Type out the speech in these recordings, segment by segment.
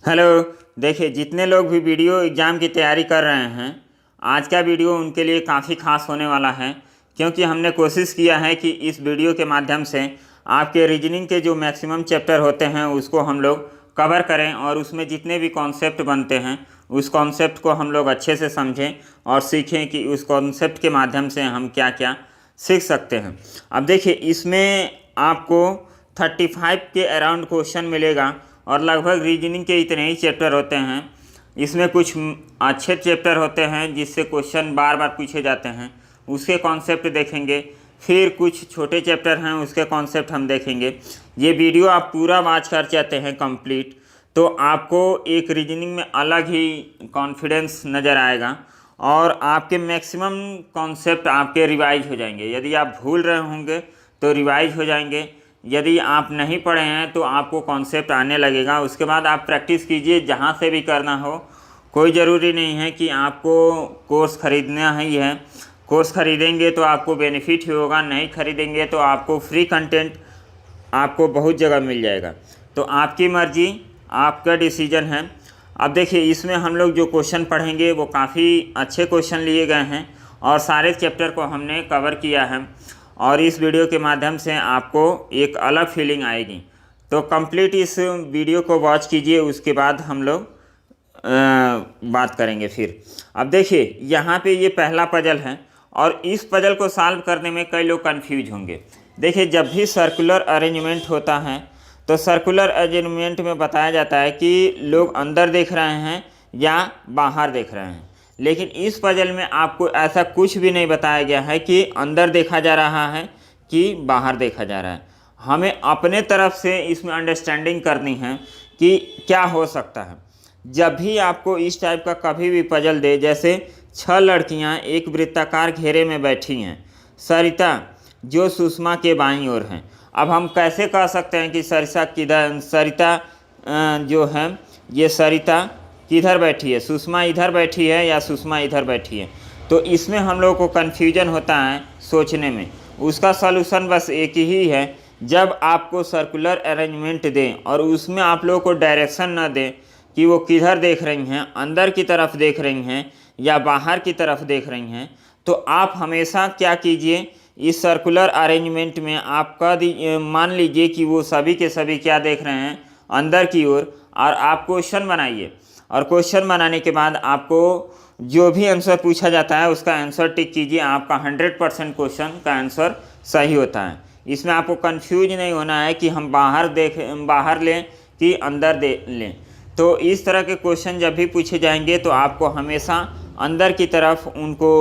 Hello. देखिए, जितने लोग भी वीडियो एग्ज़ाम की तैयारी कर रहे हैं, आज का वीडियो उनके लिए काफ़ी खास होने वाला है, क्योंकि हमने कोशिश किया है कि इस वीडियो के माध्यम से आपके रीजनिंग के जो मैक्सिमम चैप्टर होते हैं उसको हम लोग कवर करें और उसमें जितने भी कॉन्सेप्ट बनते हैं उस कॉन्सेप्ट को हम लोग अच्छे से समझें और सीखें कि उस कॉन्सेप्ट के माध्यम से हम क्या क्या सीख सकते हैं। अब देखिए, इसमें आपको 35 के अराउंड क्वेश्चन मिलेगा और लगभग रीजनिंग के इतने ही चैप्टर होते हैं। इसमें कुछ अच्छे चैप्टर होते हैं जिससे क्वेश्चन बार बार पूछे जाते हैं, उसके कॉन्सेप्ट देखेंगे। फिर कुछ छोटे चैप्टर हैं, उसके कॉन्सेप्ट हम देखेंगे। ये वीडियो आप पूरा वॉच कर चाहते हैं कंप्लीट, तो आपको एक रीजनिंग में अलग ही कॉन्फिडेंस नज़र आएगा और आपके मैक्सिमम कॉन्सेप्ट आपके रिवाइज हो जाएंगे। यदि आप भूल रहे होंगे तो रिवाइज हो जाएंगे, यदि आप नहीं पढ़े हैं तो आपको कॉन्सेप्ट आने लगेगा। उसके बाद आप प्रैक्टिस कीजिए, जहाँ से भी करना हो। कोई ज़रूरी नहीं है कि आपको कोर्स ख़रीदना ही है। कोर्स ख़रीदेंगे तो आपको बेनिफिट ही होगा, नहीं ख़रीदेंगे तो आपको फ्री कंटेंट आपको बहुत जगह मिल जाएगा। तो आपकी मर्ज़ी, आपका डिसीजन है। अब देखिए, इसमें हम लोग जो क्वेश्चन पढ़ेंगे वो काफ़ी अच्छे क्वेश्चन लिए गए हैं और सारे चैप्टर को हमने कवर किया है और इस वीडियो के माध्यम से आपको एक अलग फीलिंग आएगी। तो कंप्लीट इस वीडियो को वॉच कीजिए, उसके बाद हम लोग बात करेंगे फिर। अब देखिए, यहाँ पे ये पहला पजल है और इस पजल को सॉल्व करने में कई लोग कंफ्यूज होंगे। देखिए, जब भी सर्कुलर अरेंजमेंट होता है तो सर्कुलर अरेंजमेंट में बताया जाता है कि लोग अंदर देख रहे हैं या बाहर देख रहे हैं, लेकिन इस पजल में आपको ऐसा कुछ भी नहीं बताया गया है कि अंदर देखा जा रहा है कि बाहर देखा जा रहा है। हमें अपने तरफ से इसमें अंडरस्टैंडिंग करनी है कि क्या हो सकता है। जब भी आपको इस टाइप का कभी भी पजल दे, जैसे 6 लड़कियां एक वृत्ताकार घेरे में बैठी हैं, सरिता जो सुषमा के बाईं ओर हैं। अब हम कैसे कह सकते हैं कि सरिता जो है, ये सरिता किधर बैठी है, सुषमा इधर बैठी है या सुषमा इधर बैठी है। तो इसमें हम लोग को कन्फ्यूजन होता है सोचने में। उसका सलूशन बस एक ही है, जब आपको सर्कुलर अरेंजमेंट दें और उसमें आप लोगों को डायरेक्शन ना दें कि वो किधर देख रही हैं, अंदर की तरफ देख रही हैं या बाहर की तरफ देख रही हैं, तो आप हमेशा क्या कीजिए, इस सर्कुलर अरेंजमेंट में आपका मान लीजिए कि वो सभी के सभी क्या देख रहे हैं, अंदर की ओर। और आप क्वेश्चन बनाइए और क्वेश्चन बनाने के बाद आपको जो भी आंसर पूछा जाता है उसका आंसर टिक कीजिए। आपका 100% क्वेश्चन का आंसर सही होता है। इसमें आपको कंफ्यूज नहीं होना है कि हम बाहर लें कि अंदर लें। तो इस तरह के क्वेश्चन जब भी पूछे जाएंगे तो आपको हमेशा अंदर की तरफ उनको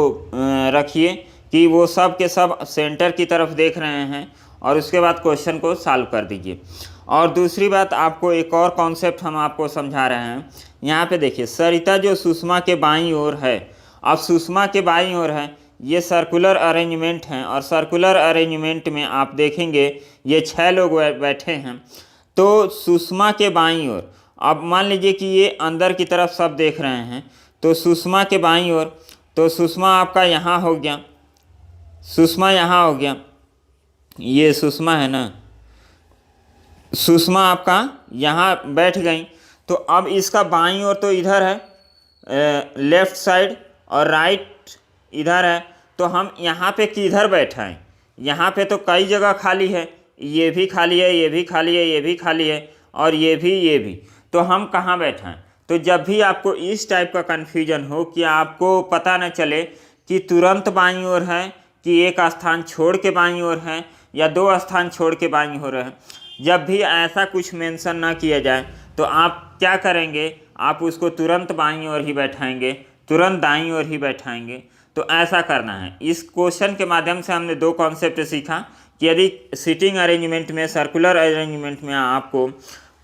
रखिए कि वो सब के सब सेंटर की तरफ देख रहे हैं और उसके बाद क्वेश्चन को सॉल्व कर दीजिए। और दूसरी बात, आपको एक और कॉन्सेप्ट हम आपको समझा रहे हैं। यहाँ पे देखिए, सरिता जो सुषमा के बाईं ओर है, अब सुषमा के बाईं ओर है, ये सर्कुलर अरेंजमेंट हैं और सर्कुलर अरेंजमेंट में आप देखेंगे ये 6 लोग बैठे हैं। तो सुषमा के बाईं ओर, अब मान लीजिए कि ये अंदर की तरफ सब देख रहे हैं, तो सुषमा के बाईं ओर, तो सुषमा आपका यहाँ हो गया, सुषमा यहाँ हो गया, ये सुषमा है ना, सुषमा आपका यहाँ बैठ गई। तो अब इसका बाईं ओर तो इधर है लेफ़्ट साइड और राइट इधर है, तो हम यहाँ पे किधर बैठाएं? यहाँ पे तो कई जगह खाली है, ये भी खाली है, ये भी खाली है, ये भी खाली है और ये भी। तो हम कहाँ बैठाएं? तो जब भी आपको इस टाइप का कन्फ्यूजन हो कि आपको पता न चले कि तुरंत बाईं ओर है कि एक स्थान छोड़ के बाईं ओर है या 2 स्थान छोड़ के बाईं ओर है, जब भी ऐसा कुछ मेंशन ना किया जाए तो आप क्या करेंगे, आप उसको तुरंत बाईं ओर ही बैठाएंगे, तुरंत दाईं ओर ही बैठाएंगे। तो ऐसा करना है। इस क्वेश्चन के माध्यम से हमने 2 कॉन्सेप्ट सीखा कि यदि सिटिंग अरेंजमेंट में, सर्कुलर अरेंजमेंट में आपको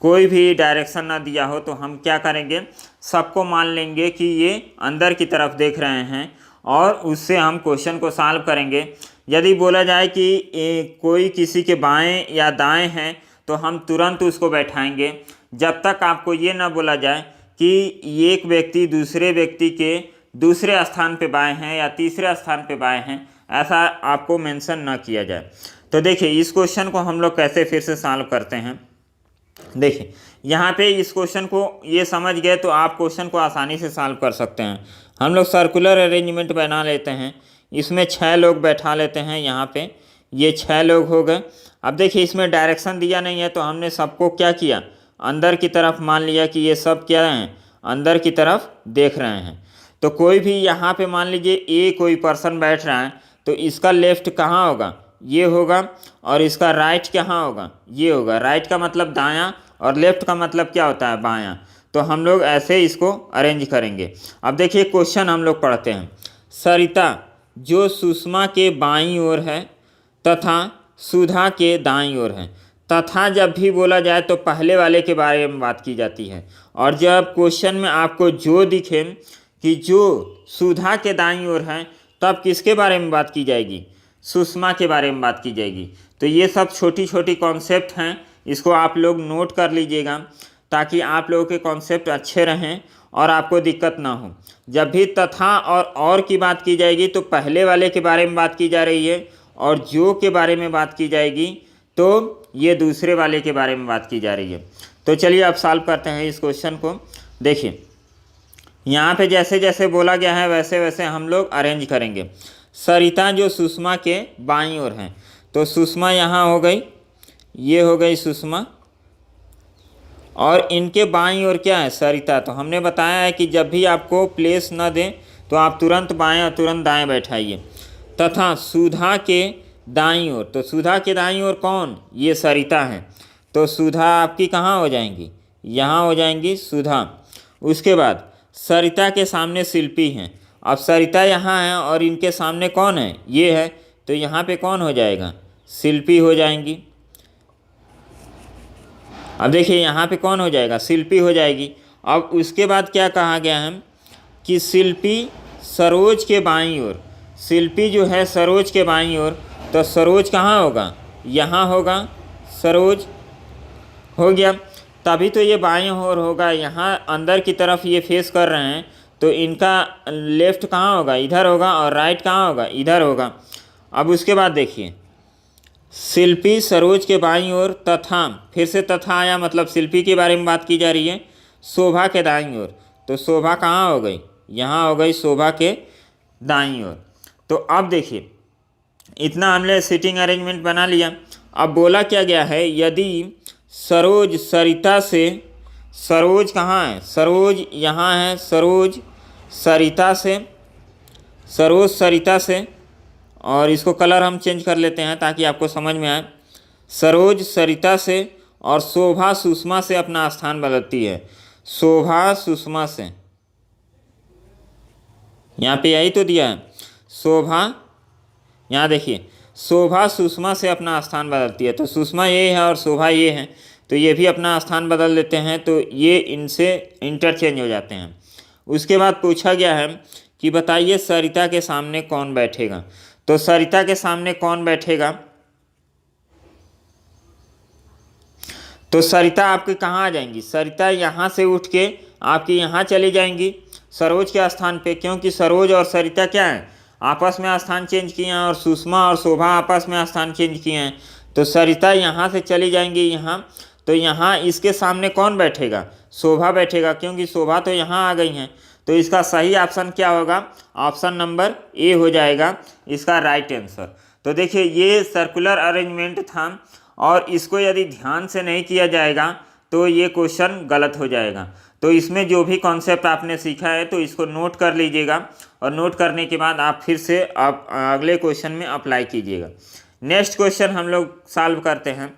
कोई भी डायरेक्शन ना दिया हो तो हम क्या करेंगे, सबको मान लेंगे कि ये अंदर की तरफ देख रहे हैं और उससे हम क्वेश्चन को सॉल्व करेंगे। यदि बोला जाए कि कोई किसी के बाएं या दाएं हैं तो हम तुरंत उसको बैठाएंगे, जब तक आपको ये ना बोला जाए कि एक व्यक्ति दूसरे व्यक्ति के दूसरे स्थान पे बाएं हैं या तीसरे स्थान पे बाएं हैं, ऐसा आपको मेंशन ना किया जाए। तो देखिए, इस क्वेश्चन को हम लोग कैसे फिर से सॉल्व करते हैं। देखिए यहाँ पे इस क्वेश्चन को ये समझ गए तो आप क्वेश्चन को आसानी से सॉल्व कर सकते हैं। हम लोग सर्कुलर अरेंजमेंट बना लेते हैं, इसमें 6 लोग बैठा लेते हैं। यहाँ पे ये 6 लोग हो गए। अब देखिए इसमें डायरेक्शन दिया नहीं है तो हमने सबको क्या किया, अंदर की तरफ मान लिया कि ये सब क्या हैं, अंदर की तरफ देख रहे हैं। तो कोई भी यहाँ पे मान लीजिए ए कोई पर्सन बैठ रहा है तो इसका लेफ्ट कहाँ होगा, ये होगा, और इसका राइट कहाँ होगा, ये होगा। राइट का मतलब दायां और लेफ्ट का मतलब क्या होता है, बायां। तो हम लोग ऐसे इसको अरेंज करेंगे। अब देखिए क्वेश्चन हम लोग पढ़ते हैं। सरिता जो सुषमा के बाईं ओर है तथा सुधा के दाईं ओर है। तथा जब भी बोला जाए तो पहले वाले के बारे में बात की जाती है, और जब क्वेश्चन में आपको जो दिखे कि जो सुधा के दाईं ओर है तब किसके बारे में बात की जाएगी, सुषमा के बारे में बात की जाएगी। तो ये सब छोटी छोटी कॉन्सेप्ट हैं, इसको आप लोग नोट कर लीजिएगा ताकि आप लोगों के कॉन्सेप्ट अच्छे रहें और आपको दिक्कत ना हो। जब भी तथा और की बात की जाएगी तो पहले वाले के बारे में बात की जा रही है, और जो के बारे में बात की जाएगी तो ये दूसरे वाले के बारे में बात की जा रही है। तो चलिए अब सॉल्व करते हैं इस क्वेश्चन को। देखिए यहाँ पे जैसे जैसे बोला गया है वैसे वैसे हम लोग अरेंज करेंगे। सरिता जो सुषमा के बाईं ओर हैं, तो सुषमा यहाँ हो गई, ये हो गई सुषमा, और इनके बाईं ओर क्या है, सरिता। तो हमने बताया है कि जब भी आपको प्लेस न दें तो आप तुरंत बाएं और तुरंत दाएं बैठाइए। तथा सुधा के दाईं ओर, तो सुधा के दाईं ओर कौन, ये सरिता हैं। तो सुधा आपकी कहाँ हो जाएंगी, यहाँ हो जाएंगी सुधा। उसके बाद सरिता के सामने शिल्पी हैं। अब सरिता यहाँ है और इनके सामने कौन है, ये है, तो यहाँ पे कौन हो जाएगा, शिल्पी हो जाएंगी। अब देखिए यहाँ पे कौन हो जाएगा, शिल्पी हो जाएगी। अब उसके बाद क्या कहा गया है कि शिल्पी सरोज के बाईं ओर, शिल्पी जो है सरोज के बाईं ओर, तो सरोज कहाँ होगा, यहाँ होगा, सरोज हो गया। तभी तो ये बाईं ओर होगा, यहाँ अंदर की तरफ ये फेस कर रहे हैं तो इनका लेफ्ट कहाँ होगा, इधर होगा, और राइट कहाँ होगा, इधर होगा। अब उसके बाद देखिए शिल्पी सरोज के बाईं ओर तथा, फिर से तथा आया, मतलब शिल्पी के बारे में बात की जा रही है, शोभा के दाईं ओर। तो शोभा कहाँ हो गई, यहाँ हो गई शोभा के दाईं ओर। तो अब देखिए इतना हमने सीटिंग अरेंजमेंट बना लिया। अब बोला क्या गया है, यदि सरोज सरिता से, सरोज कहाँ है, सरोज यहाँ है, सरोज सरिता से, सरोज सरिता से, और इसको कलर हम चेंज कर लेते हैं ताकि आपको समझ में आए। सरोज सरिता से और शोभा सुषमा से अपना स्थान बदलती है, शोभा सुषमा से, यहाँ पे यही तो दिया है, शोभा, यहाँ देखिए शोभा सुषमा से अपना स्थान बदलती है। तो सुषमा ये है और शोभा ये है, तो ये भी अपना स्थान बदल देते हैं, तो ये इनसे इंटरचेंज हो जाते हैं। उसके बाद पूछा गया है कि बताइए सरिता के सामने कौन बैठेगा। तो सरिता के सामने कौन बैठेगा, तो सरिता आपके कहाँ आ जाएंगी, सरिता यहाँ से उठ के आपकी यहाँ चली जाएंगी सरोज के स्थान पे, क्योंकि सरोज और सरिता क्या है, आपस में स्थान चेंज किए हैं, और सुषमा और शोभा आपस में स्थान चेंज किए हैं। तो सरिता यहाँ से चली जाएंगी यहाँ, तो यहाँ इसके सामने कौन बैठेगा, शोभा बैठेगा, क्योंकि शोभा तो यहाँ आ गई हैं। तो इसका सही ऑप्शन क्या होगा, ऑप्शन नंबर ए हो जाएगा इसका राइट आंसर। तो देखिए ये सर्कुलर अरेंजमेंट था, और इसको यदि ध्यान से नहीं किया जाएगा तो ये क्वेश्चन गलत हो जाएगा। तो इसमें जो भी कॉन्सेप्ट आपने सीखा है तो इसको नोट कर लीजिएगा, और नोट करने के बाद आप फिर से आप अगले क्वेश्चन में अप्लाई कीजिएगा। नेक्स्ट क्वेश्चन हम लोग सॉल्व करते हैं।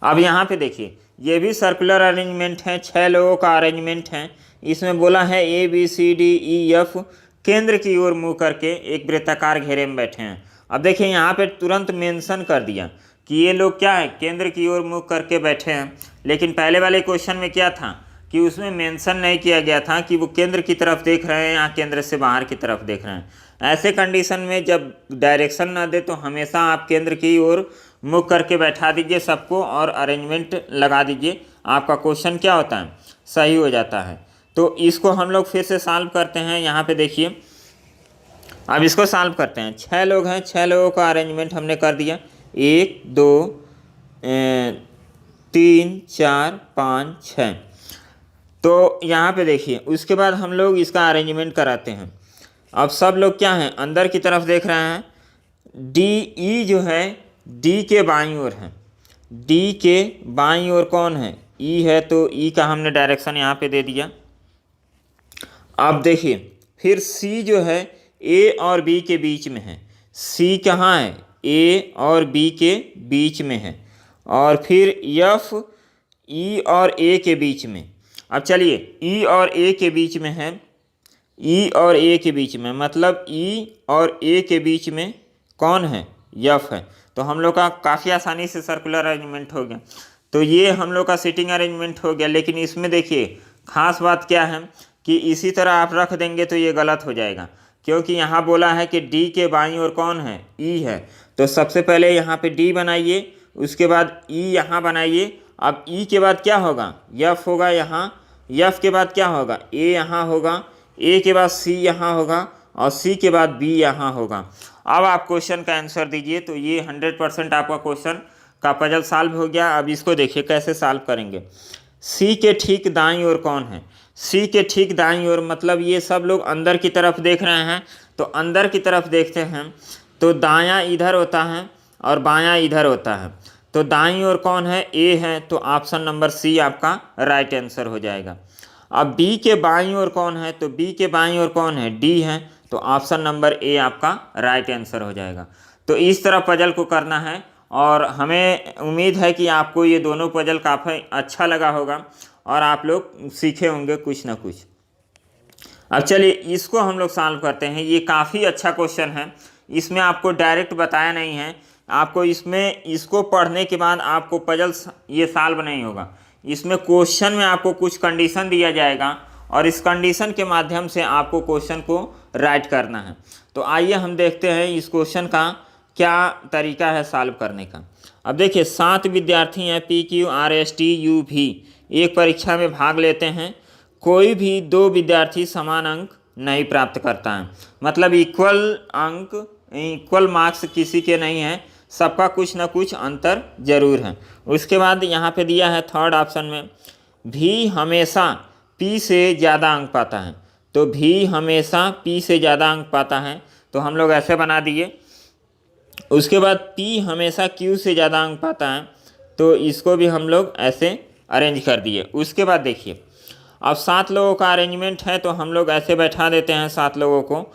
अब यहाँ पे देखिए ये भी सर्कुलर अरेंजमेंट है, 6 लोगों का अरेंजमेंट है। इसमें बोला है ABCDEF केंद्र की ओर मुँह करके एक वृत्ताकार घेरे में बैठे हैं। अब देखिए यहाँ पे तुरंत मेंशन कर दिया कि ये लोग क्या है, केंद्र की ओर मुँह करके बैठे हैं। लेकिन पहले वाले क्वेश्चन में क्या था कि उसमें मेंशन नहीं किया गया था कि वो केंद्र की तरफ देख रहे हैं या केंद्र से बाहर की तरफ देख रहे हैं। ऐसे कंडीशन में जब डायरेक्शन ना दे तो हमेशा आप केंद्र की ओर मुख करके बैठा दीजिए सबको, और अरेंजमेंट लगा दीजिए, आपका क्वेश्चन क्या होता है, सही हो जाता है। तो इसको हम लोग फिर से सॉल्व करते हैं। यहाँ पे देखिए अब इसको सॉल्व करते हैं। 6 लोग हैं, 6 लोगों का अरेंजमेंट हमने कर दिया, 1 2 3 4 5 6। तो यहाँ पे देखिए, उसके बाद हम लोग इसका अरेंजमेंट कराते हैं। अब सब लोग क्या हैं, अंदर की तरफ देख रहे हैं। डी ई जो है डी के बाईं ओर है। डी के बाईं ओर कौन है, ई है, तो ई का हमने डायरेक्शन यहाँ पे दे दिया। अब देखिए फिर सी जो है ए और बी के बीच में है। सी कहाँ है, ए और बी के बीच में है। और फिर एफ ई और ए के बीच में। अब चलिए ई और ए के बीच में है, ई और ए के बीच में, मतलब ई और ए के बीच में कौन है, एफ है। तो हम लोग का काफ़ी आसानी से सर्कुलर अरेंजमेंट हो गया। तो ये हम लोग का सीटिंग अरेंजमेंट हो गया। लेकिन इसमें देखिए खास बात क्या है कि इसी तरह आप रख देंगे तो ये गलत हो जाएगा, क्योंकि यहाँ बोला है कि डी के बाईं ओर कौन है, ई है। तो सबसे पहले यहाँ पे डी बनाइए, उसके बाद ई यहाँ बनाइए। अब ई के बाद क्या होगा, एफ होगा यहाँ, एफ के बाद क्या होगा, ए यहाँ होगा, ए के बाद सी यहाँ होगा, और सी के बाद बी यहाँ होगा। अब आप क्वेश्चन का आंसर दीजिए। तो ये 100% आपका क्वेश्चन का पजल सॉल्व हो गया। अब इसको देखिए कैसे सॉल्व करेंगे। सी के ठीक दाईं ओर कौन है, सी के ठीक दाईं ओर, मतलब ये सब लोग अंदर की तरफ देख रहे हैं। तो अंदर की तरफ देखते हैं तो दायां इधर होता है और बायां इधर होता है। तो दाईं ओर कौन है, ए है। तो ऑप्शन नंबर सी आपका राइट आंसर हो जाएगा। अब बी के बाईं ओर कौन है, तो बी के बाईं ओर कौन है, डी है। तो ऑप्शन नंबर ए आपका राइट आंसर हो जाएगा। तो इस तरह पजल को करना है, और हमें उम्मीद है कि आपको ये दोनों पजल काफ़ी अच्छा लगा होगा और आप लोग सीखे होंगे कुछ ना कुछ। अब चलिए इसको हम लोग सॉल्व करते हैं। ये काफ़ी अच्छा क्वेश्चन है, इसमें आपको डायरेक्ट बताया नहीं है। आपको इसमें इसको पढ़ने के बाद आपको पजल ये सॉल्व नहीं होगा। इसमें क्वेश्चन में आपको कुछ कंडीशन दिया जाएगा और इस कंडीशन के माध्यम से आपको क्वेश्चन को राइट करना है। तो आइए हम देखते हैं इस क्वेश्चन का क्या तरीका है सॉल्व करने का। अब देखिए 7 विद्यार्थी हैं, P Q R S T U भी एक परीक्षा में भाग लेते हैं। कोई भी 2 विद्यार्थी समान अंक नहीं प्राप्त करता है, मतलब इक्वल अंक, इक्वल मार्क्स किसी के नहीं हैं, सबका कुछ ना कुछ अंतर जरूर है। उसके बाद यहाँ पे दिया है थर्ड ऑप्शन में, भी हमेशा पी से ज़्यादा अंक पाता है। तो भी हमेशा पी से ज़्यादा अंक पाता है, तो हम लोग ऐसे बना दिए। उसके बाद पी हमेशा क्यू से ज़्यादा अंक पाता है, तो इसको भी हम लोग ऐसे अरेंज कर दिए। उसके बाद देखिए अब 7 लोगों का अरेंजमेंट है, तो हम लोग ऐसे बैठा देते हैं 7 लोगों को।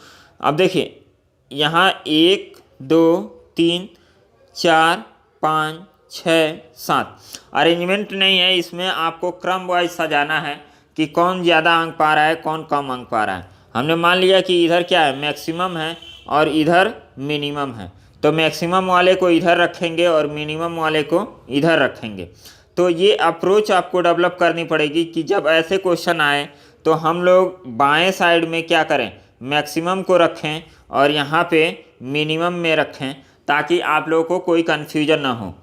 अब देखिए यहाँ 1 2 3 4 5 6 7 अरेंजमेंट नहीं है, इसमें आपको क्रम वाइज सजाना है कि कौन ज़्यादा अंक पा रहा है, कौन कम अंक पा रहा है। हमने मान लिया कि इधर क्या है, मैक्सिमम है और इधर मिनिमम है। तो मैक्सिमम वाले को इधर रखेंगे और मिनिमम वाले को इधर रखेंगे। तो ये अप्रोच आपको डेवलप करनी पड़ेगी कि जब ऐसे क्वेश्चन आए तो हम लोग बाएं साइड में क्या करें, मैक्सिमम को रखें और यहाँ पे मिनिमम में रखें, ताकि आप लोगों को कोई कन्फ्यूजन ना हो।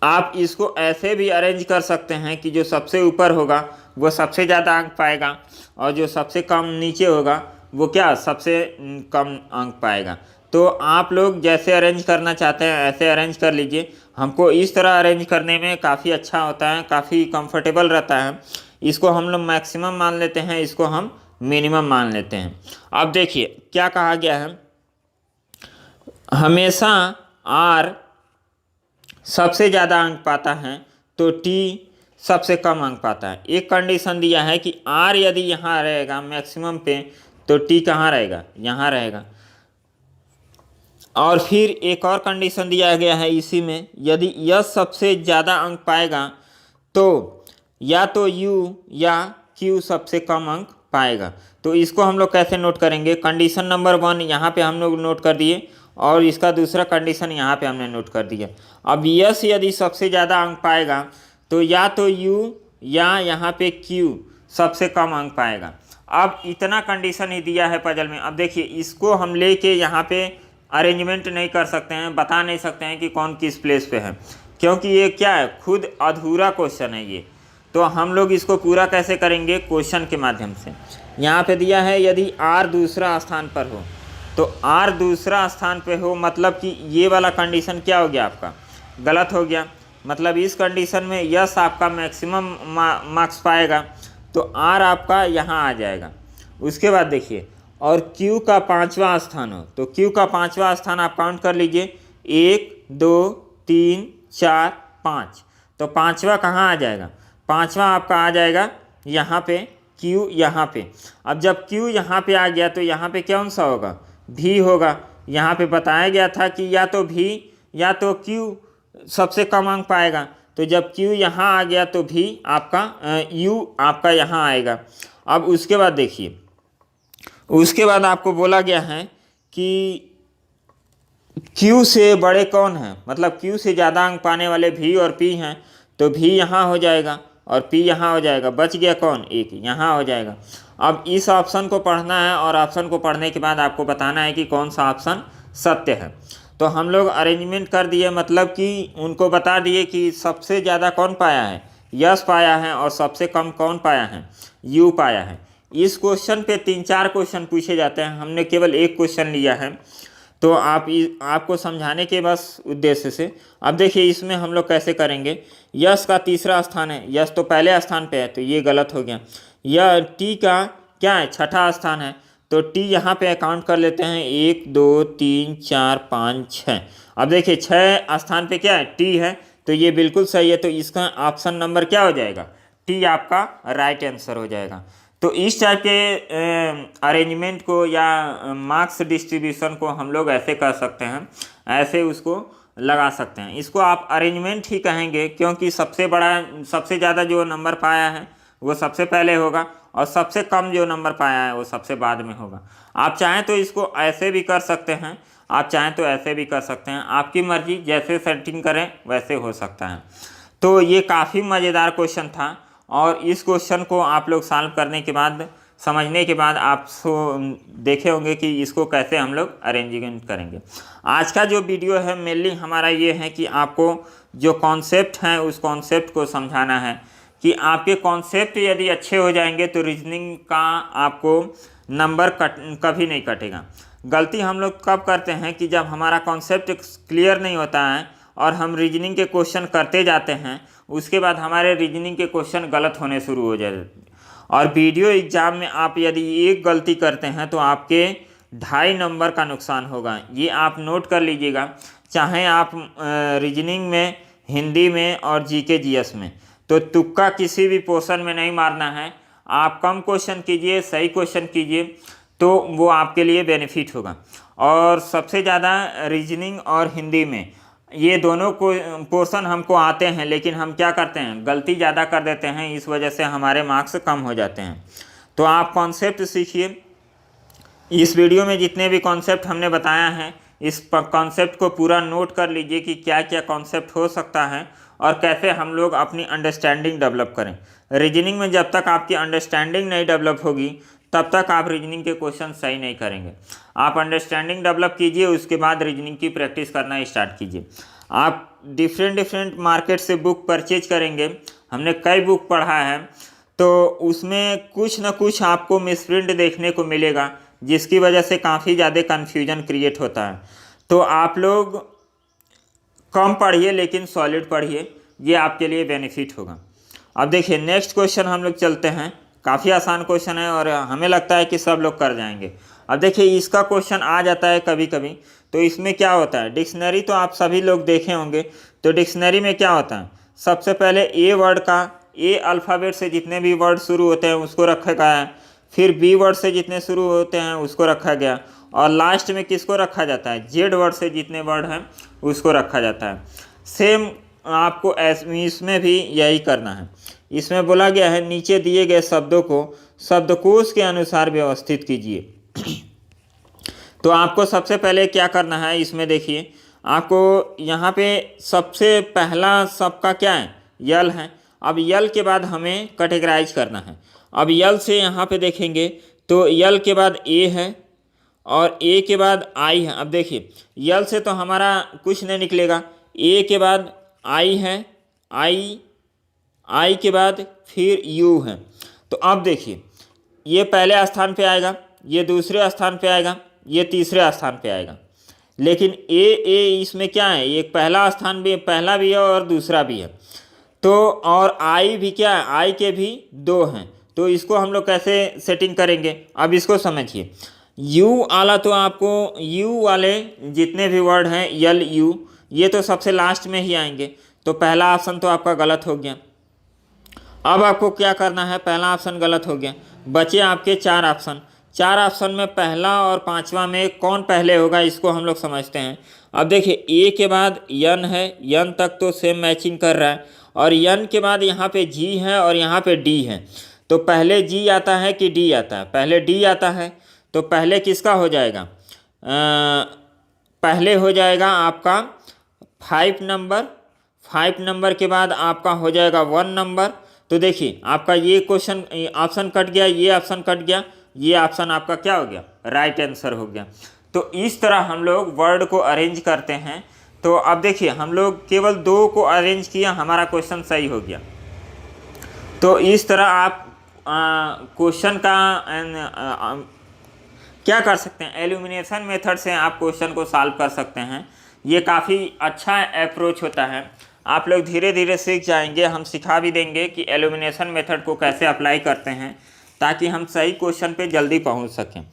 आप इसको ऐसे भी अरेंज कर सकते हैं कि जो सबसे ऊपर होगा वो सबसे ज़्यादा अंक पाएगा, और जो सबसे कम नीचे होगा वो क्या, सबसे कम अंक पाएगा। तो आप लोग जैसे अरेंज करना चाहते हैं ऐसे अरेंज कर लीजिए। हमको इस तरह अरेंज करने में काफ़ी अच्छा होता है, काफ़ी कंफर्टेबल रहता है। इसको हम लोग मैक्सिमम मान लेते हैं, इसको हम मिनिमम मान लेते हैं। अब देखिए क्या कहा गया है, हमेशा आर सबसे ज़्यादा अंक पाता है तो टी सबसे कम अंक पाता है। एक कंडीशन दिया है कि आर यदि यहाँ रहेगा मैक्सिमम पे तो टी कहाँ रहेगा, यहाँ रहेगा। और फिर एक और कंडीशन दिया गया है इसी में, यदि यस सबसे ज़्यादा अंक पाएगा तो या तो यू या क्यू सबसे कम अंक पाएगा। तो इसको हम लोग कैसे नोट करेंगे, कंडीशन नंबर 1 यहाँ पे हम लोग नोट कर दिए और इसका दूसरा कंडीशन यहाँ पे हमने नोट कर दिया। अब यस यदि सबसे ज़्यादा अंक पाएगा तो या तो यू या यहाँ पे क्यू सबसे कम अंक पाएगा। अब इतना कंडीशन ही दिया है पजल में। अब देखिए इसको हम लेके यहाँ पे अरेंजमेंट नहीं कर सकते हैं, बता नहीं सकते हैं कि कौन किस प्लेस पे है, क्योंकि ये क्या है, खुद अधूरा क्वेश्चन है ये। तो हम लोग इसको पूरा कैसे करेंगे, क्वेश्चन के माध्यम से। यहाँ पे दिया है यदि आर दूसरा स्थान पर हो, तो आर दूसरा स्थान पे हो मतलब कि ये वाला कंडीशन क्या हो गया, आपका गलत हो गया। मतलब इस कंडीशन में यस आपका मैक्सिमम मार्क्स पाएगा, तो आर आपका यहाँ आ जाएगा। उसके बाद देखिए, और क्यू का 5वां स्थान हो, तो क्यू का 5वां स्थान आप काउंट कर लीजिए, 1 2 3 4 5, तो 5वां कहाँ आ जाएगा, 5वां आपका आ जाएगा यहाँ पे, क्यू यहाँ पे। अब जब क्यू यहाँ पे आ गया तो यहाँ पे कौन सा होगा, भी होगा। यहाँ पे बताया गया था कि या तो भी या तो क्यू सबसे कम अंक पाएगा, तो जब क्यू यहाँ आ गया तो भी आपका यू आपका यहाँ आएगा। अब उसके बाद देखिए, उसके बाद आपको बोला गया है कि क्यू से बड़े कौन हैं, मतलब क्यू से ज़्यादा अंक पाने वाले भी और पी हैं, तो भी यहाँ हो जाएगा और पी यहाँ हो जाएगा, बच गया कौन, एक यहाँ हो जाएगा। अब इस ऑप्शन को पढ़ना है और ऑप्शन को पढ़ने के बाद आपको बताना है कि कौन सा ऑप्शन सत्य है। तो हम लोग अरेंजमेंट कर दिए, मतलब कि उनको बता दिए कि सबसे ज़्यादा कौन पाया है, यस पाया है, और सबसे कम कौन पाया है, यू पाया है। इस क्वेश्चन पे 3-4 क्वेश्चन पूछे जाते हैं, हमने केवल एक क्वेश्चन लिया है, तो आपको समझाने के बस उद्देश्य से। अब देखिए इसमें हम लोग कैसे करेंगे, यस का 3रा स्थान है, यस तो पहले स्थान पे है, तो ये गलत हो गया। यह टी का क्या है, 6ठा स्थान है, तो टी यहाँ पे अकाउंट कर लेते हैं, 1 2 3 4 5 6। अब देखिए 6 स्थान पे क्या है, टी है, तो ये बिल्कुल सही है, तो इसका ऑप्शन नंबर क्या हो जाएगा, टी आपका राइट आंसर हो जाएगा। तो इस टाइप के अरेंजमेंट को या मार्क्स डिस्ट्रीब्यूशन को हम लोग ऐसे कर सकते हैं, ऐसे उसको लगा सकते हैं। इसको आप अरेंजमेंट ही कहेंगे, क्योंकि सबसे ज़्यादा जो नंबर पाया है वो सबसे पहले होगा, और सबसे कम जो नंबर पाया है वो सबसे बाद में होगा। आप चाहें तो इसको ऐसे भी कर सकते हैं, आप चाहें तो ऐसे भी कर सकते हैं, आपकी मर्जी, जैसे सेटिंग करें वैसे हो सकता है। तो ये काफ़ी मज़ेदार क्वेश्चन था, और इस क्वेश्चन को आप लोग सॉल्व करने के बाद, समझने के बाद आप देखे होंगे कि इसको कैसे हम लोग अरेंजमेंट करेंगे। आज का जो वीडियो है मेनली हमारा ये है कि आपको जो कॉन्सेप्ट हैं उस कॉन्सेप्ट को समझाना है, कि आपके कॉन्सेप्ट यदि अच्छे हो जाएंगे तो रीजनिंग का आपको नंबर कभी नहीं कटेगा। गलती हम लोग कब करते हैं कि जब हमारा कॉन्सेप्ट क्लियर नहीं होता है और हम रीजनिंग के क्वेश्चन करते जाते हैं, उसके बाद हमारे रीजनिंग के क्वेश्चन गलत होने शुरू हो जाते हैं। और वीडियो एग्जाम में आप यदि एक गलती करते हैं तो आपके 2.5 नंबर का नुकसान होगा, ये आप नोट कर लीजिएगा। चाहे आप रीजनिंग में, हिंदी में और जीके जीएस में, तो तुक्का किसी भी पोर्शन में नहीं मारना है। आप कम क्वेश्चन कीजिए, सही क्वेश्चन कीजिए, तो वो आपके लिए बेनिफिट होगा। और सबसे ज़्यादा रीजनिंग और हिंदी में ये दोनों को पोर्शन हमको आते हैं, लेकिन हम क्या करते हैं, गलती ज़्यादा कर देते हैं, इस वजह से हमारे मार्क्स कम हो जाते हैं। तो आप कॉन्सेप्ट सीखिए। इस वीडियो में जितने भी कॉन्सेप्ट हमने बताया है, इस कॉन्सेप्ट को पूरा नोट कर लीजिए कि क्या क्या कॉन्सेप्ट हो सकता है और कैसे हम लोग अपनी अंडरस्टैंडिंग डेवलप करें। रीजनिंग में जब तक आपकी अंडरस्टैंडिंग नहीं डेवलप होगी तब तक आप रीजनिंग के क्वेश्चन सही नहीं करेंगे। आप अंडरस्टैंडिंग डेवलप कीजिए, उसके बाद रीजनिंग की प्रैक्टिस करना स्टार्ट कीजिए। आप डिफरेंट मार्केट से बुक परचेज करेंगे, हमने कई बुक पढ़ा है, तो उसमें कुछ ना कुछ आपको मिसप्रिंट देखने को मिलेगा, जिसकी वजह से काफ़ी ज़्यादा कन्फ्यूजन क्रिएट होता है। तो आप लोग कम पढ़िए लेकिन सॉलिड पढ़िए, ये आपके लिए बेनिफिट होगा। अब देखिए नेक्स्ट क्वेश्चन हम लोग चलते हैं। काफ़ी आसान क्वेश्चन है और हमें लगता है कि सब लोग कर जाएंगे। अब देखिए इसका क्वेश्चन आ जाता है कभी कभी, तो इसमें क्या होता है, डिक्शनरी तो आप सभी लोग देखे होंगे। तो डिक्शनरी में क्या होता है, सबसे पहले ए वर्ड का, ए अल्फ़ाबेट से जितने भी वर्ड शुरू होते हैं उसको रखा गया है, फिर बी वर्ड से जितने शुरू होते हैं उसको रखा गया, और लास्ट में किसको रखा जाता है, जेड वर्ड से जितने वर्ड हैं उसको रखा जाता है। सेम आपको इसमें भी यही करना है। इसमें बोला गया है नीचे दिए गए शब्दों को शब्दकोश के अनुसार व्यवस्थित कीजिए। तो आपको सबसे पहले क्या करना है, इसमें देखिए आपको यहाँ पे सबसे पहला सबका क्या है, यल है। अब यल के बाद हमें कैटेगराइज करना है। अब यल से यहाँ पे देखेंगे तो यल के बाद ए है और ए के बाद आई है। अब देखिए यल से तो हमारा कुछ नहीं निकलेगा, ए के बाद आई है, आई के बाद फिर यू है। तो अब देखिए ये पहले स्थान पे आएगा, ये दूसरे स्थान पे आएगा, ये तीसरे स्थान पे आएगा। लेकिन ए इसमें क्या है, एक पहला स्थान भी, पहला भी है और दूसरा भी है। तो और आई भी क्या है, आई के भी दो हैं। तो इसको हम लोग कैसे सेटिंग करेंगे, अब इसको समझिए। यू वाला तो आपको, यू वाले जितने भी वर्ड हैं यल यू, ये तो सबसे लास्ट में ही आएंगे। तो पहला ऑप्शन तो आपका गलत हो गया। अब आपको क्या करना है, पहला ऑप्शन गलत हो गया, बचे आपके चार ऑप्शन। चार ऑप्शन में पहला और पांचवा में कौन पहले होगा, इसको हम लोग समझते हैं। अब देखिए ए के बाद यन है, यन तक तो सेम मैचिंग कर रहा है, और यन के बाद यहाँ पे जी है और यहाँ पे डी है। तो पहले जी आता है कि डी आता है, पहले डी आता है। तो पहले किसका हो जाएगा, पहले हो जाएगा आपका 5 नंबर, 5 नंबर के बाद आपका हो जाएगा 1 नंबर। तो देखिए आपका ये क्वेश्चन ऑप्शन कट गया, ये ऑप्शन कट गया, ये ऑप्शन आपका क्या हो गया, राइट आंसर हो गया। तो इस तरह हम लोग वर्ड को अरेंज करते हैं। तो अब देखिए हम लोग केवल 2 को अरेंज किया, हमारा क्वेश्चन सही हो गया। तो इस तरह आप क्वेश्चन का क्या कर सकते हैं, एलिमिनेशन मेथड से आप क्वेश्चन को सॉल्व कर सकते हैं। ये काफ़ी अच्छा अप्रोच होता है, आप लोग धीरे धीरे सीख जाएंगे। हम सिखा भी देंगे कि एलिमिनेशन मेथड को कैसे अप्लाई करते हैं, ताकि हम सही क्वेश्चन पे जल्दी पहुंच सकें।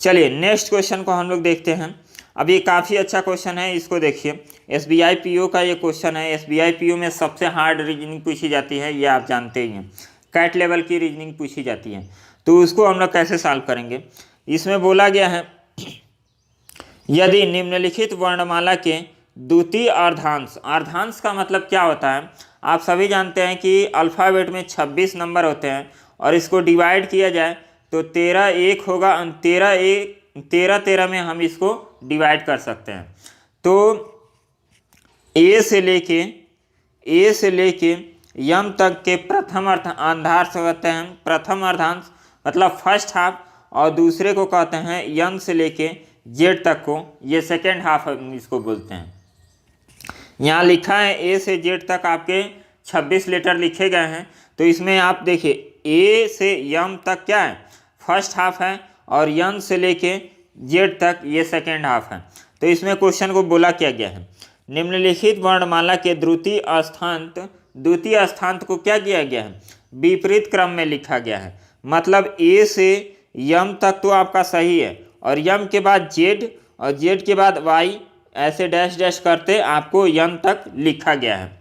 चलिए नेक्स्ट क्वेश्चन को हम लोग देखते हैं। अब ये काफ़ी अच्छा क्वेश्चन है, इसको देखिए। एसबीआई पीओ का ये क्वेश्चन है। एसबीआई पीओ में सबसे हार्ड रीजनिंग पूछी जाती है, ये आप जानते ही हैं। कैट लेवल की रीजनिंग पूछी जाती है। तो उसको हम लोग कैसे सॉल्व करेंगे, इसमें बोला गया है यदि निम्नलिखित वर्णमाला के द्वितीय अर्धांश, अर्धांश का मतलब क्या होता है, आप सभी जानते हैं कि अल्फ़ाबेट में 26 नंबर होते हैं, और इसको डिवाइड किया जाए तो 13 1 होगा, 13 में हम इसको डिवाइड कर सकते हैं। तो ए से लेके यम तक के प्रथम अर्धांश कहते हैं, प्रथम अर्धांश मतलब फर्स्ट हाफ, और दूसरे को कहते हैं यम से लेके जेड तक को, ये सेकेंड हाफ इसको बोलते हैं। यहाँ लिखा है ए से जेड तक आपके 26 लेटर लिखे गए हैं। तो इसमें आप देखिए ए से यम तक क्या है, फर्स्ट हाफ है, और यम से लेके जेड तक ये सेकेंड हाफ है। तो इसमें क्वेश्चन को बोला क्या गया है, निम्नलिखित वर्णमाला के द्वितीय स्थान को क्या किया गया है, विपरीत क्रम में लिखा गया है। मतलब ए से यम तक तो आपका सही है, और यम के बाद जेड, और जेड के बाद वाई, ऐसे डैश डैश करते आपको यम तक लिखा गया है।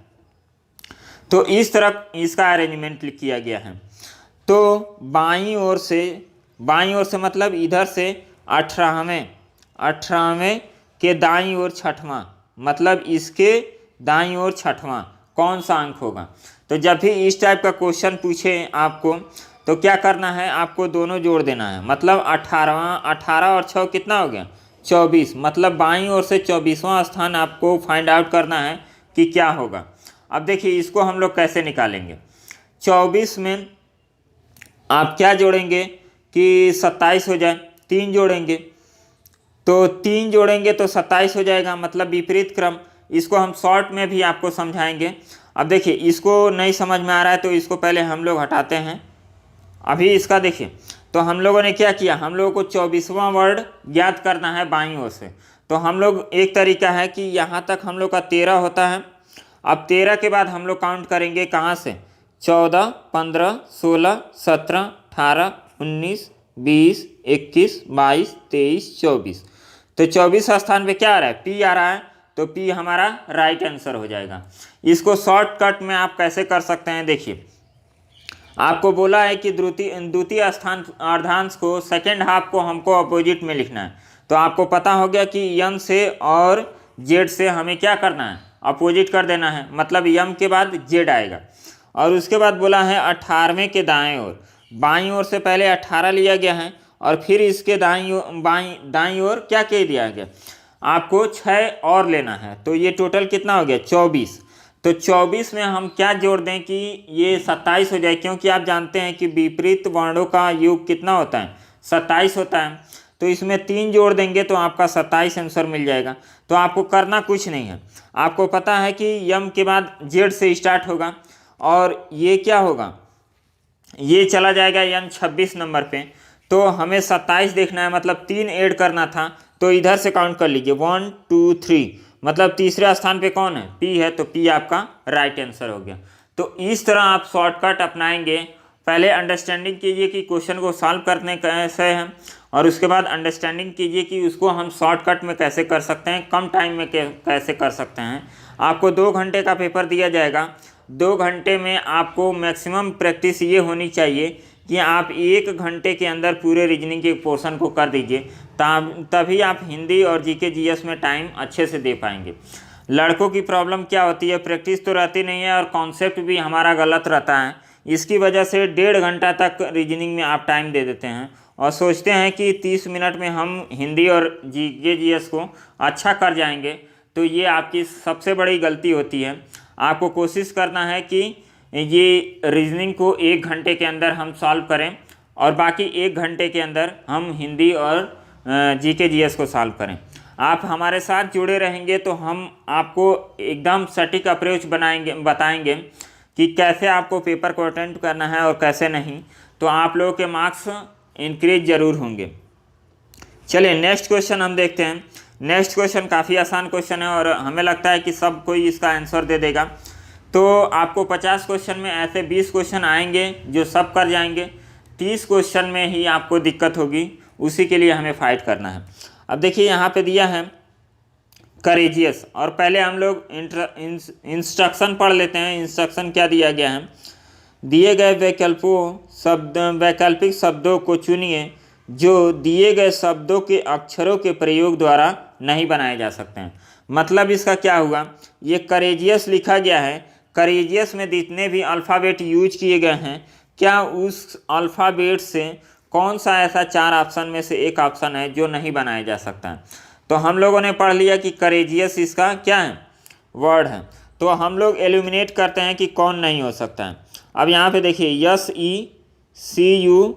तो इस तरह इसका अरेंजमेंट किया गया है। तो बाईं ओर से मतलब इधर से 18वें के दाईं ओर 6वां, मतलब इसके दाईं ओर 6वां कौन सा अंक होगा। तो जब भी इस टाइप का क्वेश्चन पूछे आपको, तो क्या करना है, आपको दोनों जोड़ देना है। मतलब 18 और 6 कितना हो गया, 24। मतलब बाईं ओर से 24वां स्थान आपको फाइंड आउट करना है कि क्या होगा। अब देखिए इसको हम लोग कैसे निकालेंगे। 24 में आप क्या जोड़ेंगे कि 27 हो जाए, 3 जोड़ेंगे, तो 3 जोड़ेंगे तो 27 हो जाएगा, मतलब विपरीत क्रम। इसको हम शॉर्ट में भी आपको समझाएंगे। अब देखिए इसको नहीं समझ में आ रहा है, तो इसको पहले हम लोग हटाते हैं। अभी इसका देखिए, तो हम लोगों ने क्या किया, हम लोगों को 24वां वर्ड याद करना है बाईं ओर से। तो हम लोग एक तरीका है कि यहाँ तक हम लोग का 13 होता है। अब 13 के बाद हम लोग काउंट करेंगे कहाँ से, 14 15 16 17 18 19 20 21 22 23 24। तो 24 स्थान पे क्या आ रहा है, पी आ रहा है। तो पी हमारा राइट आंसर हो जाएगा। इसको शॉर्टकट में आप कैसे कर सकते हैं, देखिए आपको बोला है कि द्वितीय स्थान अर्धांश को, सेकेंड हाफ को हमको अपोजिट में लिखना है। तो आपको पता हो गया कि यम से और जेड से हमें क्या करना है, अपोजिट कर देना है। मतलब यम के बाद जेड आएगा। और उसके बाद बोला है 18वें के दाएं ओर, बाईं ओर से पहले 18 लिया गया है, और फिर इसके दाईं ओर क्या कह दिया गया, आपको 6 और लेना है। तो ये टोटल कितना हो गया, 24। तो 24 में हम क्या जोड़ दें कि ये 27 हो जाए, क्योंकि आप जानते हैं कि विपरीत वर्णों का योग कितना होता है, 27 होता है। तो इसमें 3 जोड़ देंगे तो आपका 27 आंसर मिल जाएगा। तो आपको करना कुछ नहीं है, आपको पता है कि यम के बाद जेड से स्टार्ट होगा, और ये क्या होगा, ये चला जाएगा यम 26 नंबर पे। तो हमें 27 देखना है, मतलब 3 ऐड करना था। तो इधर से काउंट कर लीजिए 1 2 3, मतलब तीसरे स्थान पे कौन है, पी है, तो पी आपका राइट आंसर हो गया। तो इस तरह आप शॉर्टकट अपनाएंगे। पहले अंडरस्टैंडिंग कीजिए कि क्वेश्चन को सॉल्व करने कैसे हैं, और उसके बाद अंडरस्टैंडिंग कीजिए कि उसको हम शॉर्टकट में कैसे कर सकते हैं, कम टाइम में कैसे कर सकते हैं। आपको 2 घंटे का पेपर दिया जाएगा। 2 घंटे में आपको मैक्सिमम प्रैक्टिस ये होनी चाहिए कि आप 1 घंटे के अंदर पूरे रीजनिंग के पोर्शन को कर दीजिए, तभी आप हिंदी और जीके जीएस में टाइम अच्छे से दे पाएंगे। लड़कों की प्रॉब्लम क्या होती है, प्रैक्टिस तो रहती नहीं है और कॉन्सेप्ट भी हमारा गलत रहता है। इसकी वजह से 1.5 घंटा तक रीजनिंग में आप टाइम दे देते हैं और सोचते हैं कि 30 मिनट में हम हिंदी और जीके जीएस को अच्छा कर जाएंगे। तो ये आपकी सबसे बड़ी गलती होती है। आपको कोशिश करना है कि ये रीजनिंग को 1 घंटे के अंदर हम सॉल्व करें और बाकी 1 घंटे के अंदर हम हिंदी और जीके जीएस को सॉल्व करें। आप हमारे साथ जुड़े रहेंगे तो हम आपको एकदम सटीक अप्रोच बताएंगे कि कैसे आपको पेपर को अटेंड करना है और कैसे नहीं, तो आप लोगों के मार्क्स इंक्रीज ज़रूर होंगे। चलिए नेक्स्ट क्वेश्चन हम देखते हैं। नेक्स्ट क्वेश्चन काफ़ी आसान क्वेश्चन है और हमें लगता है कि सब कोई इसका आंसर दे देगा। तो आपको 50 क्वेश्चन में ऐसे 20 क्वेश्चन आएंगे जो सब कर जाएंगे। 30 क्वेश्चन में ही आपको दिक्कत होगी, उसी के लिए हमें फाइट करना है। अब देखिए यहाँ पे दिया है करेजियस, और पहले हम लोग इंस्ट्रक्शन पढ़ लेते हैं। इंस्ट्रक्शन क्या दिया गया है, दिए गए वैकल्पिक शब्दों को चुनिए जो दिए गए शब्दों के अक्षरों के प्रयोग द्वारा नहीं बनाए जा सकते हैं। मतलब इसका क्या हुआ, ये करेजियस लिखा गया है, करेजियस में जितने भी अल्फ़ाबेट यूज किए गए हैं, क्या उस अल्फ़ाबेट से कौन सा ऐसा 4 ऑप्शन में से एक ऑप्शन है जो नहीं बनाया जा सकता है। तो हम लोगों ने पढ़ लिया कि करेजियस इसका क्या है, वर्ड है। तो हम लोग एलिमिनेट करते हैं कि कौन नहीं हो सकता है। अब यहाँ पे देखिए SECURE,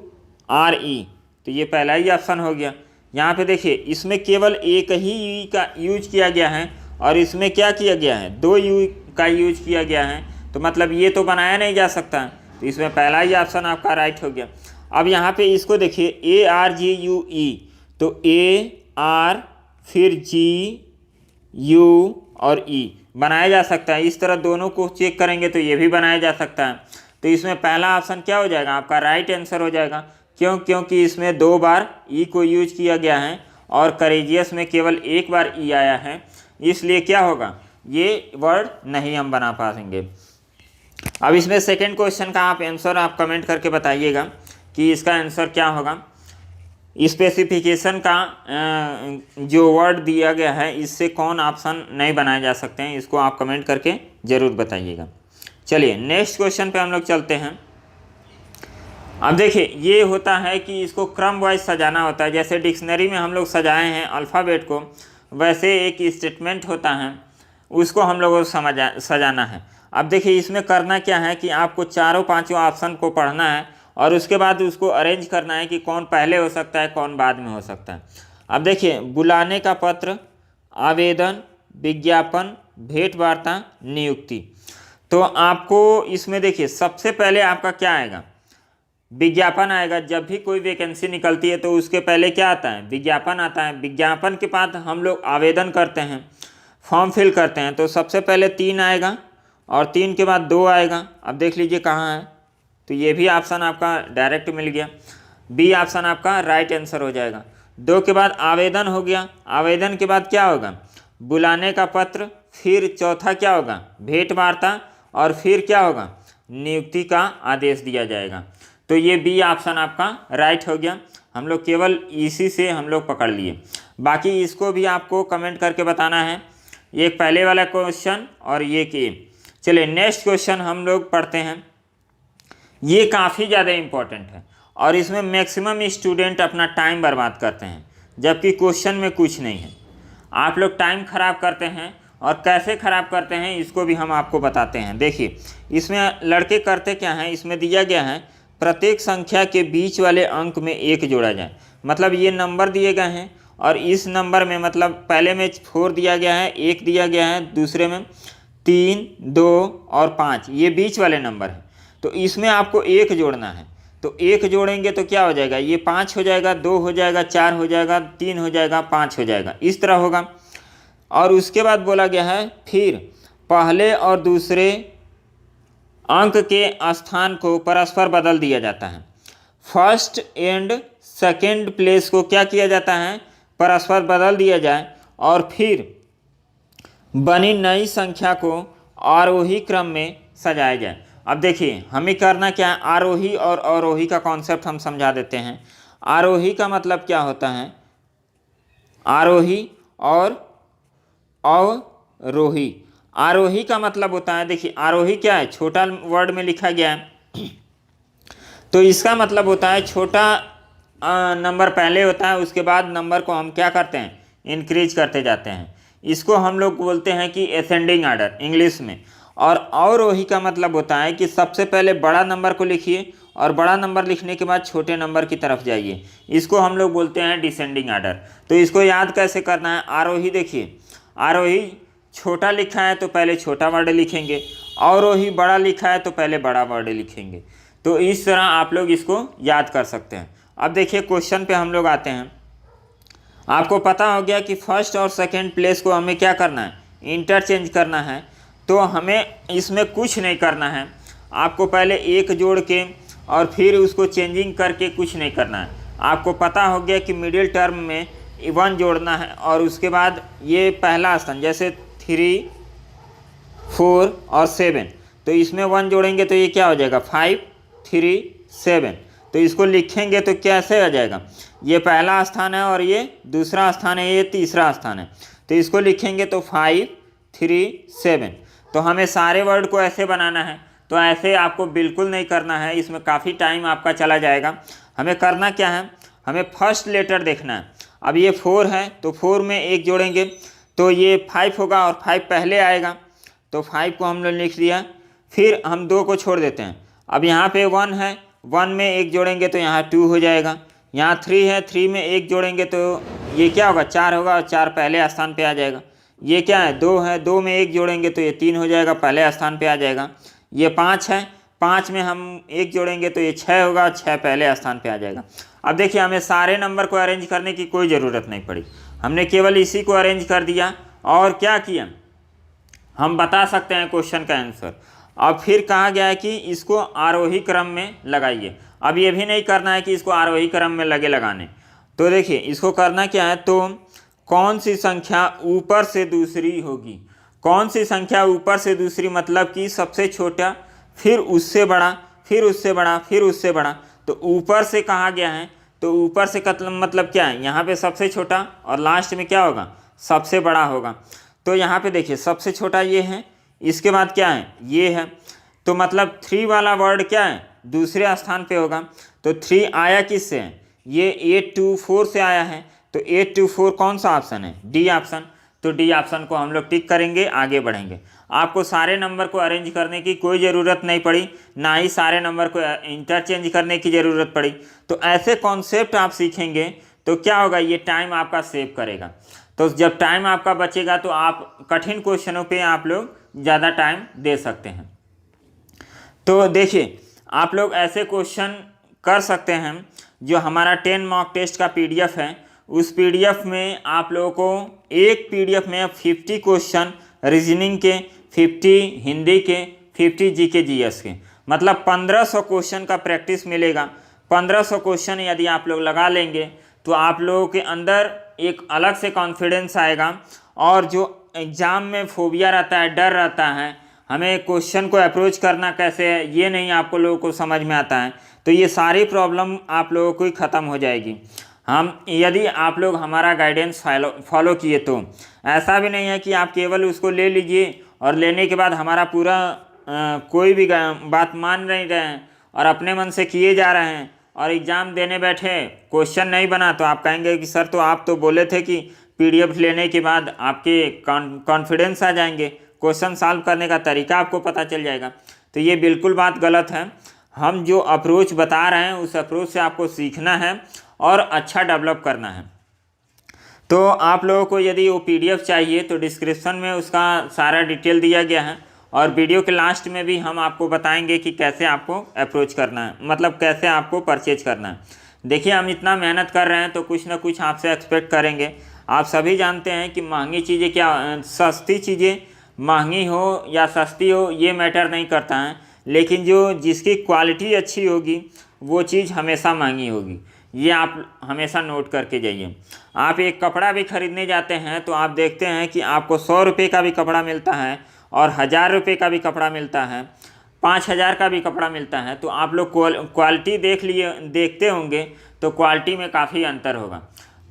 तो ये पहला ही ऑप्शन हो गया। यहाँ पे देखिए इसमें केवल एक ही यू का यूज किया गया है और इसमें क्या किया गया है, 2 यू का यूज किया गया है, तो मतलब ये तो बनाया नहीं जा सकता है। तो इसमें पहला ही ऑप्शन आपका राइट हो गया। अब यहाँ पे इसको देखिए ARGUE, तो AR फिर GU और E बनाया जा सकता है। इस तरह दोनों को चेक करेंगे तो ये भी बनाया जा सकता है। तो इसमें पहला ऑप्शन क्या हो जाएगा, आपका राइट आंसर हो जाएगा। क्योंकि इसमें 2 बार E को यूज किया गया है और करेजियस में केवल 1 बार E आया है, इसलिए क्या होगा, ये वर्ड नहीं हम बना पाएंगे। अब इसमें सेकंड क्वेश्चन का आप आंसर आप कमेंट करके बताइएगा कि इसका आंसर क्या होगा। स्पेसिफिकेशन का जो वर्ड दिया गया है, इससे कौन ऑप्शन नहीं बनाए जा सकते हैं, इसको आप कमेंट करके ज़रूर बताइएगा। चलिए नेक्स्ट क्वेश्चन पे हम लोग चलते हैं। अब देखिए ये होता है कि इसको क्रम वाइज सजाना होता है। जैसे डिक्शनरी में हम लोग सजाए हैं अल्फ़ाबेट को, वैसे एक स्टेटमेंट होता है, उसको हम लोगों को सजाना है। अब देखिए इसमें करना क्या है कि आपको चारों पांचों ऑप्शन को पढ़ना है और उसके बाद उसको अरेंज करना है कि कौन पहले हो सकता है, कौन बाद में हो सकता है। अब देखिए बुलाने का पत्र, आवेदन, विज्ञापन, भेंट वार्ता, नियुक्ति। तो आपको इसमें देखिए सबसे पहले आपका क्या आएगा, विज्ञापन आएगा। जब भी कोई वैकेंसी निकलती है तो उसके पहले क्या आता है, विज्ञापन आता है। विज्ञापन के बाद हम लोग आवेदन करते हैं, फॉर्म फिल करते हैं। तो सबसे पहले 3 आएगा और 3 के बाद 2 आएगा। अब देख लीजिए कहाँ है, तो ये भी ऑप्शन आपका डायरेक्ट मिल गया, बी ऑप्शन आपका राइट आंसर हो जाएगा। 2 के बाद आवेदन हो गया, आवेदन के बाद क्या होगा, बुलाने का पत्र, फिर चौथा क्या होगा, भेंट वार्ता, और फिर क्या होगा, नियुक्ति का आदेश दिया जाएगा। तो ये बी ऑप्शन आपका राइट हो गया। हम लोग केवल इसी से हम लोग पकड़ लिए, बाकी इसको भी आपको कमेंट करके बताना है, ये पहले वाला क्वेश्चन और ये कि। चलिए नेक्स्ट क्वेश्चन हम लोग पढ़ते हैं। ये काफ़ी ज़्यादा इम्पोर्टेंट है और इसमें मैक्सिमम स्टूडेंट अपना टाइम बर्बाद करते हैं, जबकि क्वेश्चन में कुछ नहीं है। आप लोग टाइम ख़राब करते हैं, और कैसे ख़राब करते हैं इसको भी हम आपको बताते हैं। देखिए इसमें लड़के करते क्या हैं, इसमें दिया गया है प्रत्येक संख्या के बीच वाले अंक में 1 जोड़ा जाए। मतलब ये नंबर दिए गए हैं और इस नंबर में मतलब पहले में 4 दिया गया है, 1 दिया गया है, दूसरे में 3, 2 और 5, ये बीच वाले नंबर हैं। तो इसमें आपको 1 जोड़ना है। तो 1 जोड़ेंगे तो क्या हो जाएगा, ये 5 हो जाएगा, 2 हो जाएगा, 4 हो जाएगा, 3 हो जाएगा, 5 हो जाएगा, इस तरह होगा। और उसके बाद बोला गया है फिर पहले और दूसरे अंक के स्थान को परस्पर बदल दिया जाता है। फर्स्ट एंड सेकेंड प्लेस को क्या किया जाता है, परस्पर बदल दिया जाए और फिर बनी नई संख्या को आरोही क्रम में सजाया जाए। अब देखिए हमें करना क्या है, आरोही और अवरोही का कॉन्सेप्ट हम समझा देते हैं। आरोही का मतलब क्या होता है, आरोही और अवरोही। आरोही का मतलब होता है, देखिए आरोही क्या है, छोटा वर्ड में लिखा गया है तो इसका मतलब होता है छोटा नंबर पहले होता है, उसके बाद नंबर को हम क्या करते हैं, इंक्रीज करते जाते हैं। इसको हम लोग बोलते हैं कि असेंडिंग आर्डर इंग्लिश में। और अवरोही का मतलब होता है कि सबसे पहले बड़ा नंबर को लिखिए और बड़ा नंबर लिखने के बाद छोटे नंबर की तरफ जाइए, इसको हम लोग बोलते हैं डिसेंडिंग आर्डर। तो इसको याद कैसे करना है, आरोही देखिए, आरोही छोटा लिखा है तो पहले छोटा वर्ड लिखेंगे, अवरोही बड़ा लिखा है तो पहले बड़ा वर्ड लिखेंगे। तो इस तरह आप लोग इसको याद कर सकते हैं। अब देखिए क्वेश्चन पे हम लोग आते हैं। आपको पता हो गया कि फर्स्ट और सेकंड प्लेस को हमें क्या करना है, इंटरचेंज करना है। तो हमें इसमें कुछ नहीं करना है, आपको पहले 1 जोड़ के और फिर उसको चेंजिंग करके कुछ नहीं करना है। आपको पता हो गया कि मिडिल टर्म में 1 जोड़ना है और उसके बाद ये पहला स्थान जैसे 3, 4 और 7, तो इसमें 1 जोड़ेंगे तो ये क्या हो जाएगा 5, 3, 7। तो इसको लिखेंगे तो कैसे आ जाएगा, ये पहला स्थान है और ये दूसरा स्थान है, ये तीसरा स्थान है। तो इसको लिखेंगे तो 5, 3, 7। तो हमें सारे वर्ड को ऐसे बनाना है, तो ऐसे आपको बिल्कुल नहीं करना है, इसमें काफ़ी टाइम आपका चला जाएगा। हमें करना क्या है, हमें फर्स्ट लेटर देखना है। अब ये 4 है तो 4 में 1 जोड़ेंगे तो ये 5 होगा और 5 पहले आएगा, तो 5 को हम लोग लिख दिया। फिर हम 2 को छोड़ देते हैं। अब यहाँ पे 1 है, 1 में 1 जोड़ेंगे तो यहाँ 2 हो जाएगा। यहाँ 3 है, 3 में 1 जोड़ेंगे तो ये क्या होगा 4 होगा और 4 पहले स्थान पे आ जाएगा। ये क्या है 2 है, 2 में 1 जोड़ेंगे तो ये 3 हो जाएगा, पहले स्थान पे आ जाएगा। ये 5 है, 5 में हम 1 जोड़ेंगे तो ये 6 होगा और 6 पहले स्थान पे आ जाएगा। अब देखिए हमें सारे नंबर को अरेंज करने की कोई ज़रूरत नहीं पड़ी, हमने केवल इसी को अरेंज कर दिया और क्या किया, हम बता सकते हैं क्वेश्चन का आंसर। अब फिर कहा गया है कि इसको आरोही क्रम में लगाइए। अब ये भी नहीं करना है कि इसको आरोही क्रम में लगाने। तो देखिए इसको करना क्या है, तो कौन सी संख्या ऊपर से दूसरी होगी, कौन सी संख्या ऊपर से दूसरी मतलब कि सबसे छोटा, फिर उससे बड़ा, फिर उससे बड़ा, फिर उससे बड़ा। तो ऊपर से कहा गया है तो ऊपर से मतलब क्या है, यहाँ पे सबसे छोटा और लास्ट में क्या होगा सबसे बड़ा होगा। तो यहाँ पे देखिए सबसे छोटा ये है, इसके बाद क्या है ये है, तो मतलब 3 वाला वर्ड क्या है दूसरे स्थान पे होगा। तो 3 आया किससे, ये 8 to 4 से आया है, तो 8 to 4 कौन सा ऑप्शन है, डी ऑप्शन। तो डी ऑप्शन को हम लोग टिक करेंगे, आगे बढ़ेंगे। आपको सारे नंबर को अरेंज करने की कोई ज़रूरत नहीं पड़ी, ना ही सारे नंबर को इंटरचेंज करने की ज़रूरत पड़ी। तो ऐसे कॉन्सेप्ट आप सीखेंगे तो क्या होगा, ये टाइम आपका सेव करेगा। तो जब टाइम आपका बचेगा तो आप कठिन क्वेश्चनों पे आप लोग ज़्यादा टाइम दे सकते हैं। तो देखिए आप लोग ऐसे क्वेश्चन कर सकते हैं। जो हमारा 10 मॉक टेस्ट का PDF है, उस PDF में आप लोगों को एक PDF में 50 क्वेश्चन रीजनिंग के, 50 हिंदी के, 50 GK GS के, मतलब 1500 क्वेश्चन का प्रैक्टिस मिलेगा। 1500 क्वेश्चन यदि आप लोग लगा लेंगे तो आप लोगों के अंदर एक अलग से कॉन्फिडेंस आएगा। और जो एग्ज़ाम में फोबिया रहता है, डर रहता है, हमें क्वेश्चन को अप्रोच करना कैसे है ये नहीं आपको लोगों को समझ में आता है, तो ये सारी प्रॉब्लम आप लोगों को ही ख़त्म हो जाएगी। हम यदि आप लोग हमारा गाइडेंस फॉलो किए तो ऐसा भी नहीं है कि आप केवल उसको ले लीजिए और लेने के बाद हमारा पूरा कोई भी बात मान नहीं रहे हैं और अपने मन से किए जा रहे हैं और एग्ज़ाम देने बैठे क्वेश्चन नहीं बना तो आप कहेंगे कि सर तो आप तो बोले थे कि PDF लेने के बाद आपके कॉन्फिडेंस आ जाएंगे, क्वेश्चन सॉल्व करने का तरीका आपको पता चल जाएगा। तो ये बिल्कुल बात गलत है। हम जो अप्रोच बता रहे हैं उस अप्रोच से आपको सीखना है और अच्छा डेवलप करना है। तो आप लोगों को यदि वो PDF चाहिए तो डिस्क्रिप्शन में उसका सारा डिटेल दिया गया है और वीडियो के लास्ट में भी हम आपको बताएंगे कि कैसे आपको अप्रोच करना है, मतलब कैसे आपको परचेज करना है। देखिए, हम इतना मेहनत कर रहे हैं तो कुछ ना कुछ आपसे एक्सपेक्ट करेंगे। आप सभी जानते हैं कि महंगी चीज़ें क्या, सस्ती चीज़ें महंगी हो या सस्ती हो ये मैटर नहीं करता है, लेकिन जिसकी क्वालिटी अच्छी होगी वो चीज़ हमेशा महंगी होगी। ये आप हमेशा नोट करके जाइए। आप एक कपड़ा भी खरीदने जाते हैं तो आप देखते हैं कि आपको 100 रुपये का भी कपड़ा मिलता है और 1000 रुपये का भी कपड़ा मिलता है, 5000 का भी कपड़ा मिलता है। तो आप लोग क्वालिटी देखते होंगे तो क्वालिटी में काफ़ी अंतर होगा।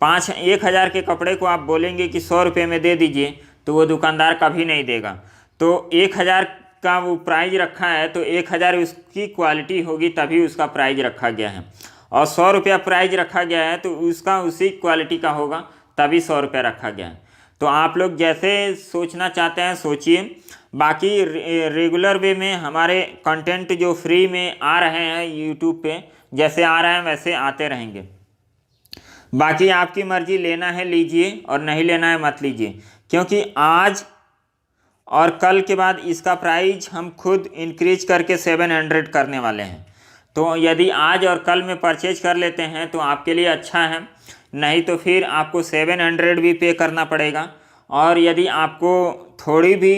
1000 के कपड़े को आप बोलेंगे कि 100 रुपये में दे दीजिए तो वो दुकानदार कभी नहीं देगा। तो 1000 का वो प्राइस रखा है तो 1000 उसकी क्वालिटी होगी तभी उसका प्राइस रखा गया है, और 100 रुपया प्राइस रखा गया है तो उसका उसी क्वालिटी का होगा तभी 100 रुपया रखा गया है। तो आप लोग जैसे सोचना चाहते हैं सोचिए। बाकी रेगुलर वे में हमारे कंटेंट जो फ्री में आ रहे हैं यूट्यूब पे, जैसे आ रहे हैं वैसे आते रहेंगे। बाकी आपकी मर्जी, लेना है लीजिए और नहीं लेना है मत लीजिए, क्योंकि आज और कल के बाद इसका प्राइस हम खुद इंक्रीज करके 700 करने वाले हैं। तो यदि आज और कल में परचेज कर लेते हैं तो आपके लिए अच्छा है, नहीं तो फिर आपको 700 भी पे करना पड़ेगा। और यदि आपको थोड़ी भी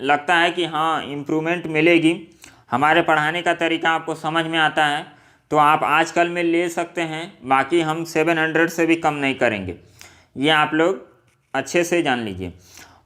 लगता है कि हाँ इम्प्रूवमेंट मिलेगी, हमारे पढ़ाने का तरीका आपको समझ में आता है, तो आप आजकल में ले सकते हैं। बाकी हम 700 से भी कम नहीं करेंगे, ये आप लोग अच्छे से जान लीजिए।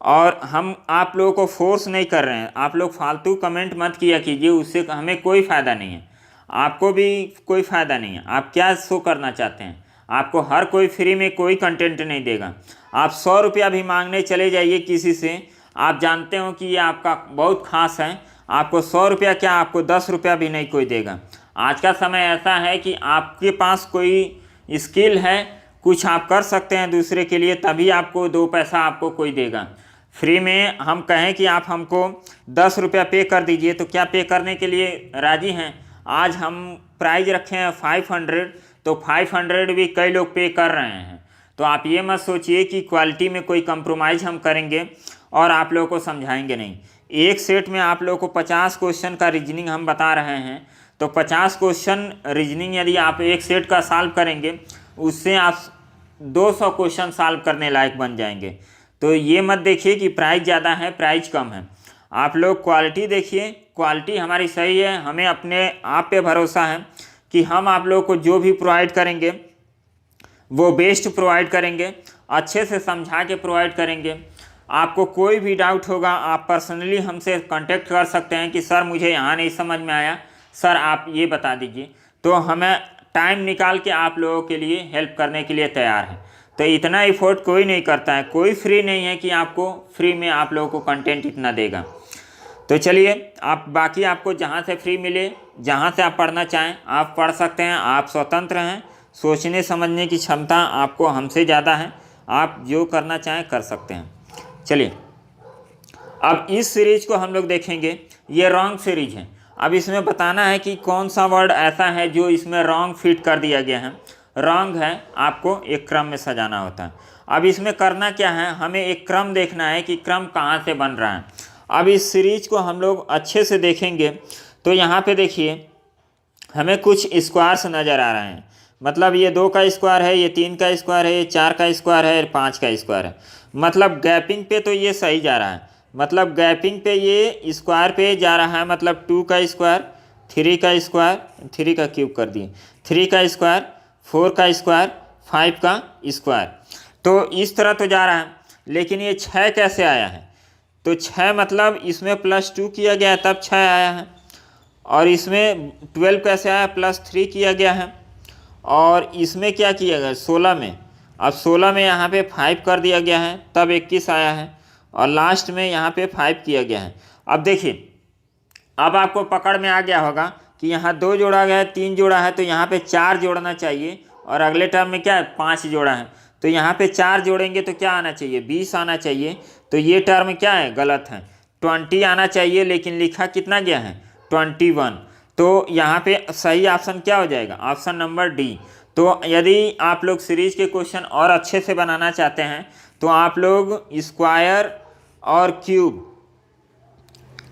और हम आप लोगों को फोर्स नहीं कर रहे हैं, आप लोग फालतू कमेंट मत किया कीजिए, उससे हमें कोई फ़ायदा नहीं है, आपको भी कोई फ़ायदा नहीं है। आप क्या शो करना चाहते हैं? आपको हर कोई फ्री में कोई कंटेंट नहीं देगा। आप 100 रुपया भी मांगने चले जाइए किसी से, आप जानते हो कि ये आपका बहुत खास है, आपको 100 रुपया क्या, आपको 10 रुपया भी नहीं कोई देगा। आज का समय ऐसा है कि आपके पास कोई स्किल है, कुछ आप कर सकते हैं दूसरे के लिए, तभी आपको 2 पैसा आपको कोई देगा। फ्री में हम कहें कि आप हमको 10 रुपया पे कर दीजिए तो क्या पे करने के लिए राज़ी हैं? आज हम प्राइस रखे हैं 500, तो 500 भी कई लोग पे कर रहे हैं। तो आप ये मत सोचिए कि क्वालिटी में कोई कंप्रोमाइज़ हम करेंगे और आप लोगों को समझाएंगे नहीं। एक सेट में आप लोगों को 50 क्वेश्चन का रीजनिंग हम बता रहे हैं, तो 50 क्वेश्चन रीजनिंग यदि आप एक सेट का सॉल्व करेंगे, उससे आप 200 क्वेश्चन सॉल्व करने लायक बन जाएंगे। तो ये मत देखिए कि प्राइस ज़्यादा है प्राइस कम है, आप लोग क्वालिटी देखिए। क्वालिटी हमारी सही है, हमें अपने आप पे भरोसा है कि हम आप लोगों को जो भी प्रोवाइड करेंगे वो बेस्ट प्रोवाइड करेंगे, अच्छे से समझा के प्रोवाइड करेंगे। आपको कोई भी डाउट होगा आप पर्सनली हमसे कांटेक्ट कर सकते हैं कि सर मुझे यहाँ नहीं समझ में आया, सर आप ये बता दीजिए। तो हमें टाइम निकाल के आप लोगों के लिए हेल्प करने के लिए तैयार है। तो इतना एफर्ट कोई नहीं करता है, कोई फ्री नहीं है कि आपको फ्री में आप लोगों को कंटेंट इतना देगा। तो चलिए, आप बाकी आपको जहाँ से फ्री मिले, जहाँ से आप पढ़ना चाहें आप पढ़ सकते हैं, आप स्वतंत्र हैं, सोचने समझने की क्षमता आपको हमसे ज़्यादा है, आप जो करना चाहें कर सकते हैं। चलिए, अब इस सीरीज को हम लोग देखेंगे, ये रॉन्ग सीरीज है। अब इसमें बताना है कि कौन सा वर्ड ऐसा है जो इसमें रॉन्ग फिट कर दिया गया है, रॉन्ग है, आपको एक क्रम में सजाना होता है। अब इसमें करना क्या है, हमें एक क्रम देखना है कि क्रम कहाँ से बन रहा है। अब इस सीरीज को हम लोग अच्छे से देखेंगे तो यहाँ पे देखिए हमें कुछ स्क्वायर्स नज़र आ रहे हैं, मतलब ये 2 का स्क्वायर है, ये 3 का स्क्वायर है, ये 4 का स्क्वायर है, 5 का स्क्वायर है। मतलब गैपिंग पे तो ये सही जा रहा है, मतलब गैपिंग पे ये स्क्वायर पे जा रहा है, मतलब 2 का स्क्वायर, 3 का स्क्वायर, 3 का क्यूब कर दिए, 3 का स्क्वायर, 4 का स्क्वायर, 5 का स्क्वायर। तो इस तरह तो जा रहा है, लेकिन ये 6 कैसे आया है? तो 6 मतलब इसमें +2 किया गया तब 6 आया है, और इसमें 12 कैसे आया, +3 किया गया है, और इसमें क्या किया गया 16 में, अब 16 में यहाँ पे 5 कर दिया गया है तब 21 आया है, और लास्ट में यहाँ पे 5 किया गया है। अब देखिए, अब आपको पकड़ में आ गया होगा कि यहाँ 2 जोड़ा गया है, 3 जोड़ा है, तो यहाँ पे 4 जोड़ना चाहिए, और अगले टर्म में क्या है 5 जोड़ा है, तो यहाँ पे 4 जोड़ेंगे तो क्या आना चाहिए 20 आना चाहिए। तो ये टर्म क्या है, गलत है, 20 आना चाहिए, लेकिन लिखा कितना गया है 21। तो यहाँ पे सही ऑप्शन क्या हो जाएगा, ऑप्शन नंबर डी। तो यदि आप लोग सीरीज के क्वेश्चन और अच्छे से बनाना चाहते हैं तो आप लोग स्क्वायर और क्यूब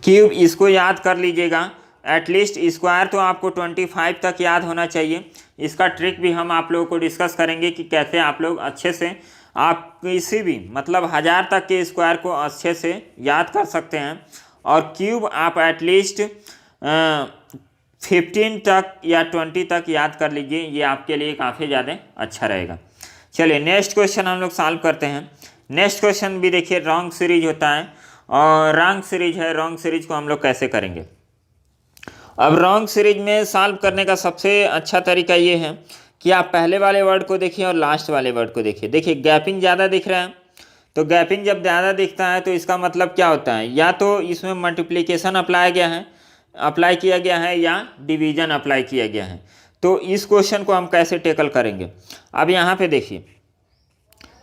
क्यूब इसको याद कर लीजिएगा। एटलीस्ट स्क्वायर तो आपको 25 तक याद होना चाहिए। इसका ट्रिक भी हम आप लोगों को डिस्कस करेंगे कि कैसे आप लोग अच्छे से आप किसी भी मतलब 1000 तक के स्क्वायर को अच्छे से याद कर सकते हैं। और क्यूब आप एटलीस्ट 15 तक या 20 तक याद कर लीजिए, ये आपके लिए काफ़ी ज़्यादा अच्छा रहेगा। चलिए नेक्स्ट क्वेश्चन हम लोग सॉल्व करते हैं। नेक्स्ट क्वेश्चन भी देखिए रॉन्ग सीरीज होता है और रॉन्ग सीरीज है। रॉन्ग सीरीज को हम लोग कैसे करेंगे? अब रॉन्ग सीरीज में सॉल्व करने का सबसे अच्छा तरीका ये है कि आप पहले वाले वर्ड को देखिए और लास्ट वाले वर्ड को देखिए। देखिए गैपिंग ज़्यादा दिख रहा है, तो गैपिंग जब ज़्यादा दिखता है तो इसका मतलब क्या होता है, या तो इसमें मल्टीप्लिकेशन अप्लाई किया गया है या डिवीज़न अप्लाई किया गया है। तो इस क्वेश्चन को हम कैसे टेकल करेंगे? अब यहाँ पे देखिए,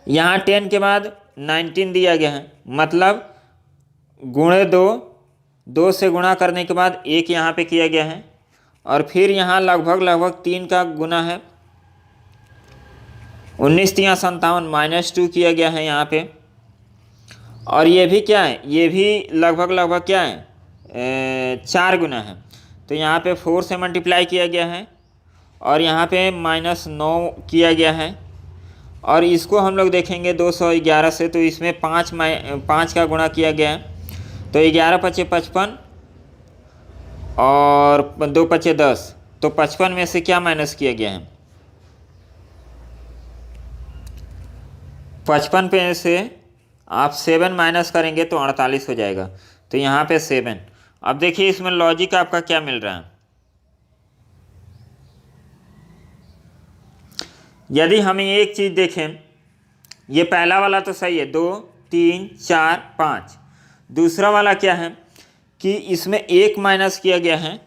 यहाँ 10 के बाद 19 दिया गया है, मतलब गुणे 2 से गुणा करने के बाद 1 यहाँ पे किया गया है, और फिर यहाँ लगभग 3 का गुना है। 19 3 57 -2 किया गया है यहाँ पे। और ये भी क्या है, ये भी लगभग क्या है 4 गुना है। तो यहाँ पे 4 से मल्टीप्लाई किया गया है और यहाँ पे -9 किया गया है। और इसको हम लोग देखेंगे 211 से, तो इसमें 5 का गुणा किया गया है। तो 11 पचे 55 और 2 पचे 10, तो 55 में से क्या माइनस किया गया है? 55 पे से आप 7 माइनस करेंगे तो 48 हो जाएगा। तो यहाँ पे 7। अब देखिए इसमें लॉजिक आपका क्या मिल रहा है। यदि हम एक चीज़ देखें, ये पहला वाला तो सही है, 2 3 4 5। दूसरा वाला क्या है कि इसमें 1 माइनस किया गया है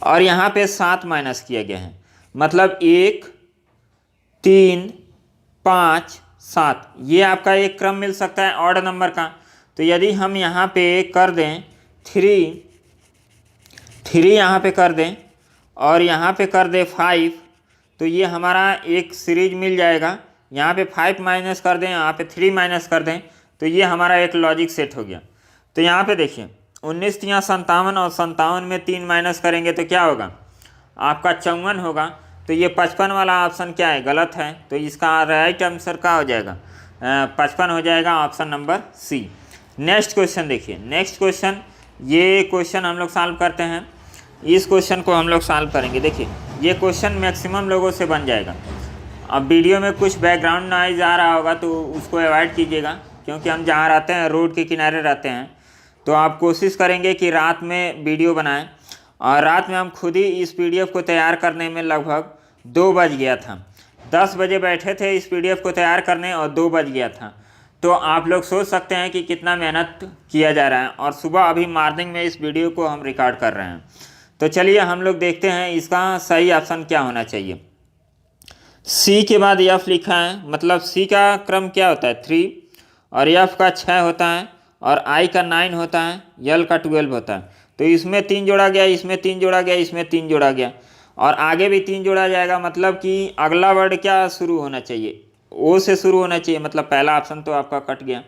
और यहाँ पे 7 माइनस किया गया है, मतलब 1 3 5 7। ये आपका एक क्रम मिल सकता है ऑड नंबर का। तो यदि हम यहाँ पे कर दें 3 यहाँ पे कर दें और यहाँ पे कर दें 5, तो ये हमारा एक सीरीज मिल जाएगा। यहाँ पे 5 माइनस कर दें, यहाँ पे 3 माइनस कर दें, तो ये हमारा एक लॉजिक सेट हो गया। तो यहाँ पे देखिए 19 3 57 और 57 में 3 माइनस करेंगे तो क्या होगा आपका 54 होगा। तो ये 55 वाला ऑप्शन क्या है, गलत है। तो इसका राइट आंसर क्या हो जाएगा, 55 हो जाएगा, option number C. Next question देखिए। नेक्स्ट क्वेश्चन, ये क्वेश्चन हम लोग सॉल्व करते हैं। इस क्वेश्चन को हम लोग सॉल्व करेंगे। देखिए ये क्वेश्चन मैक्सिमम लोगों से बन जाएगा। अब वीडियो में कुछ बैकग्राउंड नॉइज़ आ रहा होगा तो उसको अवॉइड कीजिएगा, क्योंकि हम जहाँ रहते हैं रोड के किनारे रहते हैं। तो आप कोशिश करेंगे कि रात में वीडियो बनाएं। और रात में हम खुद ही इस PDF को तैयार करने में लगभग 2 बज गया था। 10 बजे बैठे थे इस PDF को तैयार करने और 2 बज गया था। तो आप लोग सोच सकते हैं कि कितना मेहनत किया जा रहा है। और सुबह अभी मॉर्निंग में इस वीडियो को हम रिकॉर्ड कर रहे हैं। तो चलिए हम लोग देखते हैं इसका सही ऑप्शन क्या होना चाहिए। C के बाद F लिखा है, मतलब C का क्रम क्या होता है 3, और F का 6 होता है, और I का 9 होता है, L का 12 होता है। तो इसमें 3 जोड़ा गया, इसमें 3 जोड़ा गया, इसमें 3 जोड़ा गया, और आगे भी 3 जोड़ा जाएगा। मतलब कि अगला वर्ड क्या शुरू होना चाहिए, O से शुरू होना चाहिए। मतलब पहला ऑप्शन तो आपका कट गया।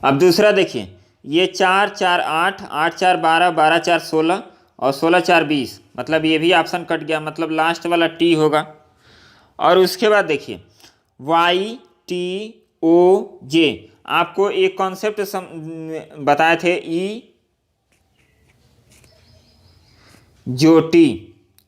अब दूसरा देखिए, ये 4 4 8 8 4 12 12 4 16 और 16 4 20, मतलब ये भी ऑप्शन कट गया। मतलब लास्ट वाला T होगा। और उसके बाद देखिए YTOJ, आपको एक कॉन्सेप्ट बताए थे,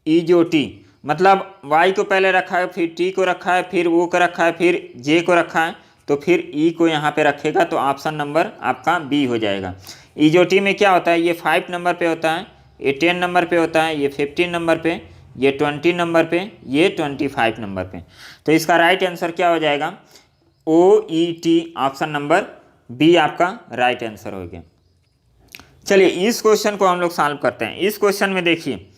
EJOT, मतलब Y को पहले रखा है, फिर T को रखा है, फिर O को रखा है, फिर J को रखा है, तो फिर E को यहाँ पे रखेगा। तो ऑप्शन नंबर आपका B हो जाएगा। EJOT में क्या होता है, ये 5 नंबर पे होता है, ये 10 नंबर पे होता है, ये 15 नंबर पे, ये 20 नंबर पे, ये 25 नंबर पे। तो इसका राइट आंसर क्या हो जाएगा, OET, ऑप्शन नंबर B आपका राइट आंसर हो गया। चलिए इस क्वेश्चन को हम लोग सॉल्व करते हैं। इस क्वेश्चन में देखिए,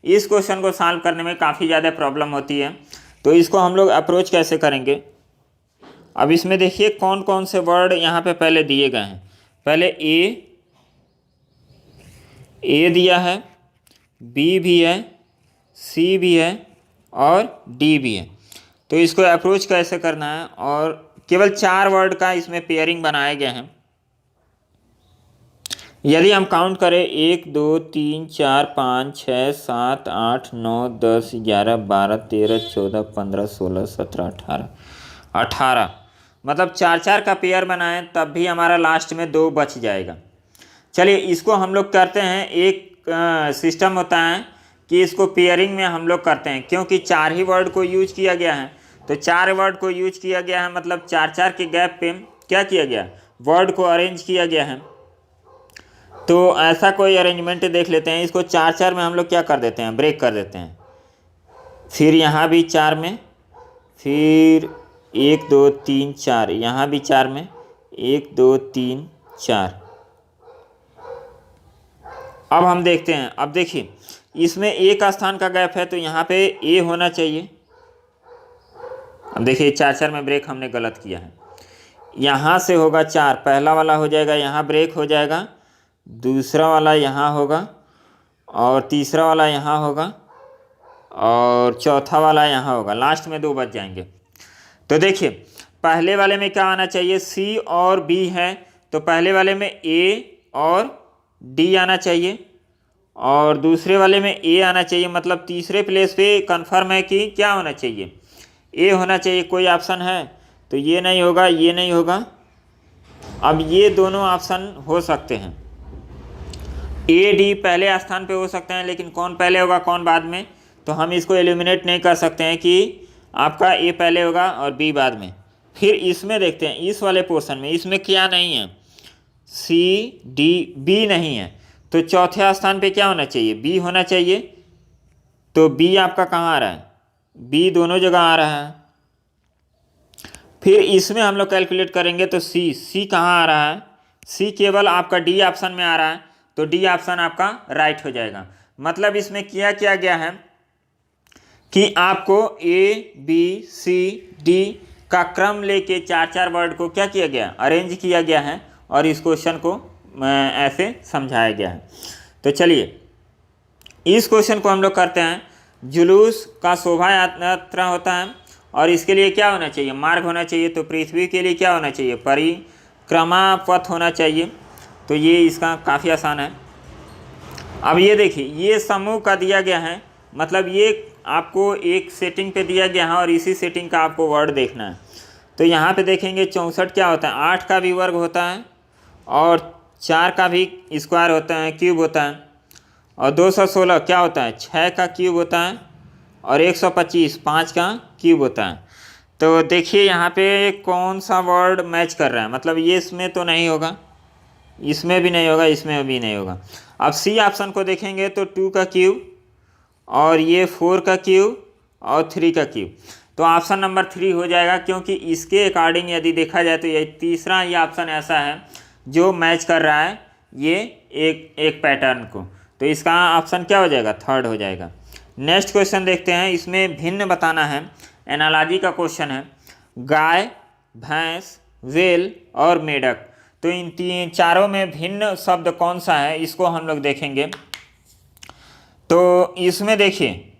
इस क्वेश्चन को सॉल्व करने में काफ़ी ज़्यादा प्रॉब्लम होती है। तो इसको हम लोग अप्रोच कैसे करेंगे। अब इसमें देखिए कौन कौन से वर्ड यहाँ पे पहले दिए गए हैं। पहले ए दिया है, B भी है, C भी है और D भी है। तो इसको अप्रोच कैसे करना है, और केवल 4 वर्ड का इसमें पेयरिंग बनाए गए हैं। यदि हम काउंट करें 1 2 3 4 5 6 7 8 9 10 11 12 13 14 15 16 17 18 मतलब 4 का पेयर बनाएं तब भी हमारा लास्ट में 2 बच जाएगा। चलिए इसको हम लोग करते हैं, एक सिस्टम होता है कि इसको पेयरिंग में हम लोग करते हैं, क्योंकि 4 ही वर्ड को यूज किया गया है। तो 4 वर्ड को यूज किया गया है मतलब 4 के गैप पे क्या किया गया, वर्ड को अरेंज किया गया है। तो ऐसा कोई अरेंजमेंट देख लेते हैं। इसको 4 में हम लोग क्या कर देते हैं, ब्रेक कर देते हैं। फिर यहाँ भी 4 में, फिर 1 2 3 4, यहाँ भी 4 में 1 2 3 4। अब हम देखते हैं, अब देखिए इसमें ए का स्थान का गैप है तो यहाँ पे ए होना चाहिए। अब देखिए 4 में ब्रेक हमने गलत किया है। यहाँ से होगा 4, पहला वाला हो जाएगा, यहाँ ब्रेक हो जाएगा, दूसरा वाला यहाँ होगा और तीसरा वाला यहाँ होगा और चौथा वाला यहाँ होगा, लास्ट में 2 बच जाएंगे। तो देखिए पहले वाले में क्या आना चाहिए, सी और बी है तो पहले वाले में ए और डी आना चाहिए और दूसरे वाले में ए आना चाहिए। मतलब तीसरे प्लेस पे कंफर्म है कि क्या होना चाहिए, ए होना चाहिए। कोई ऑप्शन है तो ये नहीं होगा, ये नहीं होगा। अब ये दोनों ऑप्शन हो सकते हैं, ए डी पहले स्थान पे हो सकते हैं, लेकिन कौन पहले होगा कौन बाद में, तो हम इसको एलिमिनेट नहीं कर सकते हैं कि आपका ए पहले होगा और बी बाद में। फिर इसमें देखते हैं, इस वाले पोर्शन में इसमें क्या नहीं है, सी डी बी नहीं है, तो चौथे स्थान पे क्या होना चाहिए, बी होना चाहिए। तो बी आपका कहाँ आ रहा है, बी दोनों जगह आ रहा है। फिर इसमें हम लोग कैलकुलेट करेंगे तो सी कहाँ आ रहा है, सी केवल आपका डी ऑप्शन में आ रहा है, तो डी ऑप्शन आपका राइट हो जाएगा। मतलब इसमें किया गया है कि आपको ए बी सी डी का क्रम लेके 4 वर्ड को क्या किया गया, अरेंज किया गया है और इस क्वेश्चन को ऐसे समझाया गया है। तो चलिए इस क्वेश्चन को हम लोग करते हैं। जुलूस का शोभा यात्रा होता है और इसके लिए क्या होना चाहिए, मार्ग होना चाहिए। तो पृथ्वी के लिए क्या होना चाहिए, परिक्रमा पथ होना चाहिए। तो ये इसका काफ़ी आसान है। अब ये देखिए ये समूह का दिया गया है, मतलब ये आपको एक सेटिंग पे दिया गया है और इसी सेटिंग का आपको वर्ड देखना है। तो यहाँ पे देखेंगे 64 क्या होता है, 8 का भी वर्ग होता है और 4 का भी स्क्वायर होता है, क्यूब होता है। और 216 क्या होता है, 6 का क्यूब होता है और 125 5 का क्यूब होता है। तो देखिए यहाँ पे कौन सा वर्ड मैच कर रहा है, मतलब ये इसमें तो नहीं होगा, इसमें भी नहीं होगा, इसमें भी नहीं होगा। अब सी ऑप्शन को देखेंगे तो 2 का क्यूब और ये 4 का क्यूब और 3 का क्यूब, तो ऑप्शन नंबर 3 हो जाएगा। क्योंकि इसके अकॉर्डिंग यदि देखा जाए तो ये तीसरा ये ऑप्शन ऐसा है जो मैच कर रहा है ये एक पैटर्न को, तो इसका ऑप्शन क्या हो जाएगा, 3rd हो जाएगा। नेक्स्ट क्वेश्चन देखते हैं, इसमें भिन्न बताना है, एनालॉजी का क्वेश्चन है। गाय, भैंस, वेल और मेढक, तो इन चारों में भिन्न शब्द कौन सा है, इसको हम लोग देखेंगे। तो इसमें देखिए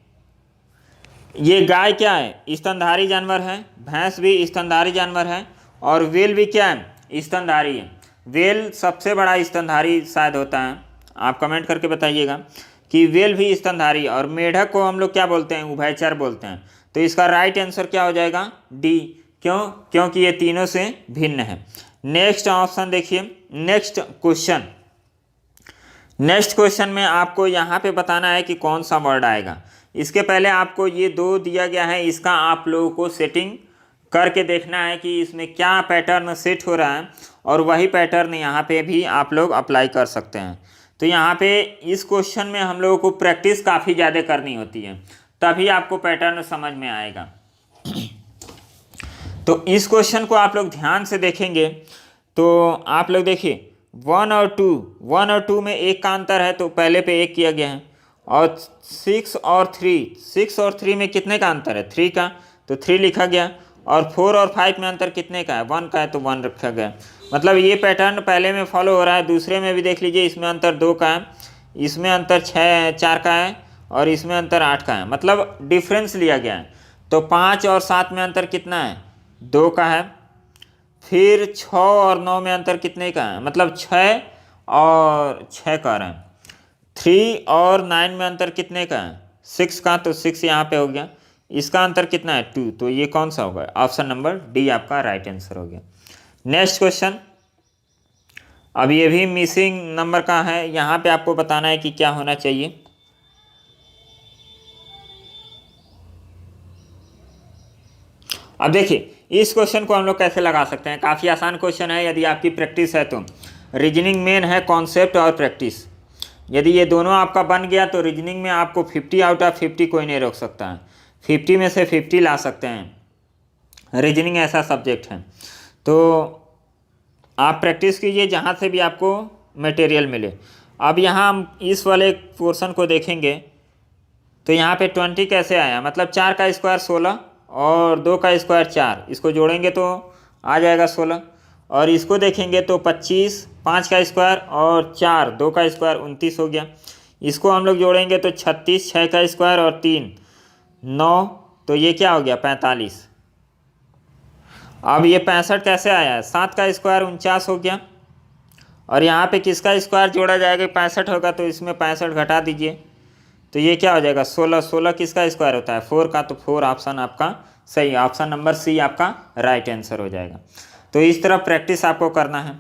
ये गाय क्या है, स्तनधारी जानवर है, भैंस भी स्तनधारी जानवर है और वेल भी क्या है, स्तनधारी है। वेल सबसे बड़ा स्तनधारी शायद होता है, आप कमेंट करके बताइएगा कि वेल भी स्तनधारी। और मेढक को हम लोग क्या बोलते हैं, उभयचर बोलते हैं। तो इसका राइट आंसर क्या हो जाएगा, डी। क्यों, क्योंकि ये तीनों से भिन्न है। नेक्स्ट ऑप्शन देखिए, नेक्स्ट क्वेश्चन में आपको यहाँ पे बताना है कि कौन सा वर्ड आएगा। इसके पहले आपको ये 2 दिया गया है, इसका आप लोगों को सेटिंग करके देखना है कि इसमें क्या पैटर्न सेट हो रहा है और वही पैटर्न यहाँ पे भी आप लोग अप्लाई कर सकते हैं। तो यहाँ पे इस क्वेश्चन में हम लोगों को प्रैक्टिस काफ़ी ज़्यादा करनी होती है, तभी आपको पैटर्न समझ में आएगा। तो इस क्वेश्चन को आप लोग ध्यान से देखेंगे तो आप लोग देखिए 1 और 2 में 1 का अंतर है तो पहले पे 1 किया गया है। और 6 और 3 में कितने का अंतर है, 3 का, तो 3 लिखा गया। और 4 और 5 में अंतर कितने का है, 1 का है तो 1 रखा गया। मतलब ये पैटर्न पहले में फॉलो हो रहा है। दूसरे में भी देख लीजिए, इसमें अंतर 2 का है, इसमें अंतर 4 का है और इसमें अंतर 8 का है, मतलब डिफरेंस लिया गया है। तो 5 और 7 में अंतर कितना है, 2 का है। फिर 6 और 9 में अंतर कितने का है, मतलब 6 और 6 कह रहे हैं। 3 और 9 में अंतर कितने का है? 6 का, तो 6 यहाँ पे हो गया। इसका अंतर कितना है? 2, तो ये कौन सा होगा? ऑप्शन नंबर डी आपका राइट आंसर हो गया। नेक्स्ट क्वेश्चन, अब ये भी मिसिंग नंबर का है, यहाँ पे आपको बताना है कि क्या होना चाहिए। अब देखिए इस क्वेश्चन को हम लोग कैसे लगा सकते हैं। काफ़ी आसान क्वेश्चन है यदि आपकी प्रैक्टिस है तो। रीजनिंग मेन है कॉन्सेप्ट और प्रैक्टिस। यदि ये दोनों आपका बन गया तो रीजनिंग में आपको 50 आउट ऑफ 50 कोई नहीं रोक सकता है। 50 में से 50 ला सकते हैं। रीजनिंग ऐसा सब्जेक्ट है, तो आप प्रैक्टिस कीजिए जहाँ से भी आपको मटेरियल मिले। अब यहाँ हम इस वाले पोर्शन को देखेंगे तो यहाँ पे 20 कैसे आया? मतलब 4 का स्क्वायर 16 और 2 का स्क्वायर 4, इसको जोड़ेंगे तो आ जाएगा 16। और इसको देखेंगे तो 25, 5 का स्क्वायर और 4, 2 का स्क्वायर 29 हो गया। इसको हम लोग जोड़ेंगे तो 36, 6 का स्क्वायर और 3, 9, तो ये क्या हो गया? 45। अब ये 65 कैसे आया? 7 का स्क्वायर 49 हो गया। और यहाँ पे किसका स्क्वायर जोड़ा जाएगा? 65 होगा, तो इसमें 65 घटा दीजिए, तो ये क्या हो जाएगा? 16। 16 किसका स्क्वायर होता है? 4 का, तो 4 ऑप्शन आपका सही, ऑप्शन नंबर सी आपका राइट आंसर हो जाएगा। तो इस तरह प्रैक्टिस आपको करना है।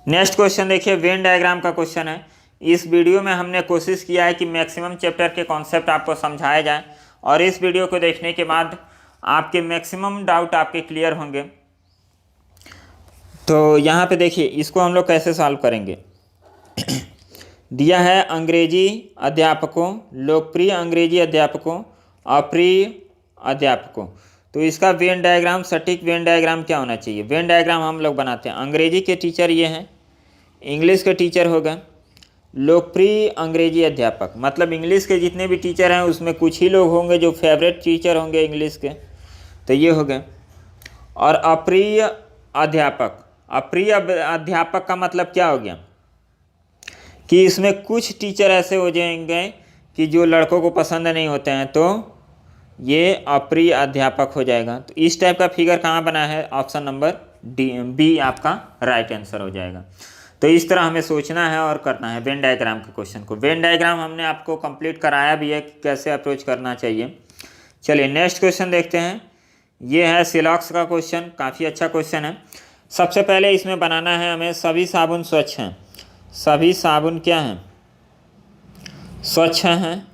नेक्स्ट क्वेश्चन देखिए, वेन डायग्राम का क्वेश्चन है। इस वीडियो में हमने कोशिश किया है कि मैक्सिमम चैप्टर के कॉन्सेप्ट आपको समझाया जाए, और इस वीडियो को देखने के बाद आपके मैक्सिमम डाउट आपके क्लियर होंगे। तो यहाँ पे देखिए इसको हम लोग कैसे सॉल्व करेंगे। दिया है अंग्रेजी अध्यापकों, लोकप्रिय अंग्रेजी अध्यापकों, अप्रिय अध्यापकों। तो इसका वेन डायग्राम, सटीक वेन डायग्राम क्या होना चाहिए? वेन डायग्राम हम लोग बनाते हैं। अंग्रेजी के टीचर ये हैं, इंग्लिश के टीचर हो गए, लोकप्रिय अंग्रेजी अध्यापक, मतलब इंग्लिश के जितने भी टीचर हैं उसमें कुछ ही लोग होंगे जो फेवरेट टीचर होंगे इंग्लिश के, तो ये हो गए। और अप्रिय अध्यापक, अप्रिय अध्यापक का मतलब क्या हो गया कि इसमें कुछ टीचर ऐसे हो जाएंगे कि जो लड़कों को पसंद नहीं होते हैं, तो ये अप्रिय अध्यापक हो जाएगा। तो इस टाइप का फिगर कहाँ बना है? ऑप्शन नंबर बी आपका राइट आंसर हो जाएगा। तो इस तरह हमें सोचना है और करना है वेन डायग्राम के क्वेश्चन को। वेन डायग्राम हमने आपको कंप्लीट कराया भी है कि कैसे अप्रोच करना चाहिए। चलिए नेक्स्ट क्वेश्चन देखते हैं। ये है सिलॉक्स का क्वेश्चन, काफ़ी अच्छा क्वेश्चन है। सबसे पहले इसमें बनाना है हमें सभी साबुन स्वच्छ हैं। सभी साबुन क्या हैं? स्वच्छ हैं,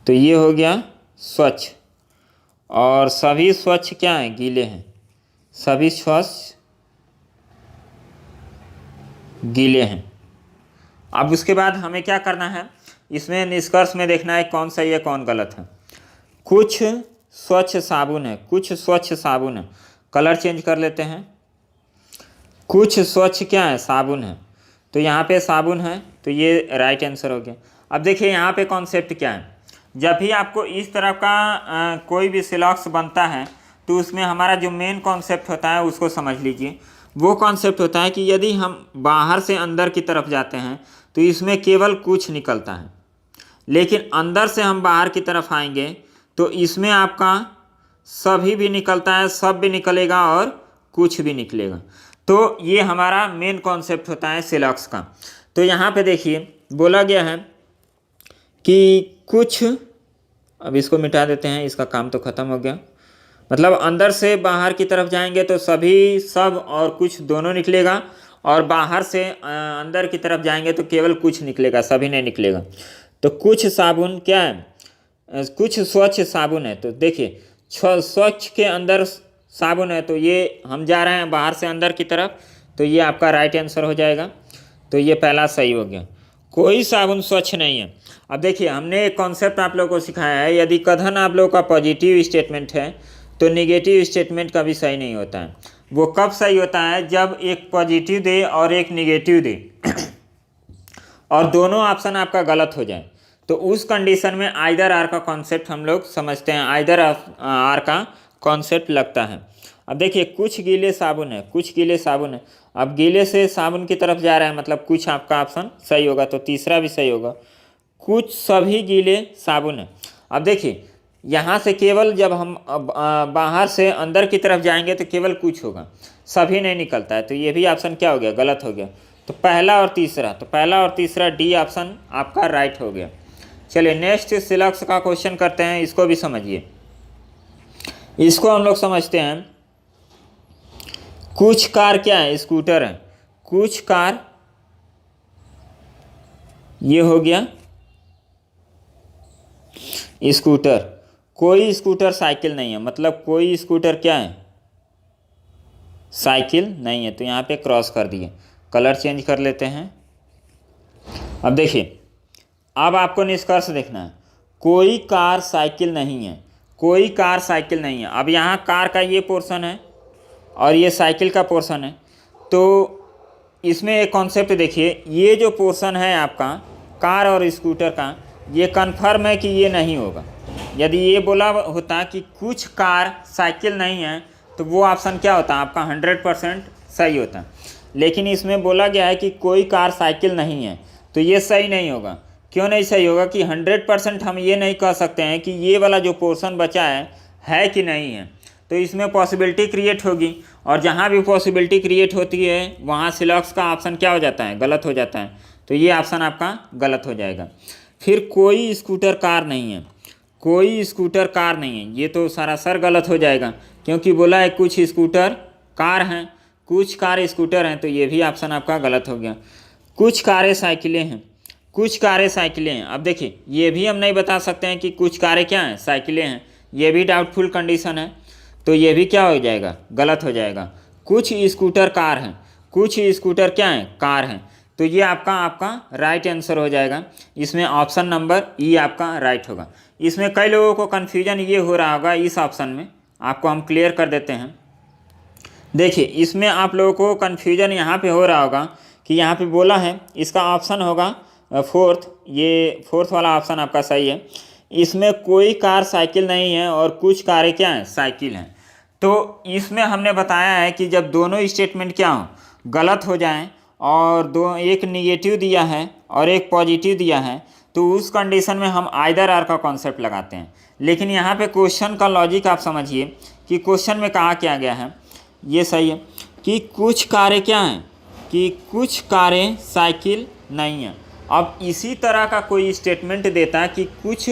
तो ये हो गया स्वच्छ। और सभी स्वच्छ क्या हैं? गीले हैं। सभी स्वच्छ गीले हैं। अब उसके बाद हमें क्या करना है? इसमें निष्कर्ष में देखना है कौन सही है कौन गलत है। कुछ स्वच्छ साबुन है, कुछ स्वच्छ साबुन है, कलर चेंज कर लेते हैं। कुछ स्वच्छ क्या है? साबुन है, तो यहाँ पे साबुन है, तो ये राइट आंसर हो गया। अब देखिए यहाँ पे कॉन्सेप्ट क्या है। जब भी आपको इस तरह का कोई भी सिलॉक्स बनता है तो उसमें हमारा जो मेन कॉन्सेप्ट होता है उसको समझ लीजिए। वो कॉन्सेप्ट होता है कि यदि हम बाहर से अंदर की तरफ जाते हैं तो इसमें केवल कुछ निकलता है, लेकिन अंदर से हम बाहर की तरफ आएंगे तो इसमें आपका सभी भी निकलता है, सब भी निकलेगा और कुछ भी निकलेगा। तो ये हमारा मेन कॉन्सेप्ट होता है सिलॉक्स का। तो यहाँ पे देखिए बोला गया है कि कुछ, अब इसको मिटा देते हैं, इसका काम तो ख़त्म हो गया। मतलब अंदर से बाहर की तरफ जाएंगे तो सभी, सब और कुछ दोनों निकलेगा, और बाहर से अंदर की तरफ जाएंगे तो केवल कुछ निकलेगा, सभी नहीं निकलेगा। तो कुछ साबुन क्या है? कुछ स्वच्छ साबुन है। तो देखिए स्वच्छ के अंदर साबुन है, तो ये हम जा रहे हैं बाहर से अंदर की तरफ, तो ये आपका राइट आंसर हो जाएगा। तो ये पहला सही हो गया। कोई साबुन स्वच्छ नहीं है। अब देखिए हमने एक कॉन्सेप्ट आप लोगों को सिखाया है, यदि कथन आप लोगों का पॉजिटिव स्टेटमेंट है तो नेगेटिव स्टेटमेंट कभी सही नहीं होता है। वो कब सही होता है? जब एक पॉजिटिव दे और एक नेगेटिव दे और दोनों ऑप्शन आपका गलत हो जाए, तो उस कंडीशन में आइदर आर का कॉन्सेप्ट हम लोग समझते हैं, आइदर आर का कॉन्सेप्ट लगता है। अब देखिए कुछ गीले साबुन है, कुछ गीले साबुन है। अब गीले से साबुन की तरफ जा रहा है, मतलब कुछ आपका ऑप्शन सही होगा, तो तीसरा भी सही होगा। कुछ सभी गीले साबुन है। अब देखिए यहाँ से केवल जब हम बाहर से अंदर की तरफ जाएंगे तो केवल कुछ होगा, सभी नहीं निकलता है। तो ये भी ऑप्शन क्या हो गया, गलत हो गया। तो पहला और तीसरा डी ऑप्शन आपका राइट हो गया। चलिए नेक्स्ट सिलेक्स का क्वेश्चन करते हैं, इसको भी समझिए। इसको हम लोग समझते हैं। कुछ कार क्या है, स्कूटर है। कुछ कार, ये हो गया स्कूटर। कोई स्कूटर साइकिल नहीं है, मतलब कोई स्कूटर क्या है, साइकिल नहीं है। तो यहाँ पे क्रॉस कर दिए। कलर चेंज कर लेते हैं। अब देखिए, अब आपको निष्कर्ष देखना है। कोई कार साइकिल नहीं है, कोई कार साइकिल नहीं है। अब यहाँ कार का ये पोर्शन है और ये साइकिल का पोर्शन है। तो इसमें एक कॉन्सेप्ट देखिए, ये जो पोर्शन है आपका कार और स्कूटर का, ये कन्फर्म है कि ये नहीं होगा। यदि ये बोला होता कि कुछ कार साइकिल नहीं है तो वो ऑप्शन क्या होता, आपका 100% सही होता। लेकिन इसमें बोला गया है कि कोई कार साइकिल नहीं है, तो ये सही नहीं होगा। क्यों नहीं सही होगा कि 100% हम ये नहीं कह सकते हैं कि ये वाला जो पोर्शन बचा है कि नहीं है। तो इसमें पॉसिबिलिटी क्रिएट होगी, और जहाँ भी पॉसिबिलिटी क्रिएट होती है वहाँ सिलेक्ट का ऑप्शन क्या हो जाता है, गलत हो जाता है। तो ये ऑप्शन आपका गलत हो जाएगा। फिर कोई स्कूटर कार नहीं है, कोई स्कूटर कार नहीं है, ये तो सरासर गलत हो जाएगा, क्योंकि बोला है कुछ स्कूटर कार हैं, कुछ कार स्कूटर हैं। तो ये भी ऑप्शन आपका गलत हो गया। कुछ कारें साइकिलें हैं, कुछ कारें साइकिलें हैं। अब देखिए, ये भी हम नहीं बता सकते हैं कि कुछ कारें क्या हैं, साइकिलें हैं। ये भी डाउटफुल कंडीशन है, तो ये भी क्या हो जाएगा, गलत हो जाएगा। कुछ स्कूटर कार हैं, कुछ स्कूटर क्या हैं, कार हैं। तो ये आपका राइट आंसर हो जाएगा। इसमें ऑप्शन नंबर ई आपका राइट होगा। इसमें कई लोगों को कन्फ्यूजन ये हो रहा होगा इस ऑप्शन में, आपको हम क्लियर कर देते हैं। देखिए, इसमें आप लोगों को कन्फ्यूजन यहाँ पे हो रहा होगा कि यहाँ पे बोला है इसका ऑप्शन होगा फोर्थ, ये फोर्थ वाला ऑप्शन आपका सही है। इसमें कोई कार साइकिल नहीं है और कुछ कारें क्या हैं, साइकिल हैं। तो इसमें हमने बताया है कि जब दोनों स्टेटमेंट क्या हो, गलत हो जाएं, और एक निगेटिव दिया है और एक पॉजिटिव दिया है, तो उस कंडीशन में हम आइदर आर का कॉन्सेप्ट लगाते हैं। लेकिन यहाँ पे क्वेश्चन का लॉजिक आप समझिए कि क्वेश्चन में कहा क्या गया है, ये सही है कि कुछ कारें क्या हैं, कि कुछ कारें साइकिल नहीं हैं। अब इसी तरह का कोई स्टेटमेंट देता कि कुछ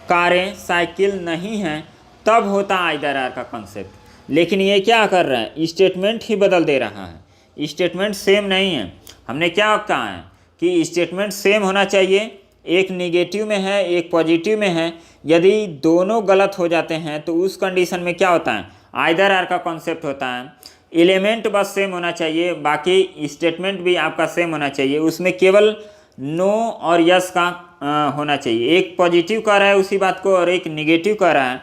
कारें साइकिल नहीं हैं, तब होता आइदर आर का कॉन्सेप्ट। लेकिन ये क्या कर रहा है, स्टेटमेंट ही बदल दे रहा है, स्टेटमेंट सेम नहीं है। हमने क्या कहा है कि स्टेटमेंट सेम होना चाहिए, एक नेगेटिव में है एक पॉजिटिव में है। यदि दोनों गलत हो जाते हैं तो उस कंडीशन में क्या होता है, आइदर आर का कॉन्सेप्ट होता है। एलिमेंट बस सेम होना चाहिए, बाकी स्टेटमेंट भी आपका सेम होना चाहिए। उसमें केवल नो और यस का होना चाहिए। एक पॉजिटिव कह रहा है उसी बात को और एक निगेटिव कह रहा है,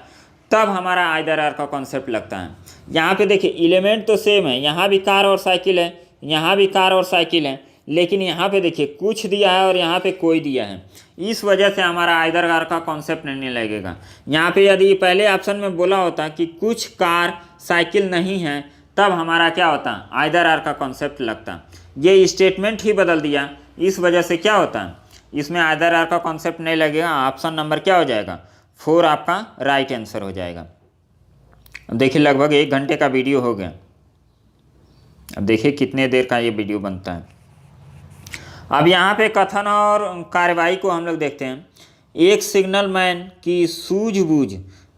तब हमारा आइदर आर का कॉन्सेप्ट लगता है। यहाँ पे देखिए, एलिमेंट तो सेम है, यहाँ भी कार और साइकिल है, यहाँ भी कार और साइकिल है, लेकिन यहाँ पे देखिए कुछ दिया है और यहाँ पे कोई दिया है। इस वजह से हमारा आइदर आर का कॉन्सेप्ट नहीं लगेगा। यहाँ पे यदि पहले ऑप्शन में बोला होता कि कुछ कार साइकिल नहीं है, तब हमारा क्या होता, आइदर आर का कॉन्सेप्ट लगता। ये स्टेटमेंट ही बदल दिया, इस वजह से क्या होता है, इसमें आइदर आर का कॉन्सेप्ट नहीं लगेगा। ऑप्शन नंबर क्या हो जाएगा, 4 आपका राइट आंसर हो जाएगा। अब देखिए, लगभग 1 घंटे का वीडियो हो गया। अब देखिए कितने देर का ये वीडियो बनता है। अब यहाँ पे कथन और कार्रवाई को हम लोग देखते हैं। एक सिग्नल मैन की सूझबूझ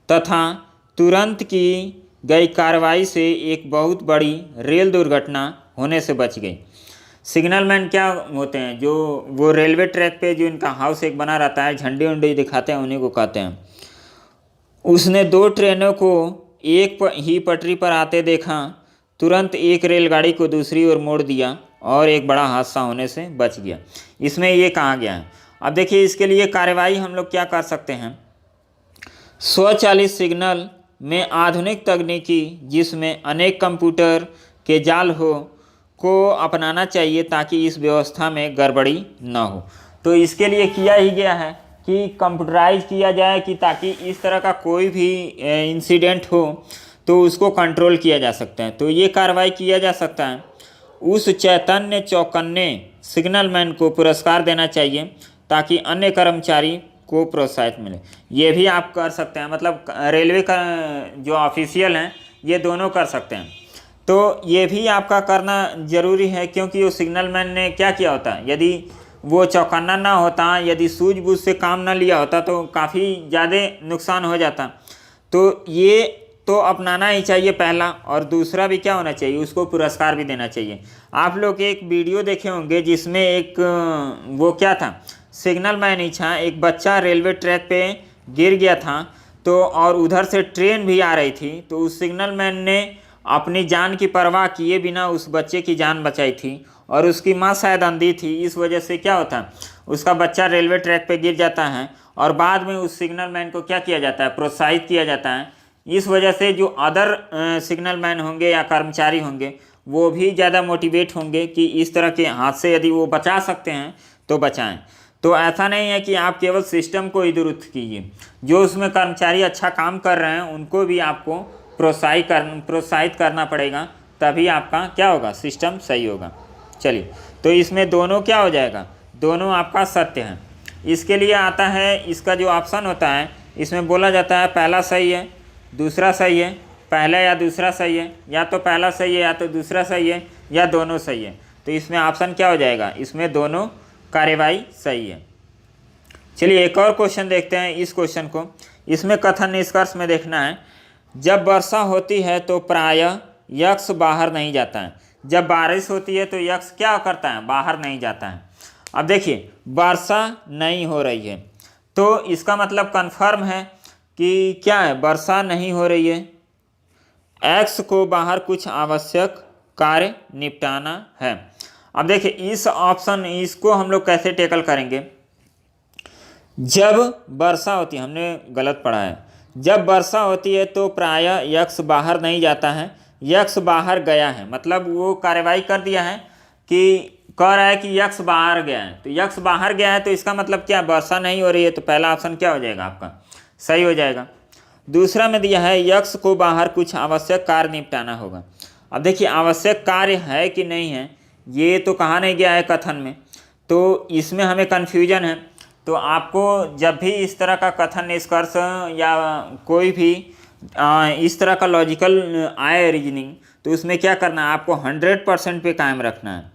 तथा तुरंत की गई कार्रवाई से एक बहुत बड़ी रेल दुर्घटना होने से बच गई। सिग्नल मैन क्या होते हैं, जो वो रेलवे ट्रैक पे जो इनका हाउस एक बना रहता है, झंडे उंडे दिखाते हैं, उन्हीं को कहते हैं। उसने 2 ट्रेनों को एक ही पटरी पर आते देखा, तुरंत एक रेलगाड़ी को दूसरी ओर मोड़ दिया और एक बड़ा हादसा होने से बच गया। इसमें ये कहा गया है। अब देखिए, इसके लिए कार्रवाई हम लोग क्या कर सकते हैं। स्वचालित सिग्नल में आधुनिक तकनीकी जिसमें अनेक कंप्यूटर के जाल हो को अपनाना चाहिए ताकि इस व्यवस्था में गड़बड़ी न हो। तो इसके लिए किया ही गया है कि कंप्यूटराइज किया जाए कि ताकि इस तरह का कोई भी इंसिडेंट हो तो उसको कंट्रोल किया जा सकता है। तो ये कार्रवाई किया जा सकता है। उस चैतन्य चौकन्ने सिग्नलमैन को पुरस्कार देना चाहिए ताकि अन्य कर्मचारी को प्रोत्साहित मिले। ये भी आप कर सकते हैं, मतलब रेलवे का जो ऑफिशियल हैं ये दोनों कर सकते हैं। तो ये भी आपका करना ज़रूरी है, क्योंकि वो सिग्नलमैन ने क्या किया होता, यदि वो चौकन्ना ना होता, यदि सूझबूझ से काम ना लिया होता तो काफ़ी ज़्यादा नुकसान हो जाता। तो ये तो अपनाना ही चाहिए पहला, और दूसरा भी क्या होना चाहिए, उसको पुरस्कार भी देना चाहिए। आप लोग एक वीडियो देखे होंगे जिसमें एक वो क्या था, सिग्नल मैन ही था, एक बच्चा रेलवे ट्रैक पे गिर गया था, तो और उधर से ट्रेन भी आ रही थी, तो उस सिग्नल मैन ने अपनी जान की परवाह किए बिना उस बच्चे की जान बचाई थी। और उसकी माँ शायद अंधी थी, इस वजह से क्या होता, उसका बच्चा रेलवे ट्रैक पे गिर जाता है और बाद में उस सिग्नल मैन को क्या किया जाता है, प्रोत्साहित किया जाता है। इस वजह से जो अदर सिग्नल मैन होंगे या कर्मचारी होंगे वो भी ज़्यादा मोटिवेट होंगे कि इस तरह के हादसे यदि वो बचा सकते हैं तो बचाएं। तो ऐसा नहीं है कि आप केवल सिस्टम को ही दुरुस्त कीजिए, जो उसमें कर्मचारी अच्छा काम कर रहे हैं उनको भी आपको प्रोत्साहित करना पड़ेगा, तभी आपका क्या होगा, सिस्टम सही होगा। चलिए, तो इसमें दोनों क्या हो जाएगा, दोनों आपका सत्य है। इसके लिए आता है, इसका जो ऑप्शन होता है इसमें बोला जाता है पहला सही है, दूसरा सही है, पहला या दूसरा सही है, या तो पहला सही है या तो दूसरा सही है, या दोनों सही है। तो इसमें ऑप्शन क्या हो जाएगा, इसमें दोनों कार्यवाही सही है। चलिए एक और क्वेश्चन देखते हैं इस क्वेश्चन को। इसमें कथन निष्कर्ष में देखना है, जब वर्षा होती है तो प्रायः यक्ष बाहर नहीं जाता है। जब बारिश होती है तो यक्ष क्या करता है, बाहर नहीं जाता है। अब देखिए, वर्षा नहीं हो रही है तो इसका मतलब कन्फर्म है कि क्या है, वर्षा नहीं हो रही है, एक्स को बाहर कुछ आवश्यक कार्य निपटाना है। अब देखिए इस ऑप्शन, इसको हम लोग कैसे टेकल करेंगे। जब वर्षा होती है, हमने गलत पढ़ा है, जब वर्षा होती है तो प्रायः यक्ष बाहर नहीं जाता है, यक्ष बाहर गया है, मतलब वो कार्रवाई कर दिया है कि कह रहा है कि यक्ष बाहर गया है, तो यक्ष बाहर गया है तो इसका मतलब क्या, वर्षा नहीं हो रही है, तो पहला ऑप्शन क्या हो जाएगा, आपका सही हो जाएगा। दूसरा में दिया है यक्ष को बाहर कुछ आवश्यक कार्य निपटाना होगा। अब देखिए आवश्यक कार्य है कि नहीं है ये तो कहा नहीं गया है कथन में, तो इसमें हमें कन्फ्यूजन है। तो आपको जब भी इस तरह का कथन निष्कर्ष या कोई भी इस तरह का लॉजिकल आए रीजनिंग, तो उसमें क्या करना है, आपको 100% पे कायम रखना है।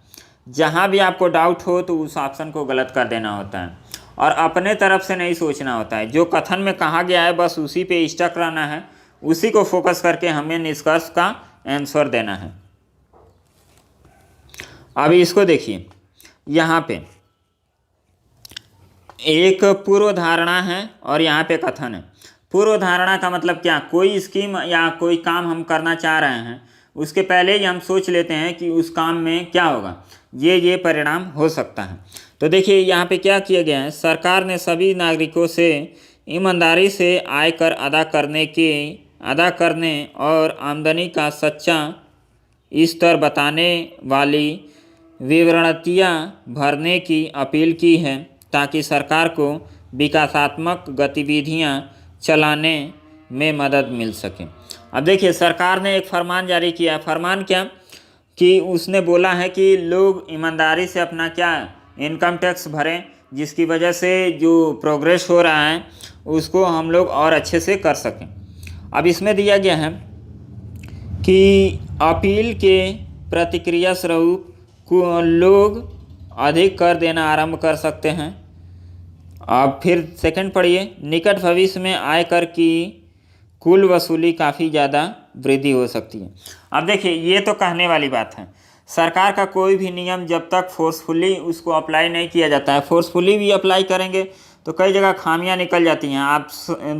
जहाँ भी आपको डाउट हो तो उस ऑप्शन को गलत कर देना होता है और अपने तरफ से नहीं सोचना होता है। जो कथन में कहा गया है बस उसी पे स्टक रहना है, उसी को फोकस करके हमें निष्कर्ष का आंसर देना है। अभी इसको देखिए, यहाँ पे एक पूर्व धारणा है और यहाँ पे कथन है। पूर्व धारणा का मतलब क्या, कोई स्कीम या कोई काम हम करना चाह रहे हैं, उसके पहले ही हम सोच लेते हैं कि उस काम में क्या होगा, ये परिणाम हो सकता है। तो देखिए यहाँ पे क्या किया गया है, सरकार ने सभी नागरिकों से ईमानदारी से आयकर अदा करने और आमदनी का सच्चा स्तर बताने वाली विवरणतियाँ भरने की अपील की है, ताकि सरकार को विकासात्मक गतिविधियाँ चलाने में मदद मिल सके। अब देखिए सरकार ने एक फरमान जारी किया। फरमान क्या कि उसने बोला है कि लोग ईमानदारी से अपना क्या इनकम टैक्स भरें, जिसकी वजह से जो प्रोग्रेस हो रहा है उसको हम लोग और अच्छे से कर सकें। अब इसमें दिया गया है कि अपील के प्रतिक्रिया स्वरूप लोग अधिक कर देना आरंभ कर सकते हैं। अब फिर सेकंड पढ़िए, निकट भविष्य में आयकर की कुल वसूली काफ़ी ज़्यादा वृद्धि हो सकती है। अब देखिए ये तो कहने वाली बात है, सरकार का कोई भी नियम जब तक फोर्सफुली उसको अप्लाई नहीं किया जाता है, फोर्सफुली भी अप्लाई करेंगे तो कई जगह खामियां निकल जाती हैं। आप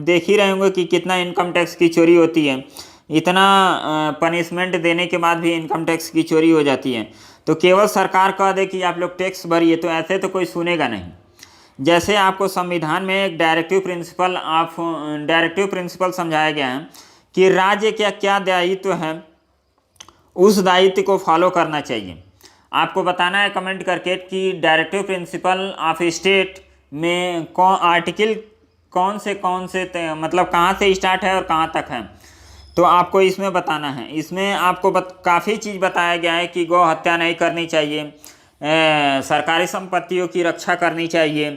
देख ही रहे होंगे कि कितना इनकम टैक्स की चोरी होती है, इतना पनिशमेंट देने के बाद भी इनकम टैक्स की चोरी हो जाती है। तो केवल सरकार कह दे कि आप लोग टैक्स भरिए तो ऐसे तो कोई सुनेगा नहीं। जैसे आपको संविधान में एक डायरेक्टिव प्रिंसिपल समझाया गया है कि राज्य क्या क्या दायित्व है, उस दायित्व को फॉलो करना चाहिए। आपको बताना है कमेंट करके कि डायरेक्टिव प्रिंसिपल ऑफ स्टेट में आर्टिकल कौन से मतलब कहाँ से स्टार्ट है और कहाँ तक है, तो आपको इसमें बताना है। इसमें आपको काफ़ी चीज़ बताया गया है कि गौ हत्या नहीं करनी चाहिए, सरकारी संपत्तियों की रक्षा करनी चाहिए।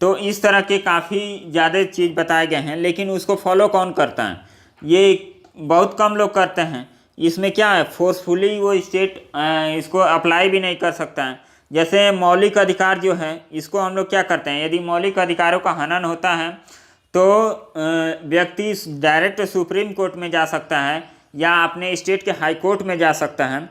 तो इस तरह के काफ़ी ज़्यादा चीज़ बताए गए हैं, लेकिन उसको फॉलो कौन करता है? ये बहुत कम लोग करते हैं। इसमें क्या है, फोर्सफुली वो स्टेट इसको अप्लाई भी नहीं कर सकता है। जैसे मौलिक अधिकार जो है, इसको हम लोग क्या करते हैं, यदि मौलिक अधिकारों का हनन होता है तो व्यक्ति डायरेक्ट सुप्रीम कोर्ट में जा सकता है या अपने स्टेट के हाई कोर्ट में जा सकता है।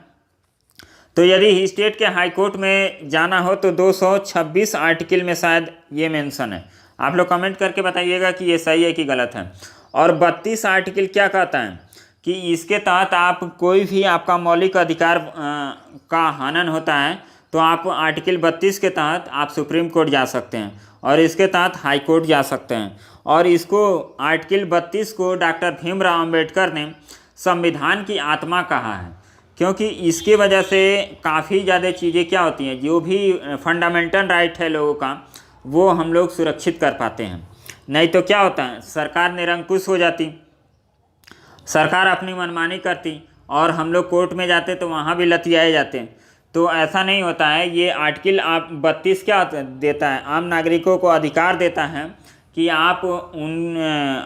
तो यदि स्टेट के हाई कोर्ट में जाना हो तो 226 आर्टिकल में शायद ये मेंशन है। आप लोग कमेंट करके बताइएगा कि ये सही है कि गलत है। और 32 आर्टिकल क्या कहता है कि इसके तहत आप कोई भी आपका मौलिक अधिकार का हनन होता है तो आप आर्टिकल 32 के तहत आप सुप्रीम कोर्ट जा सकते हैं और इसके तहत हाई कोर्ट जा सकते हैं। और इसको आर्टिकल 32 को डॉक्टर भीमराव अंबेडकर ने संविधान की आत्मा कहा है, क्योंकि इसकी वजह से काफ़ी ज़्यादा चीज़ें क्या होती हैं, जो भी फंडामेंटल राइट है लोगों का वो हम लोग सुरक्षित कर पाते हैं। नहीं तो क्या होता है, सरकार निरंकुश हो जाती, सरकार अपनी मनमानी करती और हम लोग कोर्ट में जाते तो वहाँ भी लतियाए जाते। तो ऐसा नहीं होता है। ये आर्टिकल आप 32 क्या देता है, आम नागरिकों को अधिकार देता है कि आप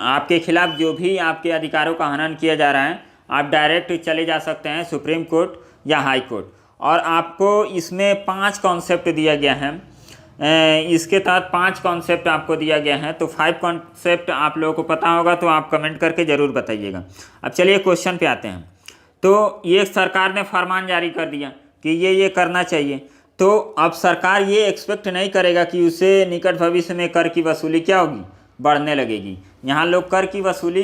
आपके खिलाफ जो भी आपके अधिकारों का हनन किया जा रहा है आप डायरेक्ट चले जा सकते हैं सुप्रीम कोर्ट या हाई कोर्ट। और आपको इसमें 5 कॉन्सेप्ट दिया गया है, इसके तहत 5 कॉन्सेप्ट आपको दिया गया है। तो 5 कॉन्सेप्ट आप लोगों को पता होगा तो आप कमेंट करके ज़रूर बताइएगा। अब चलिए क्वेश्चन पे आते हैं। तो ये सरकार ने फरमान जारी कर दिया कि ये करना चाहिए, तो अब सरकार ये एक्सपेक्ट नहीं करेगा कि उसे निकट भविष्य में कर की वसूली क्या होगी, बढ़ने लगेगी। यहाँ लोग कर की वसूली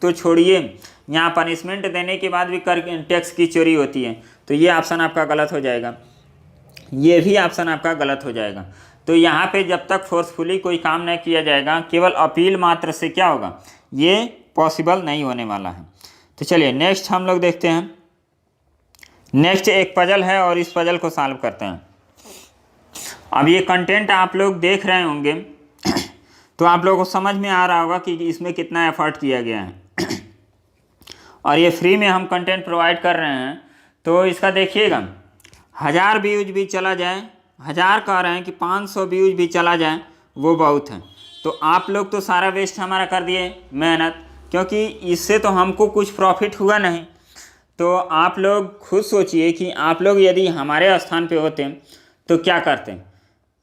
तो छोड़िए, यहाँ पनिशमेंट देने के बाद भी कर टैक्स की चोरी होती है। तो ये ऑप्शन आपका गलत हो जाएगा, ये भी ऑप्शन आपका गलत हो जाएगा। तो यहाँ पे जब तक फोर्सफुली कोई काम नहीं किया जाएगा, केवल अपील मात्र से क्या होगा, ये पॉसिबल नहीं होने वाला है। तो चलिए नेक्स्ट हम लोग देखते हैं। नेक्स्ट एक पजल है और इस पजल को सॉल्व करते हैं। अब ये कंटेंट आप लोग देख रहे होंगे तो आप लोगों को समझ में आ रहा होगा कि इसमें कितना एफर्ट किया गया है और ये फ्री में हम कंटेंट प्रोवाइड कर रहे हैं। तो इसका देखिएगा, 1000 व्यूज भी चला जाए, 1000 कह रहे हैं कि 500 व्यूज भी चला जाए वो बहुत है। तो आप लोग तो सारा वेस्ट हमारा कर दिए मेहनत, क्योंकि इससे तो हमको कुछ प्रॉफिट हुआ नहीं। तो आप लोग खुद सोचिए कि आप लोग यदि हमारे स्थान पे होते तो क्या करते।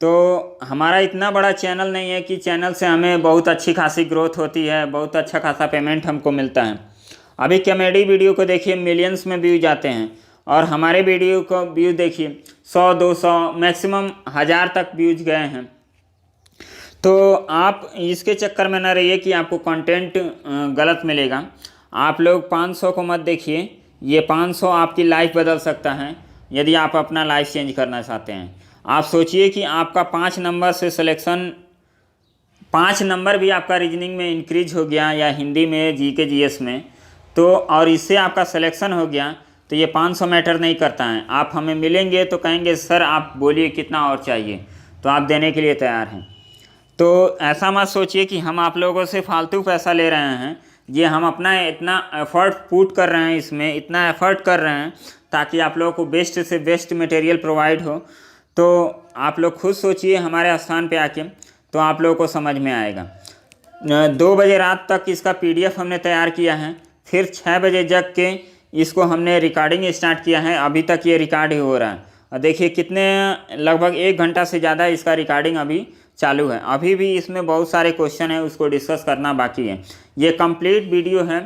तो हमारा इतना बड़ा चैनल नहीं है कि चैनल से हमें बहुत अच्छी खासी ग्रोथ होती है, बहुत अच्छा खासा पेमेंट हमको मिलता है। अभी कॉमेडी वीडियो को देखिए मिलियंस में व्यूज आते हैं और हमारे वीडियो को व्यू देखिए 100 200 मैक्सिमम 1000 तक व्यूज गए हैं। तो आप इसके चक्कर में ना रहिए कि आपको कंटेंट गलत मिलेगा। आप लोग 500 को मत देखिए, ये 500 आपकी लाइफ बदल सकता है यदि आप अपना लाइफ चेंज करना चाहते हैं। आप सोचिए कि आपका 5 नंबर से सिलेक्शन, 5 नंबर भी आपका रीजनिंग में इंक्रीज हो गया या हिंदी में जीके जीएस में, तो और इससे आपका सिलेक्शन हो गया, तो ये 500 मैटर नहीं करता है। आप हमें मिलेंगे तो कहेंगे सर आप बोलिए कितना और चाहिए, तो आप देने के लिए तैयार हैं। तो ऐसा मत सोचिए कि हम आप लोगों से फालतू पैसा ले रहे हैं। ये हम अपना इतना एफर्ट पुट कर रहे हैं, इसमें इतना एफर्ट कर रहे हैं ताकि आप लोगों को बेस्ट से बेस्ट मटेरियल प्रोवाइड हो। तो आप लोग खुद सोचिए हमारे स्थान पे आके, तो आप लोगों को समझ में आएगा। 2 बजे रात तक इसका PDF हमने तैयार किया है, फिर 6 बजे जग के इसको हमने रिकॉर्डिंग स्टार्ट किया है। अभी तक ये रिकॉर्ड ही हो रहा है और देखिए कितने, लगभग 1 घंटा से ज़्यादा इसका रिकॉर्डिंग अभी चालू है। अभी भी इसमें बहुत सारे क्वेश्चन हैं, उसको डिस्कस करना बाकी है। ये कंप्लीट वीडियो है,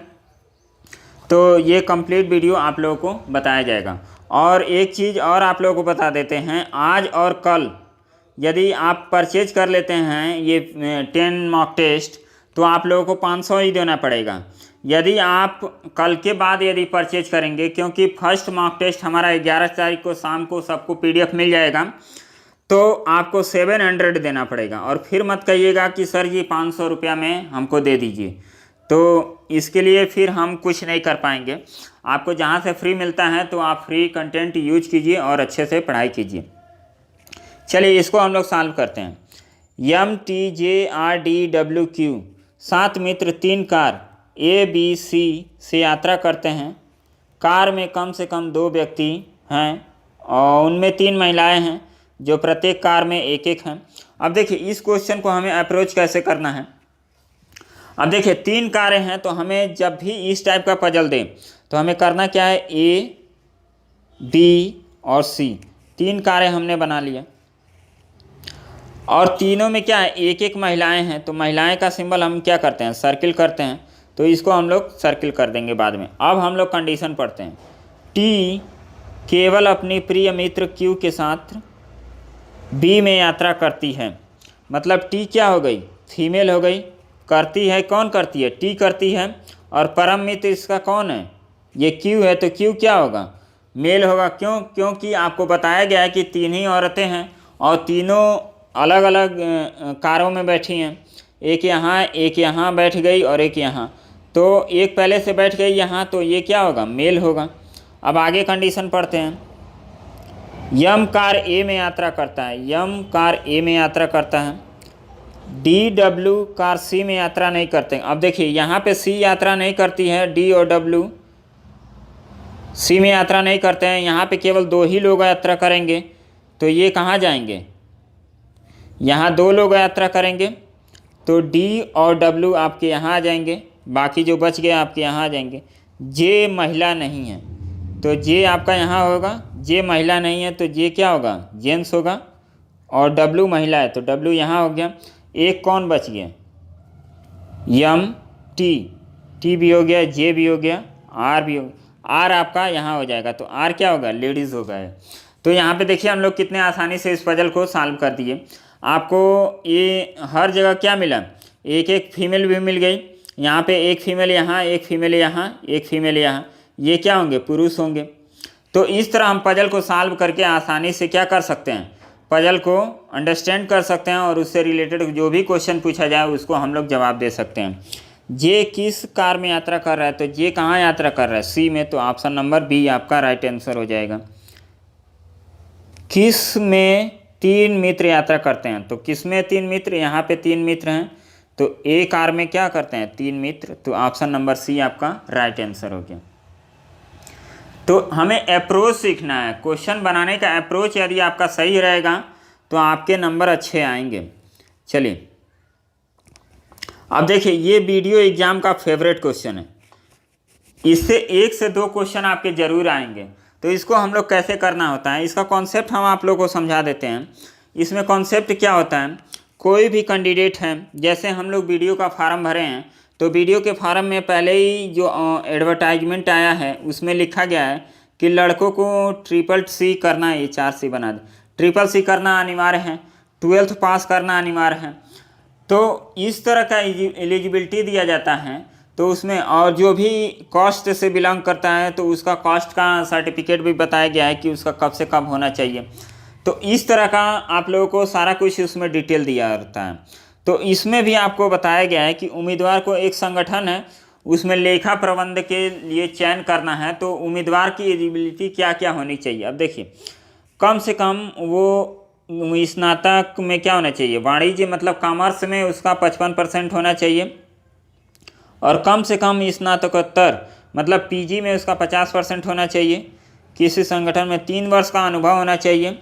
तो ये कंप्लीट वीडियो आप लोगों को बताया जाएगा। और एक चीज़ और आप लोगों को बता देते हैं, आज और कल यदि आप परचेज कर लेते हैं ये 10 मॉक टेस्ट, तो आप लोगों को 500 ही देना पड़ेगा। यदि आप कल के बाद यदि परचेज करेंगे, क्योंकि फर्स्ट मॉक टेस्ट हमारा 11 तारीख को शाम को सबको PDF मिल जाएगा, तो आपको 700 देना पड़ेगा। और फिर मत कहिएगा कि सर जी 500 रुपया में हमको दे दीजिए, तो इसके लिए फिर हम कुछ नहीं कर पाएंगे। आपको जहाँ से फ्री मिलता है तो आप फ्री कंटेंट यूज कीजिए और अच्छे से पढ़ाई कीजिए। चलिए इसको हम लोग सॉल्व करते हैं। MTJRDWQ 7 मित्र 3 कार ABC से यात्रा करते हैं। कार में कम से कम 2 व्यक्ति हैं और उनमें 3 महिलाएं हैं। जो प्रत्येक कार में एक एक हैं। अब देखिए इस क्वेश्चन को हमें अप्रोच कैसे करना है। अब देखिए 3 कारें हैं, तो हमें जब भी इस टाइप का पजल दें तो हमें करना क्या है, ए, बी और सी, 3 कारें हमने बना लिया और तीनों में क्या है, एक एक महिलाएं हैं। तो महिलाएं का सिंबल हम क्या करते हैं, सर्किल करते हैं, तो इसको हम लोग सर्किल कर देंगे बाद में। अब हम लोग कंडीशन पढ़ते हैं, टी केवल अपनी प्रिय मित्र क्यू के साथ बी में यात्रा करती है। मतलब टी क्या हो गई, फीमेल हो गई, करती है, कौन करती है, टी करती है, और परम मित्र इसका कौन है, ये क्यू है, तो क्यू क्या होगा, मेल होगा। क्यों, क्योंकि आपको बताया गया है कि 3 ही औरतें हैं और तीनों अलग अलग कारों में बैठी हैं, एक यहाँ बैठ गई और एक यहाँ, तो एक पहले से बैठ गई यहाँ, तो ये क्या होगा, मेल होगा। अब आगे कंडीशन पढ़ते हैं, यम कार ए में यात्रा करता है, यम कार ए में यात्रा करता है, डी डब्ल्यू कार सी में यात्रा नहीं करते। अब देखिए यहाँ पे सी यात्रा नहीं करती है, डी और डब्ल्यू सी में यात्रा नहीं करते हैं, यहाँ पे केवल 2 ही लोग यात्रा करेंगे, तो ये कहाँ जाएंगे, यहाँ 2 लोग यात्रा करेंगे, तो डी और डब्ल्यू आपके यहाँ आ जाएंगे, बाकी जो बच गए आपके यहाँ आ जाएंगे। जे महिला नहीं है, तो जे आपका यहाँ होगा, जे महिला नहीं है तो जे क्या होगा, जेंट्स होगा, और डब्ल्यू महिला है तो डब्ल्यू यहाँ हो गया। एक कौन बच गया, यम, टी भी हो गया, जे भी हो गया, आर भी हो गया, आर आपका यहाँ हो जाएगा, तो आर क्या होगा, लेडीज़ होगा। तो यहाँ पे देखिए हम लोग कितने आसानी से इस पजल को सॉल्व कर दिए। आपको ये हर जगह क्या मिला, एक एक फीमेल भी मिल गई, यहाँ पे एक फीमेल यहाँ, एक फीमेल यहाँ, एक फीमेल यहाँ, ये क्या होंगे, पुरुष होंगे। तो इस तरह हम पजल को सॉल्व करके आसानी से क्या कर सकते हैं, पजल को अंडरस्टैंड कर सकते हैं और उससे रिलेटेड जो भी क्वेश्चन पूछा जाए उसको हम लोग जवाब दे सकते हैं। जे किस कार में यात्रा कर रहा है, तो जे कहाँ यात्रा कर रहा है, सी में, तो ऑप्शन नंबर बी आपका राइट आंसर हो जाएगा। किस में 3 मित्र यात्रा करते हैं, तो किस में 3 मित्र, यहाँ पे 3 मित्र हैं, तो ए कार में क्या करते हैं, 3 मित्र, तो ऑप्शन नंबर सी आपका राइट आंसर हो गया। तो हमें अप्रोच सीखना है, क्वेश्चन बनाने का अप्रोच यदि आपका सही रहेगा तो आपके नंबर अच्छे आएंगे। चलिए अब देखिए ये वीडियो एग्जाम का फेवरेट क्वेश्चन है, इससे 1 से 2 क्वेश्चन आपके ज़रूर आएंगे। तो इसको हम लोग कैसे करना होता है, इसका कॉन्सेप्ट हम आप लोगों को समझा देते हैं। इसमें कॉन्सेप्ट क्या होता है, कोई भी कैंडिडेट है, जैसे हम लोग वीडियो का फार्म भरे हैं, तो वीडियो के फार्म में पहले ही जो एडवर्टाइजमेंट आया है उसमें लिखा गया है कि लड़कों को CCC करना है, ये 4C बना दे, CCC करना अनिवार्य है, 12th पास करना अनिवार्य है। तो इस तरह का एलिजिबिलिटी दिया जाता है, तो उसमें और जो भी कास्ट से बिलोंग करता है तो उसका कास्ट का सर्टिफिकेट भी बताया गया है कि उसका कब से कब होना चाहिए। तो इस तरह का आप लोगों को सारा कुछ उसमें डिटेल दिया रहता है। तो इसमें भी आपको बताया गया है कि उम्मीदवार को एक संगठन है उसमें लेखा प्रबंध के लिए चयन करना है, तो उम्मीदवार की एलिजिबिलिटी क्या क्या होनी चाहिए। अब देखिए कम से कम वो स्नातक में क्या होना चाहिए, वाणिज्य मतलब कॉमर्स में उसका 55% होना चाहिए, और कम से कम स्नातकोत्तर मतलब PG में उसका 50% होना चाहिए। किसी संगठन में 3 वर्ष का अनुभव होना चाहिए,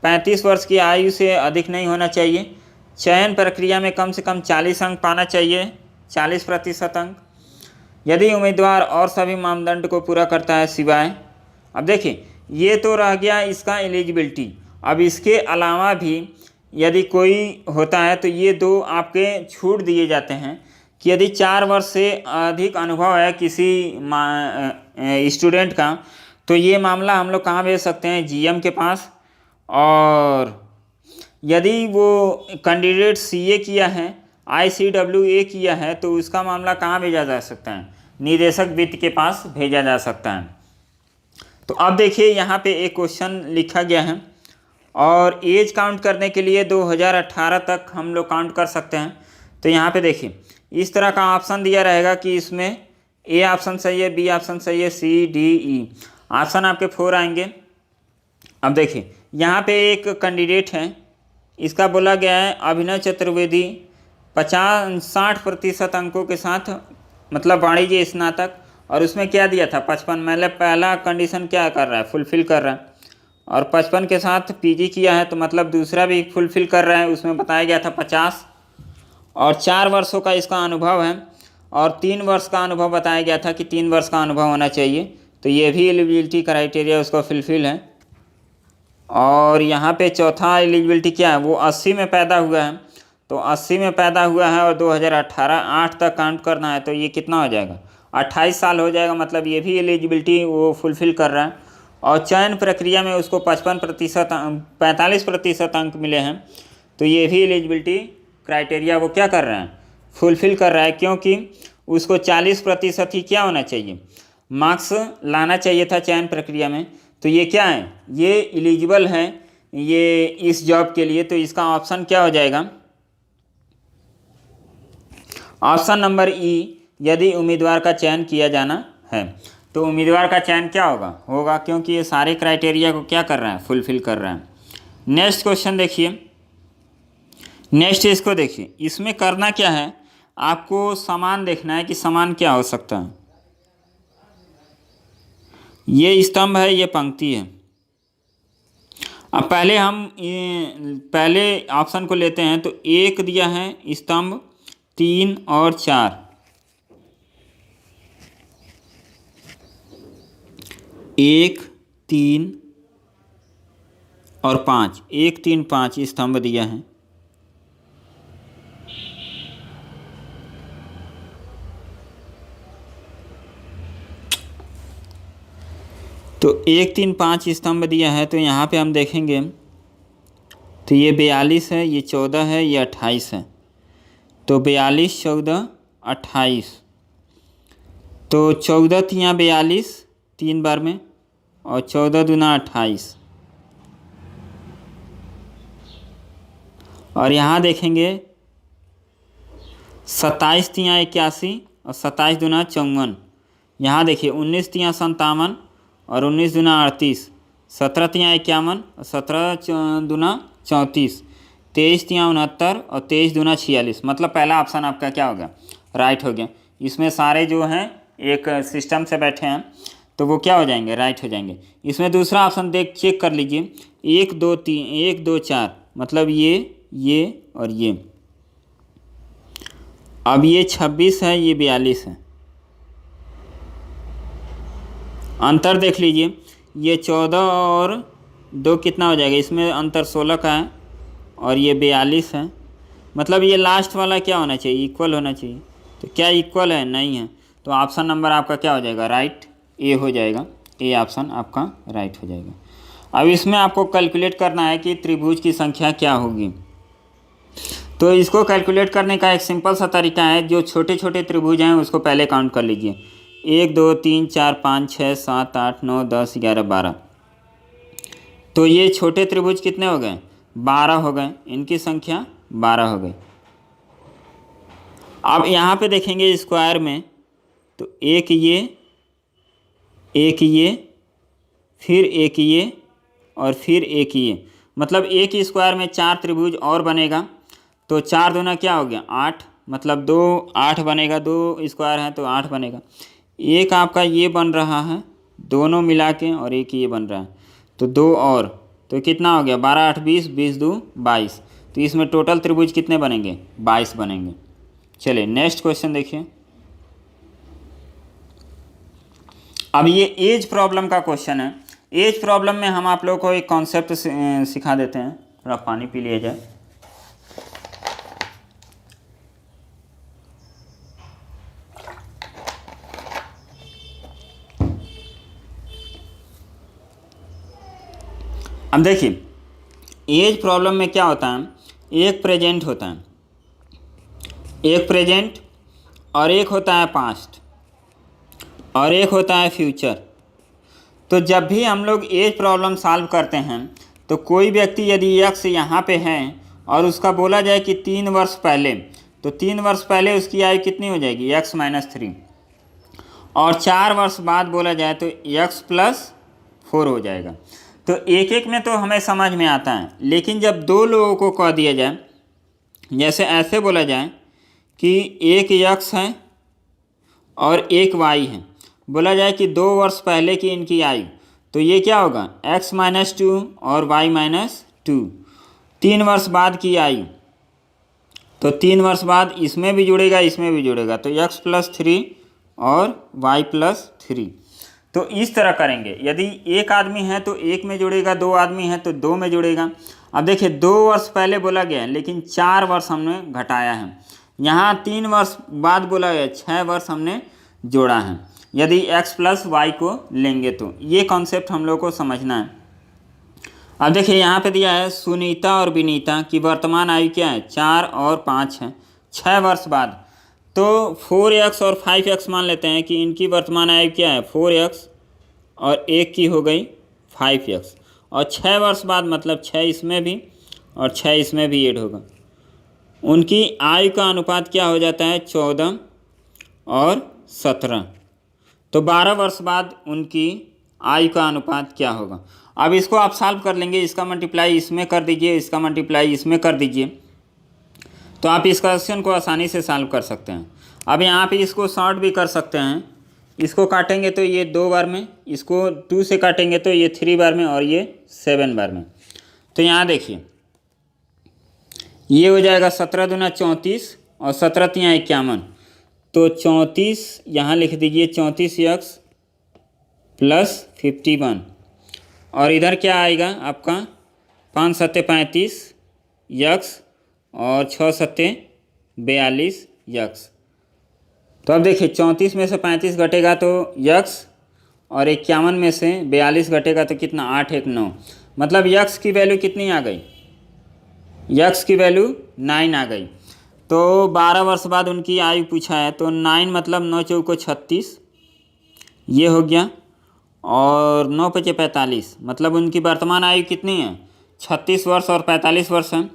35 वर्ष की आयु से अधिक नहीं होना चाहिए, चयन प्रक्रिया में कम से कम 40 अंक पाना चाहिए, 40% अंक, यदि उम्मीदवार और सभी मानदंड को पूरा करता है सिवाय। अब देखिए ये तो रह गया इसका एलिजिबिलिटी। अब इसके अलावा भी यदि कोई होता है तो ये 2 आपके छूट दिए जाते हैं कि यदि 4 वर्ष से अधिक अनुभव है किसी स्टूडेंट का, तो ये मामला हम लोग कहाँ भेज सकते हैं, GM के पास। और यदि वो कैंडिडेट CA किया है, ICWA किया है, तो उसका मामला कहाँ भेजा जा सकता है, निदेशक वित्त के पास भेजा जा सकता है। तो अब देखिए यहाँ पे एक क्वेश्चन लिखा गया है, और एज काउंट करने के लिए 2018 तक हम लोग काउंट कर सकते हैं। तो यहाँ पे देखिए इस तरह का ऑप्शन दिया रहेगा कि इसमें A ऑप्शन सही है, B ऑप्शन सही है, C D E ऑप्शन आपके 4 आएंगे। अब देखिए यहाँ पे एक कैंडिडेट है, इसका बोला गया है अभिनव चतुर्वेदी 60% अंकों के साथ, मतलब वाणिज्य स्नातक, और उसमें क्या दिया था 55, मतलब पहला कंडीशन क्या कर रहा है, फुलफिल कर रहा है। और 55 के साथ पीजी किया है तो मतलब दूसरा भी फुलफिल कर रहा है, उसमें बताया गया था 50, और 4 वर्षों का इसका अनुभव है, और 3 वर्ष का अनुभव बताया गया था कि 3 वर्ष का अनुभव होना चाहिए, तो ये भी एलिजिबिलिटी क्राइटेरिया उसका फुलफिल है। और यहाँ पे चौथा एलिजिबिलिटी क्या है, वो 80 में पैदा हुआ है, तो 80 में पैदा हुआ है और 2018 8 तक काउंट करना है, तो ये कितना हो जाएगा, 28 साल हो जाएगा, मतलब ये भी एलिजिबिलिटी वो फुलफ़िल कर रहा है। और चयन प्रक्रिया में उसको 45% अंक मिले हैं, तो ये भी एलिजिबिलिटी क्राइटेरिया वो क्या कर रहे हैं, फुलफ़िल कर रहा है, क्योंकि उसको 40% ही क्या होना चाहिए, मार्क्स लाना चाहिए था चयन प्रक्रिया में। तो ये क्या है, ये एलिजिबल है ये इस जॉब के लिए, तो इसका ऑप्शन क्या हो जाएगा, ऑप्शन नंबर ई, यदि उम्मीदवार का चयन किया जाना है। तो उम्मीदवार का चयन क्या होगा क्योंकि ये सारे क्राइटेरिया को क्या कर रहा है, फुलफ़िल कर रहा है। नेक्स्ट क्वेश्चन देखिए, नेक्स्ट इसको देखिए, इसमें करना क्या है, आपको समान देखना है कि समान क्या हो सकता है। ये स्तंभ है, ये पंक्ति है। अब पहले हम पहले ऑप्शन को लेते हैं, तो 1 दिया है स्तंभ, 3 और 4, 1 3 और 5, 1 3 5 स्तंभ दिया है। तो 1 3 5 स्तंभ दिया है, तो यहाँ पे हम देखेंगे तो ये 42 है, ये 14 है, ये 28 है, तो 42 14 28, तो 14 तियाँ 42 3 बार में, और 14 दूना 28, और यहाँ देखेंगे 27 तियाँ 81 और 27 दूना 54, यहाँ देखिए 19 तियाँ 57 और 19 दूना 38, 17 तियाँ 51 और 17 दूना 34, 23 तियाँ 69 और 23 दूना 46, मतलब पहला ऑप्शन आपका क्या हो गया, राइट हो गया। इसमें सारे जो हैं एक सिस्टम से बैठे हैं, तो वो क्या हो जाएंगे, राइट हो जाएंगे। इसमें दूसरा ऑप्शन चेक कर लीजिए, 1 2 3 1 2 4, मतलब ये और ये। अब ये 26 है, ये 42 है, अंतर देख लीजिए, ये 14 और 2 कितना हो जाएगा, इसमें अंतर 16 का है, और ये 42 है, मतलब ये लास्ट वाला क्या होना चाहिए, इक्वल होना चाहिए। तो क्या इक्वल है, नहीं है, तो ऑप्शन नंबर आपका क्या हो जाएगा, राइट, ए हो जाएगा, ए ऑप्शन आपका राइट हो जाएगा। अब इसमें आपको कैलकुलेट करना है कि त्रिभुज की संख्या क्या होगी। तो इसको कैलकुलेट करने का एक सिंपल सा तरीका है, जो छोटे छोटे त्रिभुज हैं उसको पहले काउंट कर लीजिए, 1 2 3 4 5 6 7 8 9 10 11 12, तो ये छोटे त्रिभुज कितने हो गए, 12 हो गए, इनकी संख्या 12 हो गई। अब यहाँ पे देखेंगे स्क्वायर में, तो एक ये फिर एक ये और फिर एक ये, मतलब एक ही स्क्वायर में 4 त्रिभुज और बनेगा, तो 4 दूना क्या हो गया 8, मतलब 2 8 बनेगा, 2 स्क्वायर है तो 8 बनेगा। एक आपका ये बन रहा है दोनों मिला के, और एक ये बन रहा है, तो 2 और, तो कितना हो गया 12 8 20, 20 2 22, तो इसमें टोटल त्रिभुज कितने बनेंगे, 22 बनेंगे। चलिए नेक्स्ट क्वेश्चन देखिए। अब ये एज प्रॉब्लम का क्वेश्चन है। एज प्रॉब्लम में हम आप लोगों को एक कॉन्सेप्ट सिखा देते हैं, थोड़ा पानी पी लिया जाए। अब देखिए एज प्रॉब्लम में क्या होता है, एक प्रेजेंट होता है, एक प्रेजेंट, और एक होता है पास्ट, और एक होता है फ्यूचर। तो जब भी हम लोग एज प्रॉब्लम सॉल्व करते हैं, तो कोई व्यक्ति यदि यक्स यहाँ पे है और उसका बोला जाए कि 3 वर्ष पहले, तो 3 वर्ष पहले उसकी आयु कितनी हो जाएगी, x - 3, और 4 वर्ष बाद बोला जाए तो x + 4 हो जाएगा। तो एक एक में तो हमें समझ में आता है, लेकिन जब 2 लोगों को कह दिया जाए, जैसे ऐसे बोला जाए कि एक x है और एक y है, बोला जाए कि 2 वर्ष पहले की इनकी आयु, तो ये क्या होगा x-2 और y-2, 3 वर्ष बाद की आयु, तो 3 वर्ष बाद इसमें भी जुड़ेगा इसमें भी जुड़ेगा, तो x+3 और y+3। तो इस तरह करेंगे। यदि एक आदमी है तो एक में जुड़ेगा, 2 आदमी है तो 2 में जुड़ेगा। अब देखिए 2 वर्ष पहले बोला गया है लेकिन 4 वर्ष हमने घटाया है। यहाँ 3 वर्ष बाद बोला गया 6 वर्ष हमने जोड़ा है। यदि x+y को लेंगे तो ये कॉन्सेप्ट हम लोग को समझना है। अब देखिए यहाँ पे दिया है सुनीता और विनीता की वर्तमान आयु क्या है, 4 और 5 है। 6 वर्ष बाद तो 4x और 5x मान लेते हैं कि इनकी वर्तमान आयु क्या है 4x और एक की हो गई 5x, और 6 वर्ष बाद मतलब 6 इसमें भी और 6 इसमें भी ऐड होगा। उनकी आयु का अनुपात क्या हो जाता है 14 और 17, तो 12 वर्ष बाद उनकी आयु का अनुपात क्या होगा। अब इसको आप सॉल्व कर लेंगे, इसका मल्टीप्लाई इसमें कर दीजिए, इसका मल्टीप्लाई इसमें कर दीजिए, तो आप इस क्वेश्चन को आसानी से सॉल्व कर सकते हैं। अब यहाँ पे इसको शॉर्ट भी कर सकते हैं, इसको काटेंगे तो ये 2 बार में, इसको 2 से काटेंगे तो ये 3 बार में और ये 7 बार में। तो यहाँ देखिए ये हो जाएगा 17 दूना 34 और 17 तियाँ 51, तो 34 यहाँ लिख दीजिए 34x + 51, और इधर क्या आएगा आपका 5 सत्ते 35 x और 6 सत्ते 42 x। तो अब देखिए 34 में से 35 घटेगा तो x और 51 में से 42 घटेगा तो कितना 8 1 9, मतलब x की वैल्यू कितनी आ गई, x की वैल्यू 9 आ गई। तो 12 वर्ष बाद उनकी आयु पूछा है, तो 9 मतलब 9 चौको 36 ये हो गया, और 9 पचे 45 मतलब उनकी वर्तमान आयु कितनी है 36 वर्ष और 45 वर्ष है,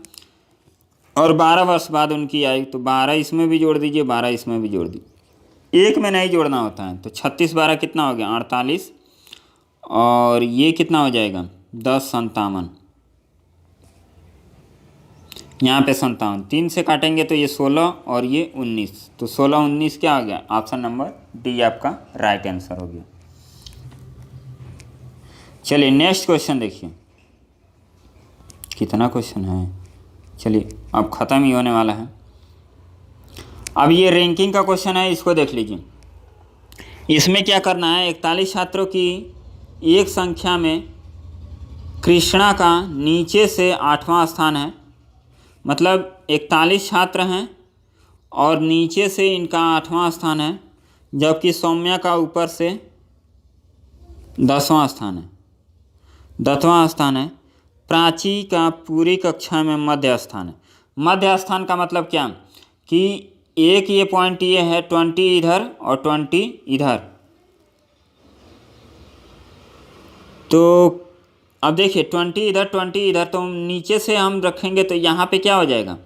और 12 वर्ष बाद उनकी आयु, तो 12 इसमें भी जोड़ दीजिए 12 इसमें भी जोड़ दीजिए, एक में नहीं जोड़ना होता है। तो 36 12 कितना हो गया 48, और ये कितना हो जाएगा 10 57, यहाँ पे 57, 3 से काटेंगे तो ये 16 और ये 19, तो 16 19 क्या हो गया, ऑप्शन नंबर डी आपका राइट आंसर हो गया। चलिए नेक्स्ट क्वेश्चन देखिए, कितना क्वेश्चन है, चलिए अब ख़त्म ही होने वाला है। अब ये रैंकिंग का क्वेश्चन है, इसको देख लीजिए। इसमें क्या करना है, 41 छात्रों की एक संख्या में कृष्णा का नीचे से 8वां स्थान है, मतलब 41 छात्र हैं और नीचे से इनका 8वां स्थान है, जबकि सौम्या का ऊपर से 10वां स्थान है, 10वां स्थान है। प्राची का पूरी कक्षा में मध्य स्थान है। मध्य स्थान का मतलब क्या कि एक ये पॉइंट ये है 20 इधर और 20 इधर, तो अब देखिए 20 इधर 20 इधर, तो नीचे से हम रखेंगे तो यहाँ पे क्या हो जाएगा,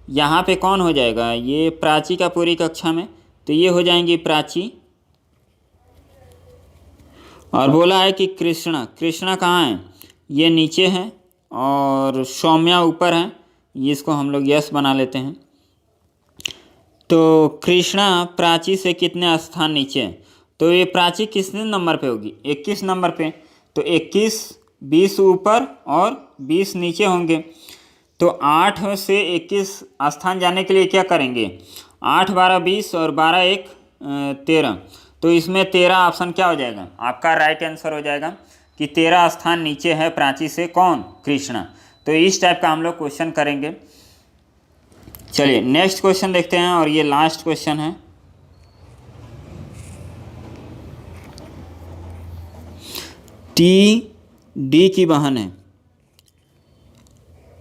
यहाँ पे कौन हो जाएगा, ये प्राची का पूरी कक्षा में, तो ये हो जाएंगी प्राची। और बोला है कि कृष्णा, कृष्णा कहाँ है, ये नीचे है और सौम्या ऊपर है, ये इसको हम लोग यस बना लेते हैं। तो कृष्णा प्राची से कितने स्थान नीचे है, तो ये प्राची कितने नंबर पे होगी 21 नंबर पे, तो 21 20 ऊपर और 20 नीचे होंगे। तो 8 से 21 स्थान जाने के लिए क्या करेंगे, 8 12 20 और 12 1 13, तो इसमें 13 ऑप्शन क्या हो जाएगा, आपका राइट आंसर हो जाएगा कि 13 स्थान नीचे है प्राची से कौन, कृष्णा। तो इस टाइप का हम लोग क्वेश्चन करेंगे। चलिए नेक्स्ट क्वेश्चन देखते हैं, और ये लास्ट क्वेश्चन है। टी डी की बहन है,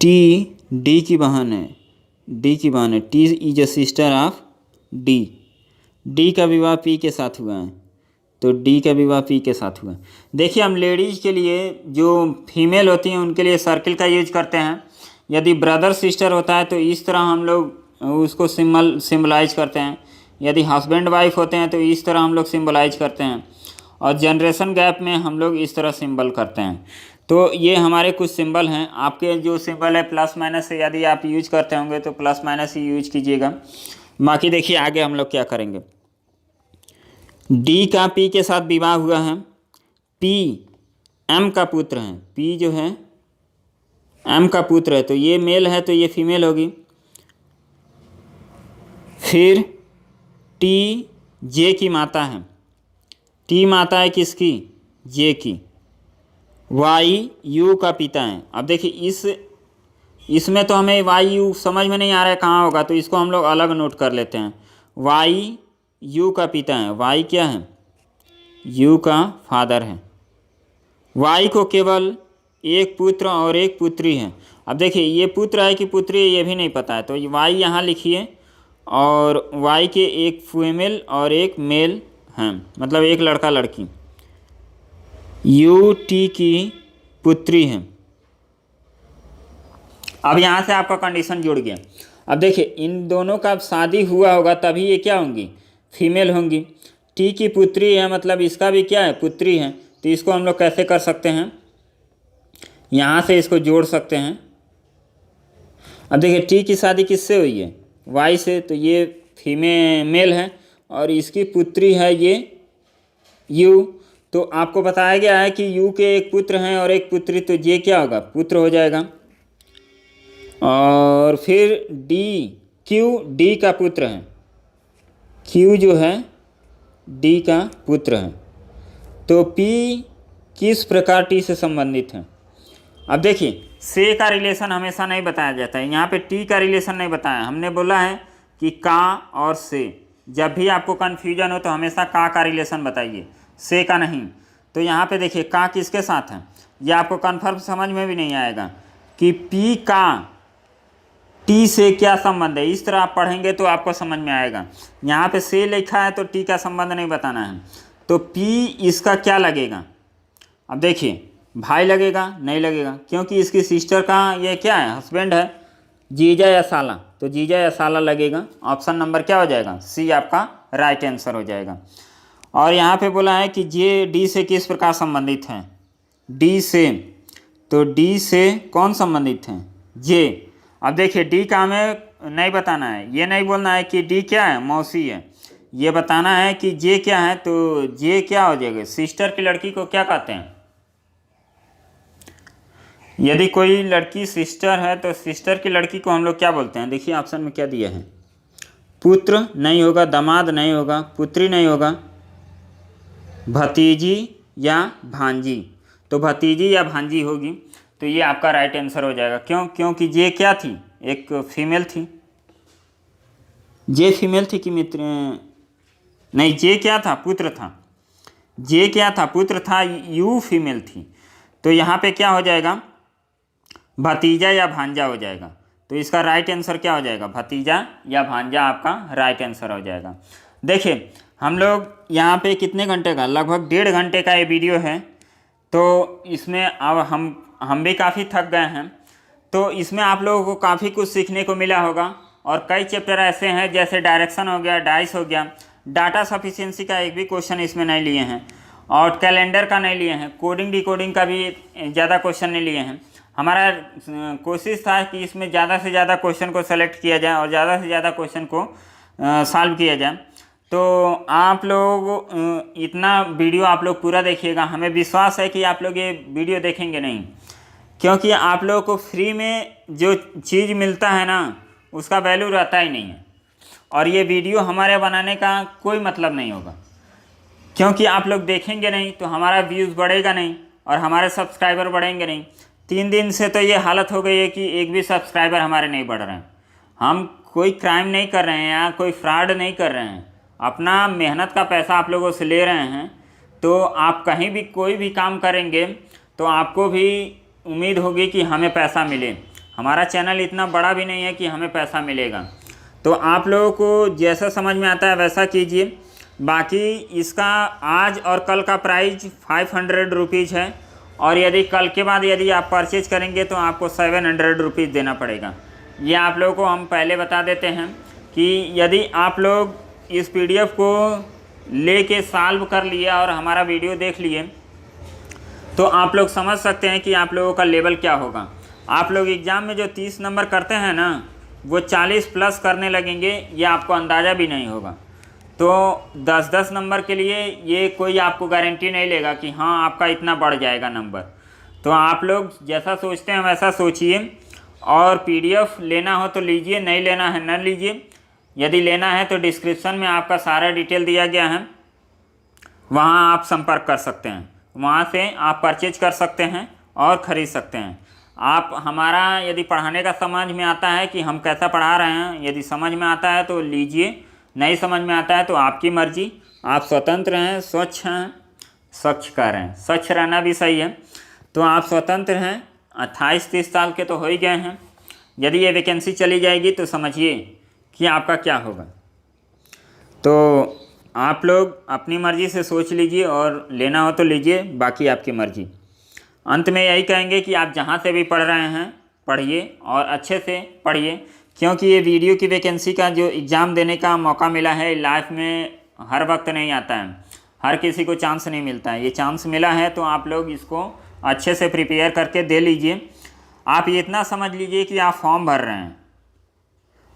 टी डी की बहन है, डी की बहन है, T is a sister of D. D का विवाह पी के साथ हुआ है, तो डी का विवाह पी के साथ हुआ है। देखिए हम लेडीज़ के लिए जो फीमेल होती हैं उनके लिए सर्किल का यूज करते हैं। यदि ब्रदर सिस्टर होता है तो इस तरह हम लोग उसको सिम्बलाइज करते हैं। यदि हस्बैंड वाइफ होते हैं तो इस तरह हम लोग सिम्बलाइज करते हैं, और जनरेशन गैप में हम लोग इस तरह सिंबल करते हैं। तो ये हमारे कुछ सिंबल हैं। आपके जो सिंबल है प्लस माइनस से यदि आप यूज करते होंगे तो प्लस माइनस ही यूज कीजिएगा। बाकी देखिए आगे हम लोग क्या करेंगे। डी का पी के साथ विवाह हुआ है, पी एम का पुत्र है, पी जो है एम का पुत्र है, तो ये मेल है तो ये फीमेल होगी। फिर टी जे की माता है, टी माता है किसकी, जे की। वाई यू का पिता है। अब देखिए इसमें तो हमें वाई यू समझ में नहीं आ रहा है कहाँ होगा, तो इसको हम लोग अलग नोट कर लेते हैं। वाई यू का पिता है, वाई क्या है, यू का फादर है। वाई को केवल एक पुत्र और एक पुत्री है। अब देखिए ये पुत्र है कि पुत्री है ये भी नहीं पता है, तो वाई यहाँ लिखिए, और वाई के एक फीमेल और एक मेल हैं, मतलब एक लड़का लड़की। यू टी की पुत्री है। अब यहाँ से आपका कंडीशन जुड़ गया। अब देखिए इन दोनों का शादी हुआ होगा तभी ये क्या होंगी, फीमेल होंगी। टी की पुत्री है मतलब इसका भी क्या है, पुत्री है। तो इसको हम लोग कैसे कर सकते हैं, यहाँ से इसको जोड़ सकते हैं। अब देखिए टी की शादी किससे हुई है, वाई से, तो ये फीमेल है और इसकी पुत्री है ये यू। तो आपको बताया गया है कि यू के एक पुत्र हैं और एक पुत्री, तो ये क्या होगा, पुत्र हो जाएगा। और फिर डी, क्यू डी का पुत्र है, क्यू जो है डी का पुत्र है। तो पी किस प्रकार टी से संबंधित है। अब देखिए से का रिलेशन हमेशा नहीं बताया जाता है, यहाँ पे टी का रिलेशन नहीं बताया। हमने बोला है कि का और से, जब भी आपको कन्फ्यूजन हो तो हमेशा का रिलेशन बताइए, से का नहीं। तो यहाँ पे देखिए का किसके साथ है, ये आपको कन्फर्म समझ में भी नहीं आएगा कि पी का टी से क्या संबंध है। इस तरह आप पढ़ेंगे तो आपको समझ में आएगा। यहाँ पे से लिखा है तो टी का संबंध नहीं बताना है, तो पी इसका क्या लगेगा। अब देखिए भाई लगेगा, नहीं लगेगा, क्योंकि इसकी सिस्टर का ये क्या है, हस्बैंड है, जीजा या साला, तो जीजा या साला लगेगा। ऑप्शन नंबर क्या हो जाएगा, सी आपका राइट आंसर हो जाएगा। और यहाँ पे बोला है कि जे डी से किस प्रकार संबंधित है, डी से, तो डी से कौन संबंधित है, जे। अब देखिए डी का हमें नहीं बताना है, ये नहीं बोलना है कि डी क्या है, मौसी है, ये बताना है कि जे क्या है। तो जे क्या हो जाएगा, सिस्टर की लड़की को क्या कहते हैं। यदि कोई लड़की सिस्टर है तो सिस्टर की लड़की को हम लोग क्या बोलते हैं, देखिए ऑप्शन में क्या दिया है, पुत्र नहीं होगा, दामाद नहीं होगा, पुत्री नहीं होगा, भतीजी या भांजी, तो भतीजी या भांजी होगी। तो ये आपका राइट आंसर हो जाएगा। क्यों, क्योंकि जे क्या थी, एक फीमेल थी, जे फीमेल थी कि मित्र नहीं, जे क्या था, पुत्र था, जे क्या था, पुत्र था, यू फीमेल थी। तो यहाँ पे क्या हो जाएगा, भतीजा या भांजा हो जाएगा। तो इसका राइट आंसर क्या हो जाएगा, भतीजा या भांजा आपका राइट आंसर हो जाएगा। देखिए हम लोग यहाँ पे कितने घंटे का, लगभग 1.5 घंटे का ये वीडियो है। तो इसमें अब हम भी काफ़ी थक गए हैं, तो इसमें आप लोगों को काफ़ी कुछ सीखने को मिला होगा। और कई चैप्टर ऐसे हैं जैसे डायरेक्शन हो गया, डाइस हो गया, डाटा सफिशिएंसी का एक भी क्वेश्चन इसमें नहीं लिए हैं, और कैलेंडर का नहीं लिए हैं, कोडिंग डिकोडिंग का भी ज़्यादा क्वेश्चन नहीं लिए हैं। हमारा कोशिश था कि इसमें ज़्यादा से ज़्यादा क्वेश्चन को सेलेक्ट किया जाए और ज़्यादा से ज़्यादा क्वेश्चन को सॉल्व किया जाए। तो आप लोग इतना वीडियो आप लोग पूरा देखिएगा, हमें विश्वास है कि आप लोग ये वीडियो देखेंगे नहीं, क्योंकि आप लोगों को फ्री में जो चीज़ मिलता है ना उसका वैल्यू रहता ही नहीं है। और ये वीडियो हमारे बनाने का कोई मतलब नहीं होगा, क्योंकि आप लोग देखेंगे नहीं तो हमारा व्यूज़ बढ़ेगा नहीं और हमारे सब्सक्राइबर बढ़ेंगे नहीं। 3 दिन से तो ये हालत हो गई है कि एक भी सब्सक्राइबर हमारे नहीं बढ़ रहे हैं। हम कोई क्राइम नहीं कर रहे हैं या कोई फ्रॉड नहीं कर रहे हैं, अपना मेहनत का पैसा आप लोगों से ले रहे हैं। तो आप कहीं भी कोई भी काम करेंगे तो आपको भी उम्मीद होगी कि हमें पैसा मिले। हमारा चैनल इतना बड़ा भी नहीं है कि हमें पैसा मिलेगा। तो आप लोगों को जैसा समझ में आता है वैसा कीजिए। बाकी इसका आज और कल का प्राइस 500 रुपीज़ है, और यदि कल के बाद यदि आप परचेज करेंगे तो आपको 700 रुपीज़ देना पड़ेगा। ये आप लोगों को हम पहले बता देते हैं कि यदि आप लोग इस PDF को लेके सॉल्व कर लिया और हमारा वीडियो देख लिए तो आप लोग समझ सकते हैं कि आप लोगों का लेवल क्या होगा। आप लोग एग्ज़ाम में जो 30 नंबर करते हैं ना वो 40 प्लस करने लगेंगे, ये आपको अंदाज़ा भी नहीं होगा। तो 10-10 नंबर के लिए ये कोई आपको गारंटी नहीं लेगा कि हाँ आपका इतना बढ़ जाएगा नंबर। तो आप लोग जैसा सोचते हैं वैसा सोचिए, और पीडीएफ लेना हो तो लीजिए, नहीं लेना है न लीजिए। यदि लेना है तो डिस्क्रिप्शन में आपका सारा डिटेल दिया गया है, वहाँ आप संपर्क कर सकते हैं, वहाँ से आप परचेज कर सकते हैं और ख़रीद सकते हैं। आप हमारा यदि पढ़ाने का समझ में आता है कि हम कैसा पढ़ा रहे हैं, यदि समझ में आता है तो लीजिए, नहीं समझ में आता है तो आपकी मर्ज़ी। आप स्वतंत्र हैं, स्वच्छ हैं, स्वच्छ कह रहे हैं, स्वच्छ रहना भी सही है। तो आप स्वतंत्र हैं, 28-30 साल के तो हो ही गए हैं। यदि ये वैकेंसी चली जाएगी तो समझिए कि आपका क्या होगा। तो आप लोग अपनी मर्ज़ी से सोच लीजिए, और लेना हो तो लीजिए, बाकी आपकी मर्ज़ी। अंत में यही कहेंगे कि आप जहाँ से भी पढ़ रहे हैं पढ़िए, और अच्छे से पढ़िए, क्योंकि ये वीडियो की वैकेंसी का जो एग्ज़ाम देने का मौका मिला है, लाइफ में हर वक्त नहीं आता है, हर किसी को चांस नहीं मिलता है। ये चांस मिला है तो आप लोग इसको अच्छे से प्रिपेयर करके दे लीजिए। आप ये इतना समझ लीजिए कि आप फॉर्म भर रहे हैं,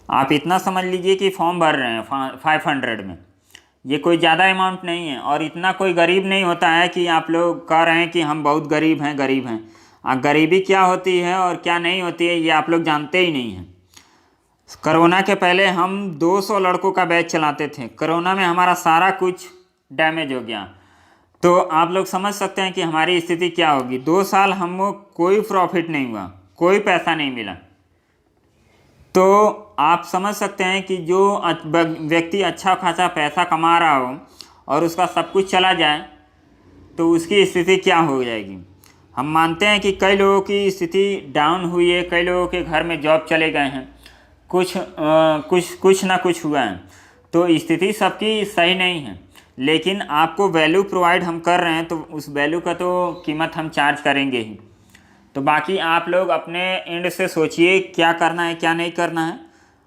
आप इतना समझ लीजिए कि फॉर्म भर रहे हैं 500 में। ये कोई ज़्यादा अमाउंट नहीं है, और इतना कोई गरीब नहीं होता है कि आप लोग कह रहे हैं कि हम बहुत गरीब हैं, गरीब हैं। गरीबी क्या होती है और क्या नहीं होती है ये आप लोग जानते ही नहीं हैं। कोरोना के पहले हम 200 लड़कों का बैच चलाते थे, कोरोना में हमारा सारा कुछ डैमेज हो गया। तो आप लोग समझ सकते हैं कि हमारी स्थिति क्या होगी। 2 साल हमको कोई प्रॉफिट नहीं हुआ, कोई पैसा नहीं मिला। तो आप समझ सकते हैं कि जो व्यक्ति अच्छा खासा पैसा कमा रहा हो और उसका सब कुछ चला जाए तो उसकी स्थिति क्या हो जाएगी। हम मानते हैं कि कई लोगों की स्थिति डाउन हुई है, कई लोगों के घर में जॉब चले गए हैं, कुछ ना कुछ हुआ है। तो स्थिति सबकी सही नहीं है, लेकिन आपको वैल्यू प्रोवाइड हम कर रहे हैं तो उस वैल्यू का तो कीमत हम चार्ज करेंगे ही। तो बाकी आप लोग अपने एंड से सोचिए क्या करना है क्या नहीं करना है।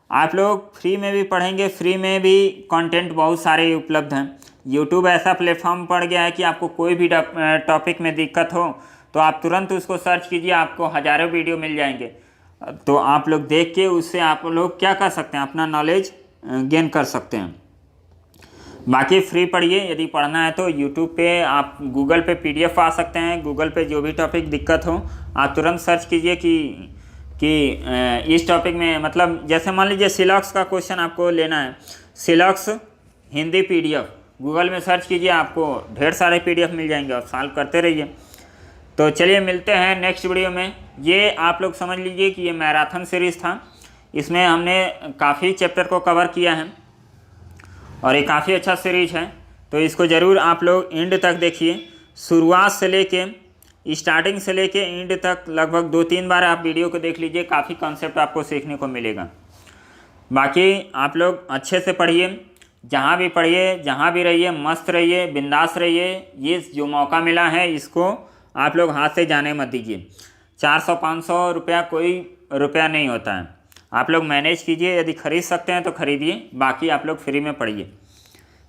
आप लोग फ्री में भी पढ़ेंगे, फ्री में भी कंटेंट बहुत सारे उपलब्ध हैं। यूट्यूब ऐसा प्लेटफॉर्म पड़ गया है कि आपको कोई भी टॉपिक में दिक्कत हो तो आप तुरंत उसको सर्च कीजिए, आपको हज़ारों वीडियो मिल जाएंगे। तो आप लोग देख के उससे आप लोग क्या कर सकते हैं, अपना नॉलेज गेन कर सकते हैं। बाकी फ्री पढ़िए, यदि पढ़ना है तो यूट्यूब पे आप गूगल पे PDF आ सकते हैं। गूगल पे जो भी टॉपिक दिक्कत हो आप तुरंत सर्च कीजिए कि इस टॉपिक में, मतलब जैसे मान लीजिए सिलॉक्स का क्वेश्चन आपको लेना है, सिलॉक्स हिंदी PDF गूगल में सर्च कीजिए, आपको ढेर सारे PDF मिल जाएंगे और सॉल्व करते रहिए। तो चलिए मिलते हैं नेक्स्ट वीडियो में। ये आप लोग समझ लीजिए कि ये मैराथन सीरीज़ था, इसमें हमने काफ़ी चैप्टर को कवर किया है और ये काफ़ी अच्छा सीरीज है। तो इसको ज़रूर आप लोग एंड तक देखिए, शुरुआत से लेके स्टार्टिंग से लेके एंड तक लगभग 2-3 बार आप वीडियो को देख लीजिए, काफ़ी कॉन्सेप्ट आपको सीखने को मिलेगा। बाकी आप लोग अच्छे से पढ़िए, जहाँ भी पढ़िए, जहाँ भी रहिए, मस्त रहिए, बिंदास रहिए। ये जो मौका मिला है इसको आप लोग हाथ से जाने मत दीजिए। 400-500 रुपया कोई रुपया नहीं होता है, आप लोग मैनेज कीजिए। यदि ख़रीद सकते हैं तो ख़रीदिए, बाकी आप लोग फ्री में पढ़िए।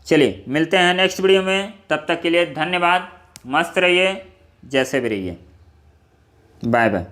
चलिए मिलते हैं नेक्स्ट वीडियो में, तब तक के लिए धन्यवाद। मस्त रहिए, जैसे भी रहिए। Bye bye.